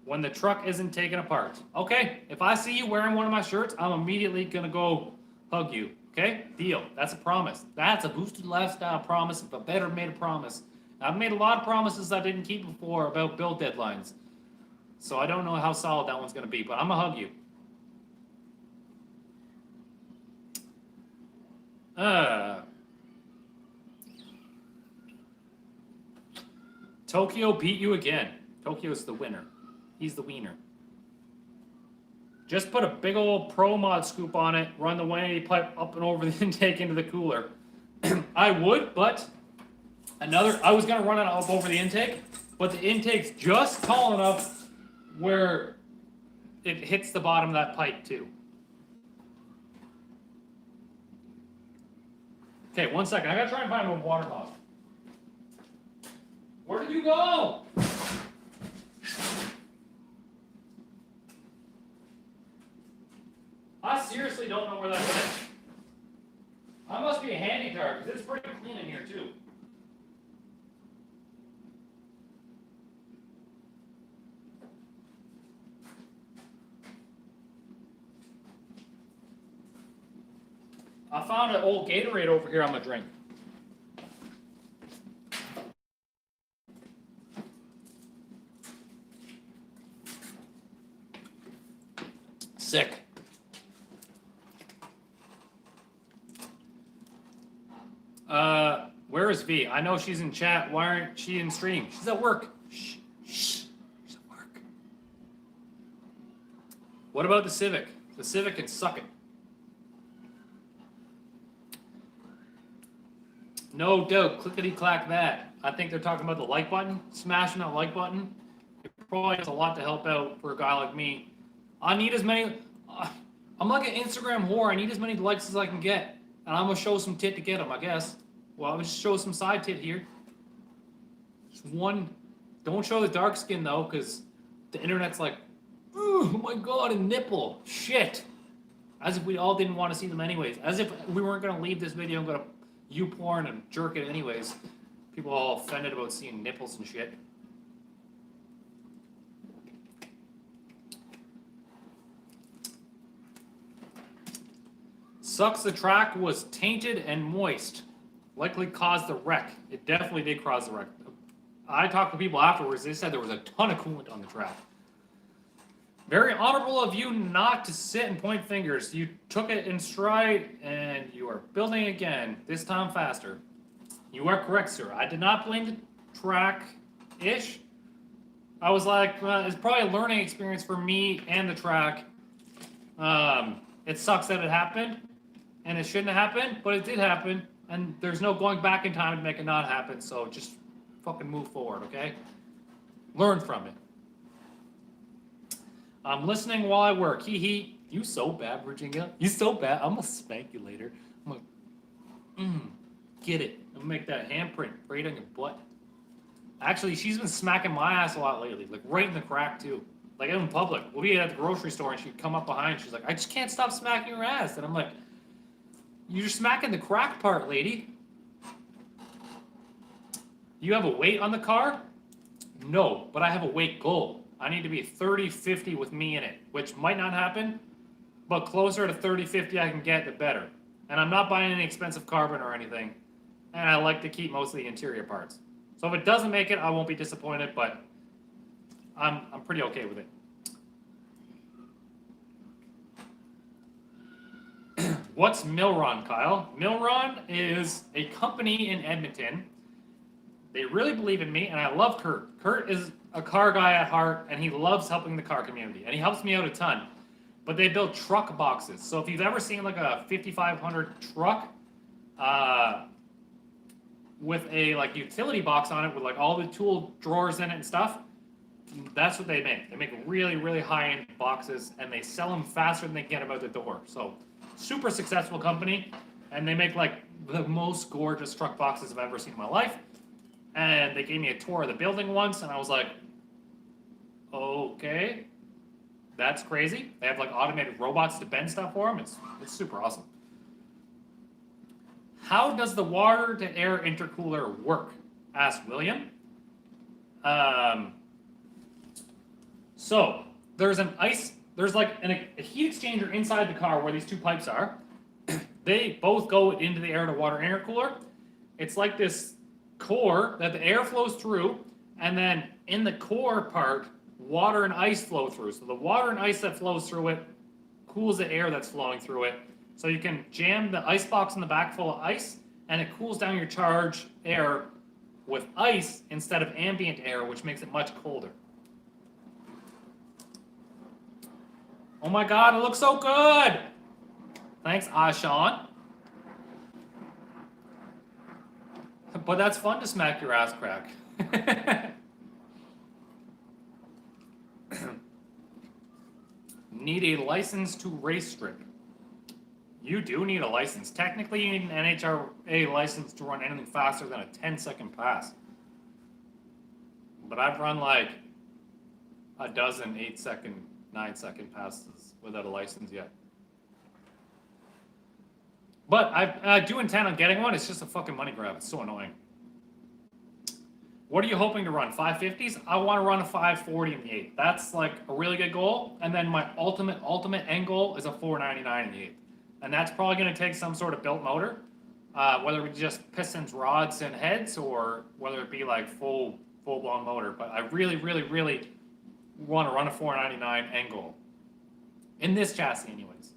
when the truck isn't taken apart. Okay, if I see you wearing one of my shirts, I'm immediately going to go hug you. Okay, deal. That's a promise. That's a boosted lifestyle promise. If I better made a promise. I've made a lot of promises I didn't keep before about build deadlines. So I don't know how solid that one's going to be, but I'm going to hug you. Tokyo beat you again. Tokyo's the winner. He's the wiener. Just put a big old Pro Mod scoop on it, run the 180 pipe up and over the intake into the cooler. I would, but I was going to run it up over the intake, but the intake's just tall enough where it hits the bottom of that pipe too. Okay, 1 second. I got to try and find a water bottle. Where did you go? I seriously don't know where that went. I must be a handy car because it's pretty clean in here too. I found an old Gatorade over here I'm gonna drink. Sick. Where is V? I know she's in chat. Why aren't she in stream? She's at work. Shh. She's at work. What about the Civic? The Civic can suck it. No doubt. Clickety-clack that. I think they're talking about the like button. Smashing that like button. It probably has a lot to help out for a guy like me. I need as many... I'm like an Instagram whore. I need as many likes as I can get. And I'm going to show some tit to get them, I guess. Well, I'm going to show some side tit here. Just one. Don't show the dark skin, though, because the internet's like, oh my God, a nipple. Shit. As if we all didn't want to see them anyways. As if we weren't going to leave this video and go to YouPorn and jerk it anyways. People all offended about seeing nipples and shit. Sucks the track was tainted and moist. Likely caused the wreck. It definitely did cause the wreck. I talked to people afterwards. They said there was a ton of coolant on the track. Very honorable of you not to sit and point fingers. You took it in stride, and you are building again, this time faster. You are correct, sir. I did not blame the track-ish. I was like, it's probably a learning experience for me and the track. It sucks that it happened, and it shouldn't have happened, but it did happen, and there's no going back in time to make it not happen, so just fucking move forward, okay? Learn from it. I'm listening while I work. Hee hee. You so bad, Virginia. You so bad. I'm gonna spank you later. I'm like, get it. I'm gonna make that handprint right on your butt. Actually, she's been smacking my ass a lot lately, like right in the crack too. Like in public. We'll be at the grocery store and she'd come up behind. She's like, I just can't stop smacking her ass. And I'm like, you're smacking the crack part, lady. You have a weight on the car? No, but I have a weight goal. I need to be 30-50 with me in it, which might not happen, but closer to 30-50 I can get, the better. And I'm not buying any expensive carbon or anything, and I like to keep most of the interior parts. So if it doesn't make it, I won't be disappointed, but I'm pretty okay with it. What's Milron, Kyle? Milron is a company in Edmonton. They really believe in me, and I love Kurt. Kurt is a car guy at heart, and he loves helping the car community, and he helps me out a ton. But they build truck boxes. So if you've ever seen like a 5500 truck with a like utility box on it with like all the tool drawers in it and stuff, that's what they make. They make really, really high-end boxes, and they sell them faster than they get them out the door. So super successful company, and they make like the most gorgeous truck boxes I've ever seen in my life. And they gave me a tour of the building once, and I was like, okay, that's crazy. They have like automated robots to bend stuff for them. It's super awesome. How does the water to air intercooler work? Asked William. So there's like a heat exchanger inside the car where these two pipes are. They both go into the air to water intercooler. It's like this core that the air flows through, and then in the core part, water and ice flow through. So the water and ice that flows through it cools the air that's flowing through it. So you can jam the ice box in the back full of ice, and it cools down your charged air with ice instead of ambient air, which makes it much colder. Oh my God, it looks so good! Thanks, Ashan. But that's fun to smack your ass crack. Need a license to race strip. You do need a license. Technically, you need an NHRA license to run anything faster than a 10-second pass. But I've run like a dozen 8-second, 9-second passes without a license yet. But I do intend on getting one. It's just a fucking money grab. It's so annoying. What are you hoping to run? 550s? I want to run a 540 in the 8th. That's like a really good goal. And then my ultimate end goal is a 499 in the 8th. And that's probably going to take some sort of built motor, whether it be just pistons, rods, and heads, or whether it be like full-blown motor. But I really, really, really want to run a 499 end goal. In this chassis, anyways.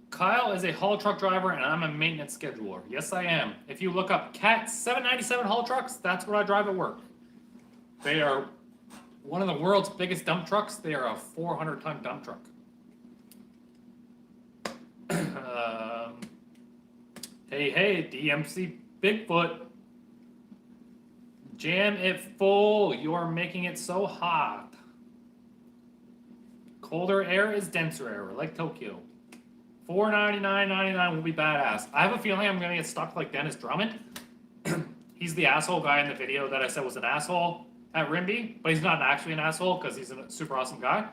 Kyle is a haul truck driver, and I'm a maintenance scheduler. Yes, I am. If you look up Cat 797 haul trucks, that's what I drive at work. They are one of the world's biggest dump trucks. They are a 400-ton dump truck. Hey, DMC Bigfoot. Jam it full. You are making it so hot. Colder air is denser air, like Tokyo. $499.99 will be badass. I have a feeling I'm going to get stuck like Dennis Drummond. He's the asshole guy in the video that I said was an asshole at Rimby, but he's not actually an asshole because he's a super awesome guy.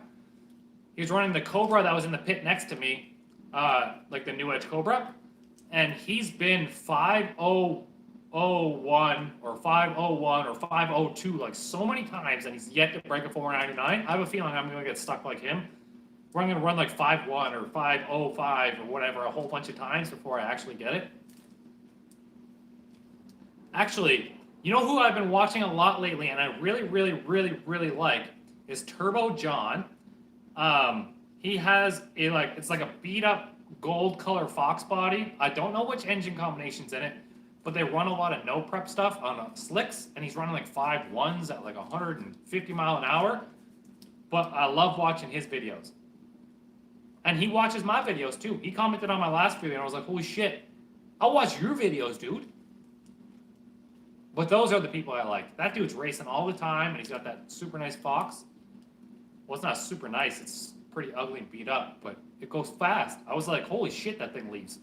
He was running the Cobra that was in the pit next to me, like the New Edge Cobra, and he's been 501 or 501 or 502 like so many times, and he's yet to break a 499. I have a feeling I'm going to get stuck like him. Where I'm going to run like 5.1 or 5.05 or whatever a whole bunch of times before I actually get it. Actually, You know who I've been watching a lot lately, and I really, really, really, really like is Turbo John. He has it's like a beat up gold color Fox body. I don't know which engine combination's in it, but they run a lot of no prep stuff on slicks, and he's running like 5.1s at like 150 mile an hour. But I love watching his videos. And he watches my videos too. He commented on my last video, and I was like, holy shit, I'll watch your videos, dude. But those are the people I like. That dude's racing all the time, and he's got that super nice Fox. Well, it's not super nice. It's pretty ugly and beat up, but it goes fast. I was like, holy shit, that thing leaves.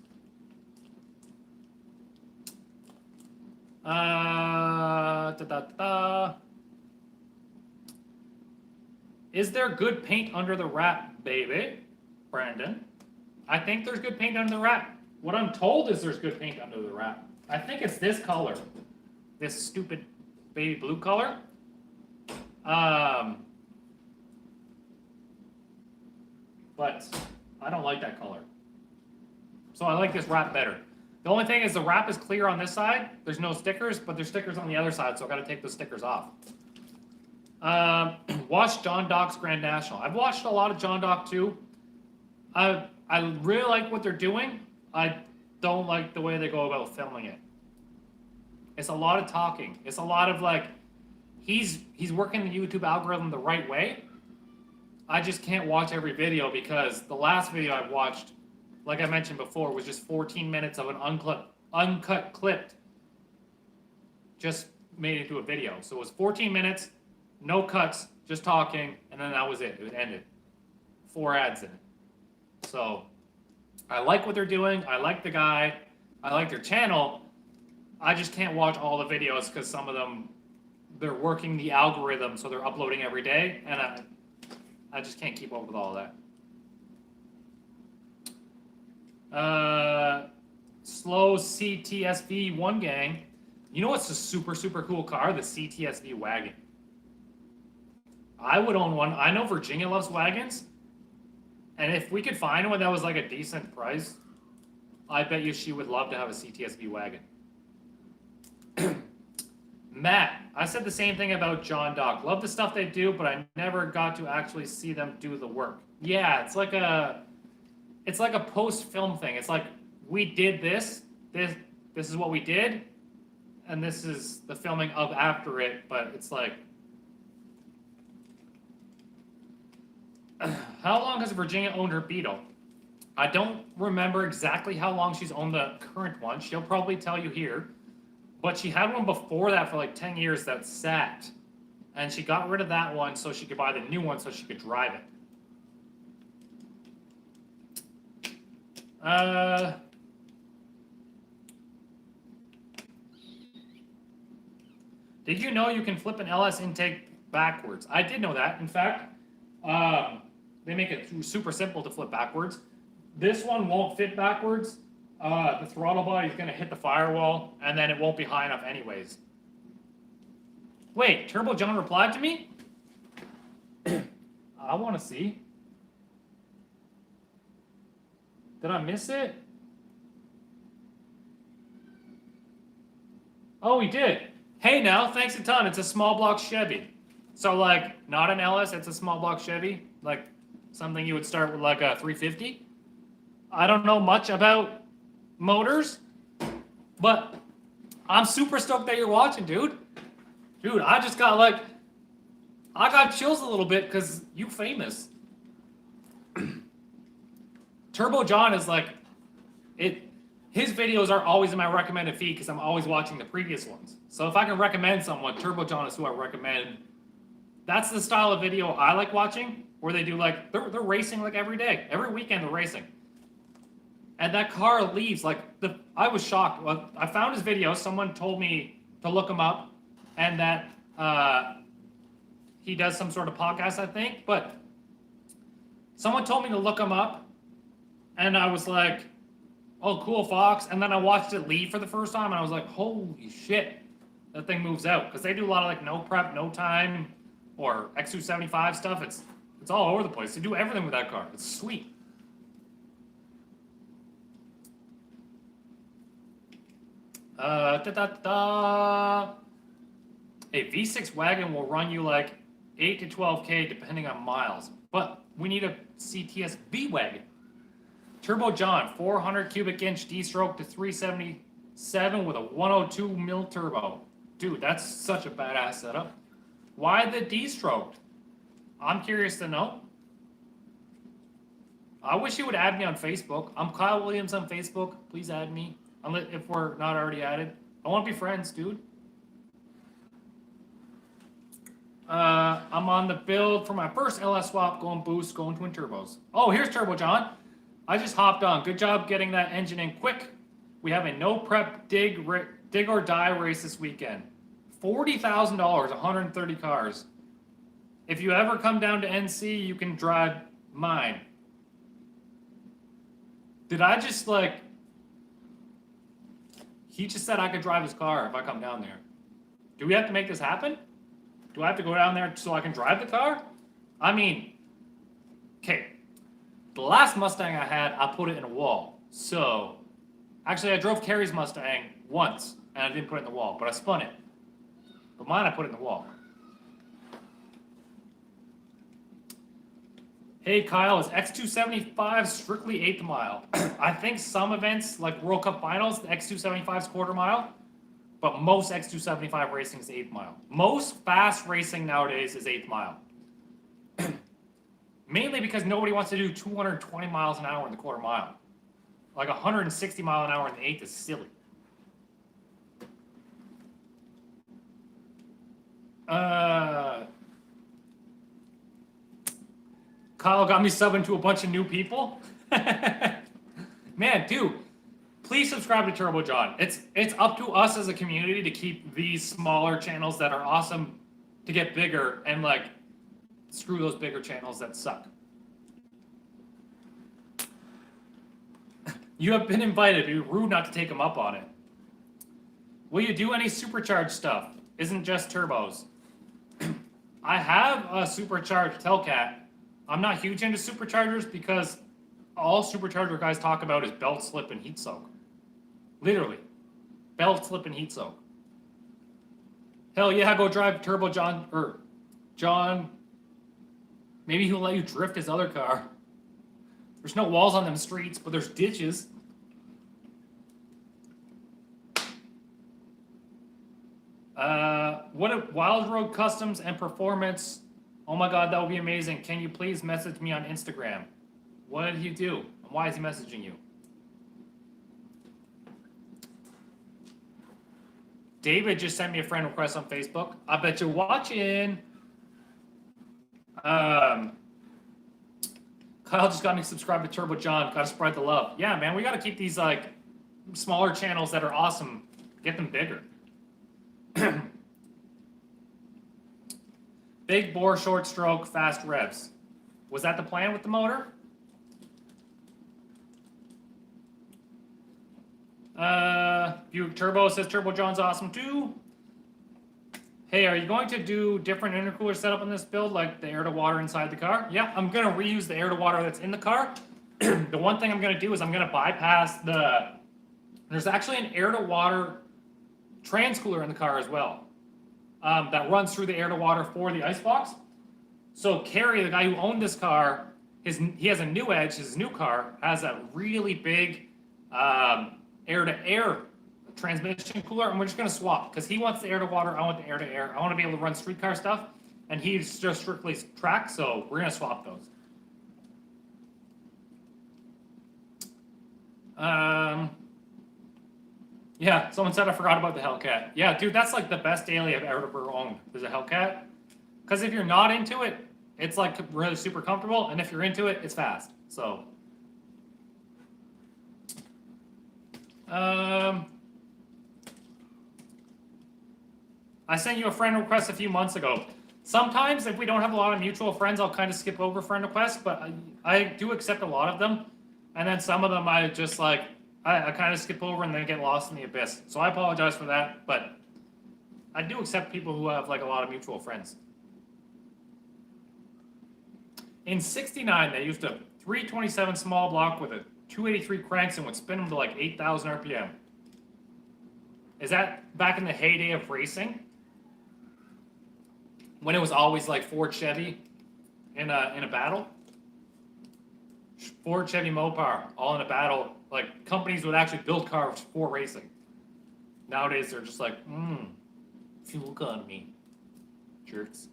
Is there good paint under the wrap, baby? Brandon. I think there's good paint under the wrap. What I'm told is there's good paint under the wrap. I think it's this color. This stupid baby blue color. But I don't like that color. So I like this wrap better. The only thing is the wrap is clear on this side. There's no stickers, but there's stickers on the other side, so I've got to take those stickers off. Watch John Doc's Grand National. I've watched a lot of John Doc too. I really like what they're doing. I don't like the way they go about filming it. It's a lot of talking. It's a lot of like, he's working the YouTube algorithm the right way. I just can't watch every video because the last video I watched, like I mentioned before, was just 14 minutes of an uncut clip just made into a video. So it was 14 minutes, no cuts, just talking, and then that was it. It ended. 4 ads in it. So I like what they're doing. I like the guy. I like their channel. I just can't watch all the videos because some of them, they're working the algorithm, so they're uploading every day, and I just can't keep up with all that. Slow CTSV one gang. You know what's a super, super cool car? The CTSV wagon. I would own one. I know Virginia loves wagons. And if we could find one that was like a decent price, I bet you she would love to have a CTSV wagon. Matt, I said the same thing about John Doc. Love the stuff they do, but I never got to actually see them do the work. Yeah, it's like a post-film thing. It's like, we did this is what we did, and this is the filming of after it, but it's like, how long has Virginia owned her Beetle? I don't remember exactly how long she's owned the current one. She'll probably tell you here. But she had one before that for like 10 years that sat. And she got rid of that one so she could buy the new one so she could drive it. Did you know you can flip an LS intake backwards? I did know that. In fact, they make it super simple to flip backwards. This one won't fit backwards. The throttle body is going to hit the firewall, and then it won't be high enough anyways. Wait, Turbo John replied to me? I want to see. Did I miss it? Oh, he did. Hey now, thanks a ton. It's a small block Chevy. So like, not an LS, it's a small block Chevy. Like, something you would start with like a 350. I don't know much about motors, but I'm super stoked that you're watching, dude. Dude, I just got like, I got chills a little bit because you famous. Turbo John is like, his videos are always in my recommended feed because I'm always watching the previous ones. So if I can recommend someone, Turbo John is who I recommend. That's the style of video I like watching, where they do like, they're racing like every day. Every weekend they're racing. And that car leaves, like, I was shocked. I found his video, someone told me to look him up, and that he does some sort of podcast, I think, but someone told me to look him up, and I was like, oh, cool, Fox, and then I watched it leave for the first time, and I was like, holy shit, that thing moves out, because they do a lot of, like, no prep, no time, or X275 stuff. It's all over the place. They do everything with that car. It's sweet. A V6 wagon will run you like 8 to 12K depending on miles. But we need a CTS V-Wagon. Turbo John, 400 cubic inch D-stroke to 377 with a 102 mil turbo. Dude, that's such a badass setup. Why the D-stroke? I'm curious to know. I wish you would add me on Facebook. I'm Kyle Williams on Facebook. Please add me, if we're not already added. I want to be friends, dude. I'm on the build for my first LS swap, going boost, going twin turbos. Oh, here's Turbo John. I just hopped on. Good job getting that engine in quick. We have a no prep dig or die race this weekend. $40,000, 130 cars. If you ever come down to NC, you can drive mine. Did I just like... He just said I could drive his car if I come down there. Do we have to make this happen? Do I have to go down there so I can drive the car? I mean, okay. The last Mustang I had, I put it in a wall. So, actually I drove Carrie's Mustang once, and I didn't put it in the wall, but I spun it. But mine, I put it in the wall. Hey Kyle, is X275 strictly 8th mile? I think some events, like World Cup Finals, the X275 is quarter mile. But most X275 racing is 8th mile. Most fast racing nowadays is 8th mile. Mainly because nobody wants to do 220 miles an hour in the quarter mile. Like 160 mile an hour in the 8th is silly. Kyle got me subbing to a bunch of new people. Man, dude. Please subscribe to Turbo John. It's up to us as a community to keep these smaller channels that are awesome to get bigger and like screw those bigger channels that suck. You have been invited. It'd be rude not to take them up on it. Will you do any supercharged stuff? Isn't just turbos. I have a supercharged Hellcat. I'm not huge into superchargers because all supercharger guys talk about is belt slip and heat soak. Literally. Belt slip and heat soak. Hell yeah, go drive Turbo John, or John. Maybe he'll let you drift his other car. There's no walls on them streets, but there's ditches. What if Wild Road Customs and Performance? Oh my God, that would be amazing. Can you please message me on Instagram? What did he do? And why is he messaging you? David just sent me a friend request on Facebook. I bet you're watching. Kyle just got me subscribed to Turbo John. Got to spread the love. Yeah, man, we got to keep these like smaller channels that are awesome. Get them bigger. Big bore, short stroke, fast revs. Was that the plan with the motor? Buick Turbo says Turbo John's awesome too. Hey, are you going to do different intercooler setup on this build, like the air to water inside the car? Yeah, I'm going to reuse the air to water that's in the car. The one thing I'm going to do is I'm going to bypass there's actually an air to water trans cooler in the car as well. That runs through the air to water for the icebox. So Kerry, the guy who owned this car, he has a new Edge. His new car has a really big air to air transmission cooler, and we're just going to swap because he wants the air to water. I want the air to air. I want to be able to run streetcar stuff, and he's just strictly track. So we're going to swap those. Yeah, someone said I forgot about the Hellcat. Yeah, dude, that's like the best daily I've ever owned is a Hellcat. Because if you're not into it, it's like really super comfortable, and if you're into it, it's fast. So, I sent you a friend request a few months ago. Sometimes, if we don't have a lot of mutual friends, I'll kind of skip over friend requests, but I do accept a lot of them. And then some of them I just like, I kind of skip over and then get lost in the abyss. So I apologize for that, but I do accept people who have like a lot of mutual friends. In 69, they used a 327 small block with a 283 cranks and would spin them to like 8,000 RPM. Is that back in the heyday of racing? when it was always like Ford Chevy in a battle. Ford Chevy Mopar, all in a battle. Like companies would actually build cars for racing. Nowadays they're just like, fuel economy. Jerks.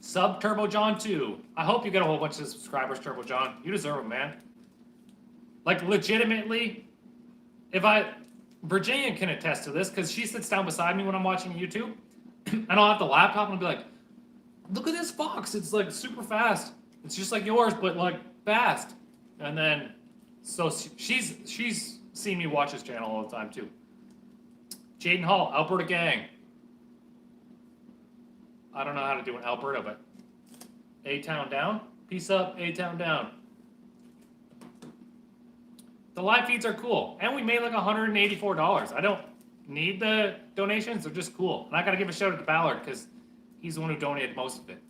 Sub Turbo John 2. I hope you get a whole bunch of subscribers, Turbo John. You deserve them, man. Like legitimately, Virginia can attest to this because she sits down beside me when I'm watching YouTube, and I'll have the laptop and I'll be like, "Look at this box! It's like super fast. It's just like yours, but like fast." And then, so she's seen me watch this channel all the time too. Jaden Hall, Alberta gang. I don't know how to do an Alberta, but A-Town down. Peace up, A-Town down. The live feeds are cool, and we made like $184. I don't need the donations; they're just cool. And I gotta give a shout out to Ballard because he's the one who donated most of it.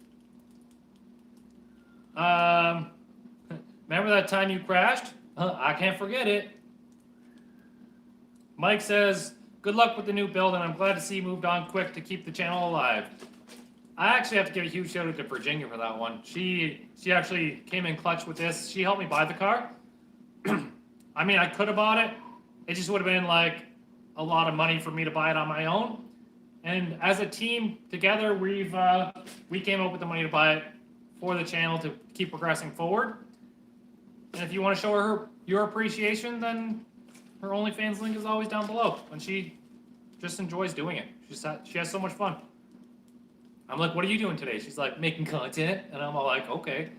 Remember that time you crashed? I can't forget it. Mike says, "Good luck with the new build, and I'm glad to see you moved on quick to keep the channel alive." I actually have to give a huge shout out to Virginia for that one. She actually came in clutch with this. She helped me buy the car. I mean, I could have bought it. It just would have been like a lot of money for me to buy it on my own. And as a team together, we came up with the money to buy it for the channel to keep progressing forward. And if you want to show her your appreciation, then her OnlyFans link is always down below. And she just enjoys doing it. She has so much fun. I'm like, "What are you doing today?" She's like, "Making content." And I'm all like, "Okay."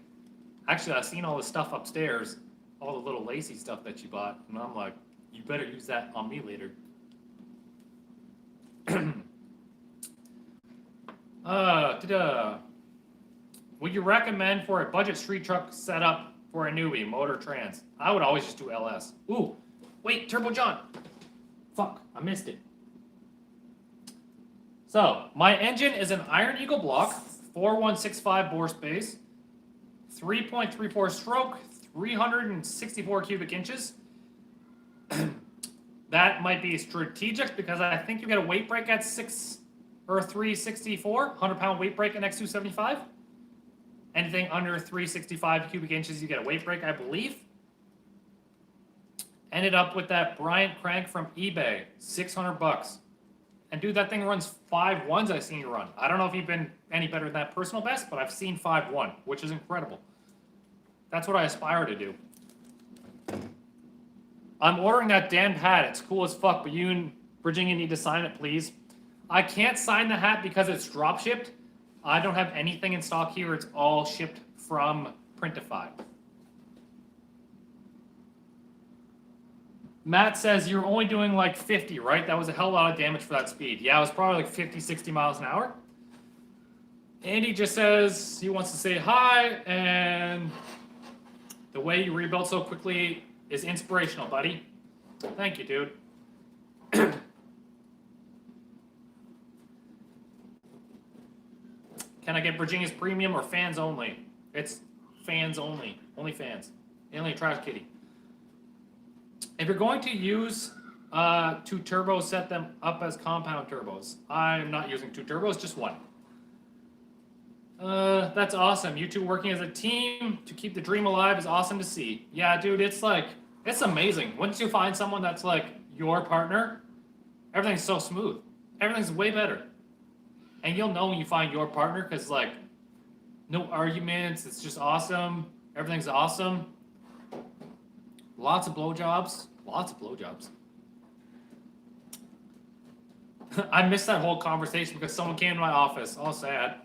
Actually, I've seen all the stuff upstairs. All the little lacy stuff that she bought. And I'm like, "You better use that on me later." Would you recommend for a budget street truck setup for a newbie, motor trans? I would always just do LS. Ooh, wait, Turbo John. Fuck, I missed it. So, my engine is an Iron Eagle block, 4165 bore space, 3.34 stroke, 364 cubic inches. That might be strategic because I think you get a weight break at 364, 100-pound weight break at X275. Anything under 365 cubic inches, you get a weight break, I believe. Ended up with that Bryant crank from eBay, $600. And dude, that thing runs 5.1s I've seen you run. I don't know if you've been any better than that personal best, but I've seen 5.1, which is incredible. That's what I aspire to do. I'm ordering that damn hat. It's cool as fuck, but you and Virginia need to sign it, please. I can't sign the hat because it's drop shipped. I don't have anything in stock here. It's all shipped from Printify. Matt says you're only doing like 50, right? That was a hell of a lot of damage for that speed. Yeah, it was probably like 50, 60 miles an hour. Andy just says he wants to say hi, and the way you rebuilt so quickly is inspirational, buddy. Thank you, dude. Can I get Virginia's premium or fans only? It's fans only. Only fans. Alien Trash Kitty. If you're going to use 2 turbos, set them up as compound turbos. I'm not using 2 turbos, just 1. That's awesome. You two working as a team to keep the dream alive is awesome to see. Yeah, dude, it's like, it's amazing. Once you find someone that's like your partner, everything's so smooth. Everything's way better. And you'll know when you find your partner because like, no arguments. It's just awesome. Everything's awesome. Lots of blowjobs. Lots of blowjobs. I missed that whole conversation because someone came to my office. All sad.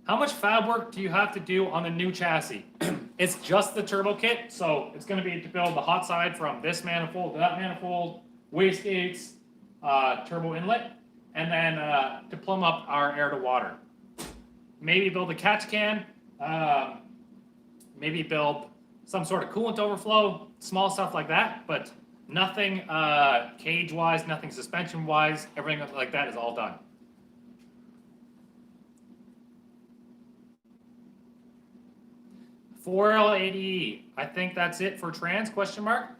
How much fab work do you have to do on the new chassis? It's just the turbo kit, so it's going to be to build the hot side from this manifold to that manifold, wastegates, turbo inlet, and then to plumb up our air to water. Maybe build a catch can, maybe build some sort of coolant overflow, small stuff like that, but nothing cage-wise, nothing suspension-wise, everything like that is all done. $4L80E. I think that's it for trans, question mark.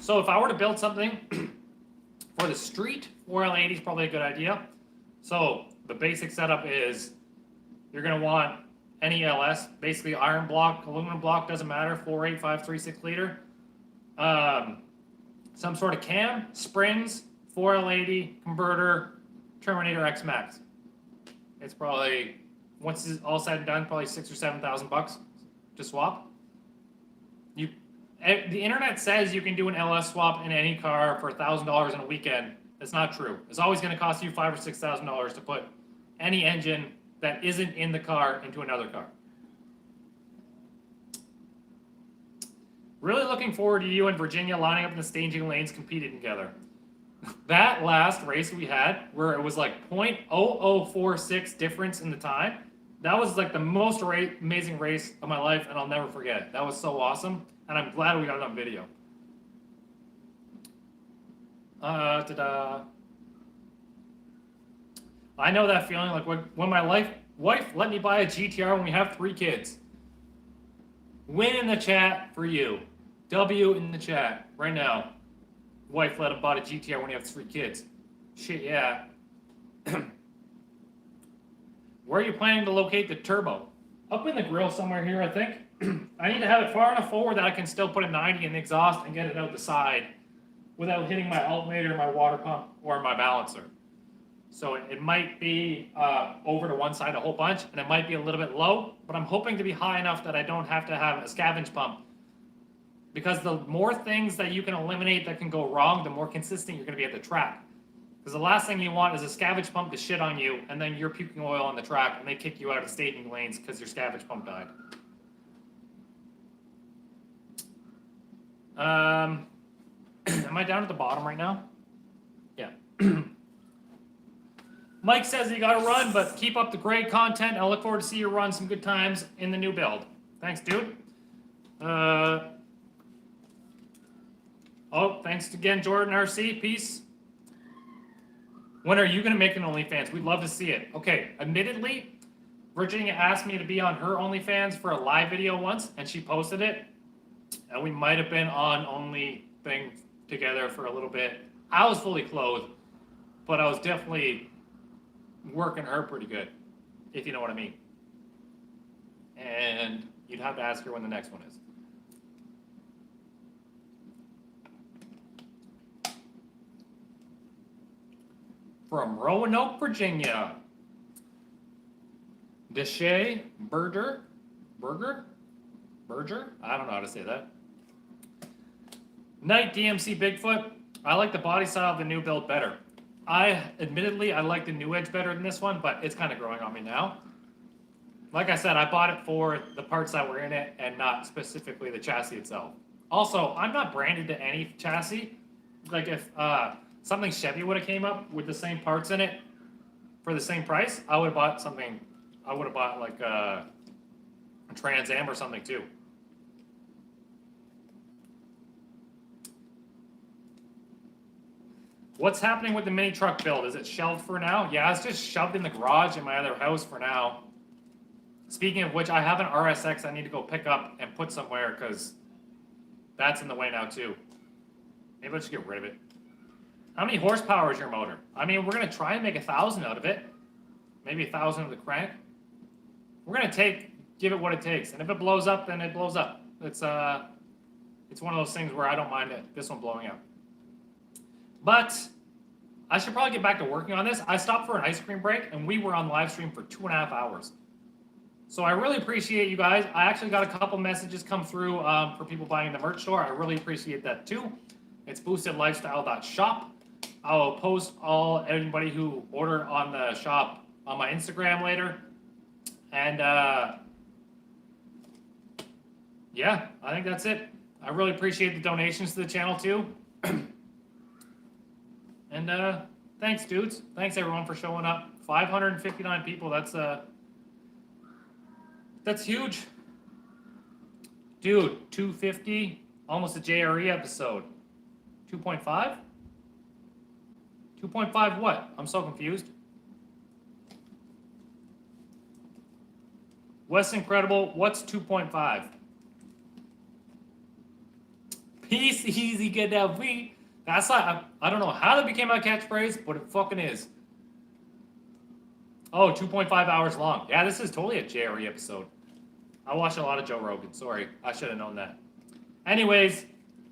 So if I were to build something for the street, $4L80 is probably a good idea. So the basic setup is you're going to want any LS, basically iron block, aluminum block, doesn't matter, 48536 liter. Some sort of cam, springs, 4L80, converter, Terminator X Max. It's probably, once it's all said and done, probably $6,000 or $7,000 to swap. The internet says you can do an LS swap in any car for $1,000 in a weekend. That's not true. It's always going to cost you $5,000 or $6,000 to put any engine that isn't in the car into another car. Really looking forward to you and Virginia lining up in the staging lanes competing together. That last race we had, where it was like 0.0046 difference in the time, that was like the most amazing race of my life, and I'll never forget it. That was so awesome, and I'm glad we got it on video. I know that feeling, like when my wife let me buy a GTR when we have 3 kids. Win in the chat for you. W in the chat right now. Wife let him buy a GTR when you have 3 kids. Shit, yeah. Where are you planning to locate the turbo? Up in the grill somewhere here, I think. I need to have it far enough forward that I can still put a 90 in the exhaust and get it out the side without hitting my alternator, my water pump, or my balancer. So it might be over to one side a whole bunch, and it might be a little bit low, but I'm hoping to be high enough that I don't have to have a scavenge pump. Because the more things that you can eliminate that can go wrong, the more consistent you're going to be at the track. Because the last thing you want is a scavenge pump to shit on you, and then you're puking oil on the track, and they kick you out of staging lanes because your scavenge pump died. Am I down at the bottom right now? Yeah. Mike says you got to run, but keep up the great content. I look forward to see you run some good times in the new build. Thanks, dude. Oh, thanks again, Jordan RC. Peace. When are you going to make an OnlyFans? We'd love to see it. Okay, admittedly, Virginia asked me to be on her OnlyFans for a live video once, and she posted it. And we might have been on Only thing together for a little bit. I was fully clothed, but I was definitely working her pretty good, if you know what I mean. And you'd have to ask her when the next one is. From Roanoke, Virginia. Deshay Berger? I don't know how to say that. Night DMC Bigfoot. I like the body style of the new build better. Admittedly, I like the new edge better than this one, but it's kind of growing on me now. Like I said, I bought it for the parts that were in it and not specifically the chassis itself. Also, I'm not branded to any chassis. Like if something Chevy would have came up with the same parts in it for the same price, I would have bought something. I would have bought like a Trans Am or something too. What's happening with the mini truck build? Is it shelved for now? Yeah, it's just shoved in the garage in my other house for now. Speaking of which, I have an RSX I need to go pick up and put somewhere because that's in the way now too. Maybe I'll just get rid of it. How many horsepower is your motor? I mean, we're going to try and make 1,000 out of it. Maybe 1,000 of the crank. We're going to give it what it takes. And if it blows up, then it blows up. It's one of those things where I don't mind this one blowing up. But I should probably get back to working on this. I stopped for an ice cream break, and we were on live stream for 2.5 hours. So I really appreciate you guys. I actually got a couple messages come through for people buying the merch store. I really appreciate that too. It's boostedlifestyle.shop. I will post anybody who ordered on the shop on my Instagram later. And yeah, I think that's it. I really appreciate the donations to the channel too. And thanks, dudes. Thanks everyone for showing up. 559 people. That's huge. Dude, 250, almost a JRE episode. 2.5? 2.5 what? I'm so confused. Wes Incredible, what's 2.5? Peace, easy, get that beat. That's like, I don't know how that became my catchphrase, but it fucking is. Oh, 2.5 hours long. Yeah, this is totally a Jerry episode. I watch a lot of Joe Rogan. Sorry, I should have known that. Anyways,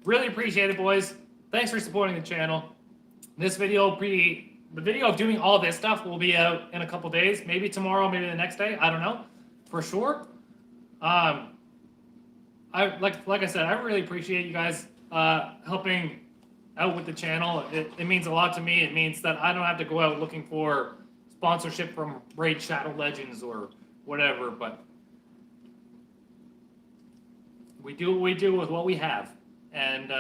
really appreciate it, boys. Thanks for supporting the channel. This video will be, the video of doing all this stuff will be out in a couple days. Maybe tomorrow, maybe the next day. I don't know, for sure. I like I said, I really appreciate you guys helping out with the channel. It means a lot to me. It means that I don't have to go out looking for sponsorship from Raid Shadow Legends or whatever, but we do what we do with what we have. And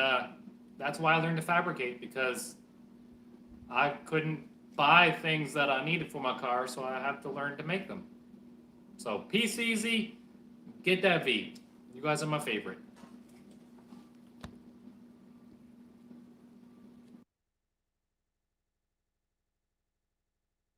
that's why I learned to fabricate, because I couldn't buy things that I needed for my car, so I have to learn to make them. So peace easy, get that V. You guys are my favorite.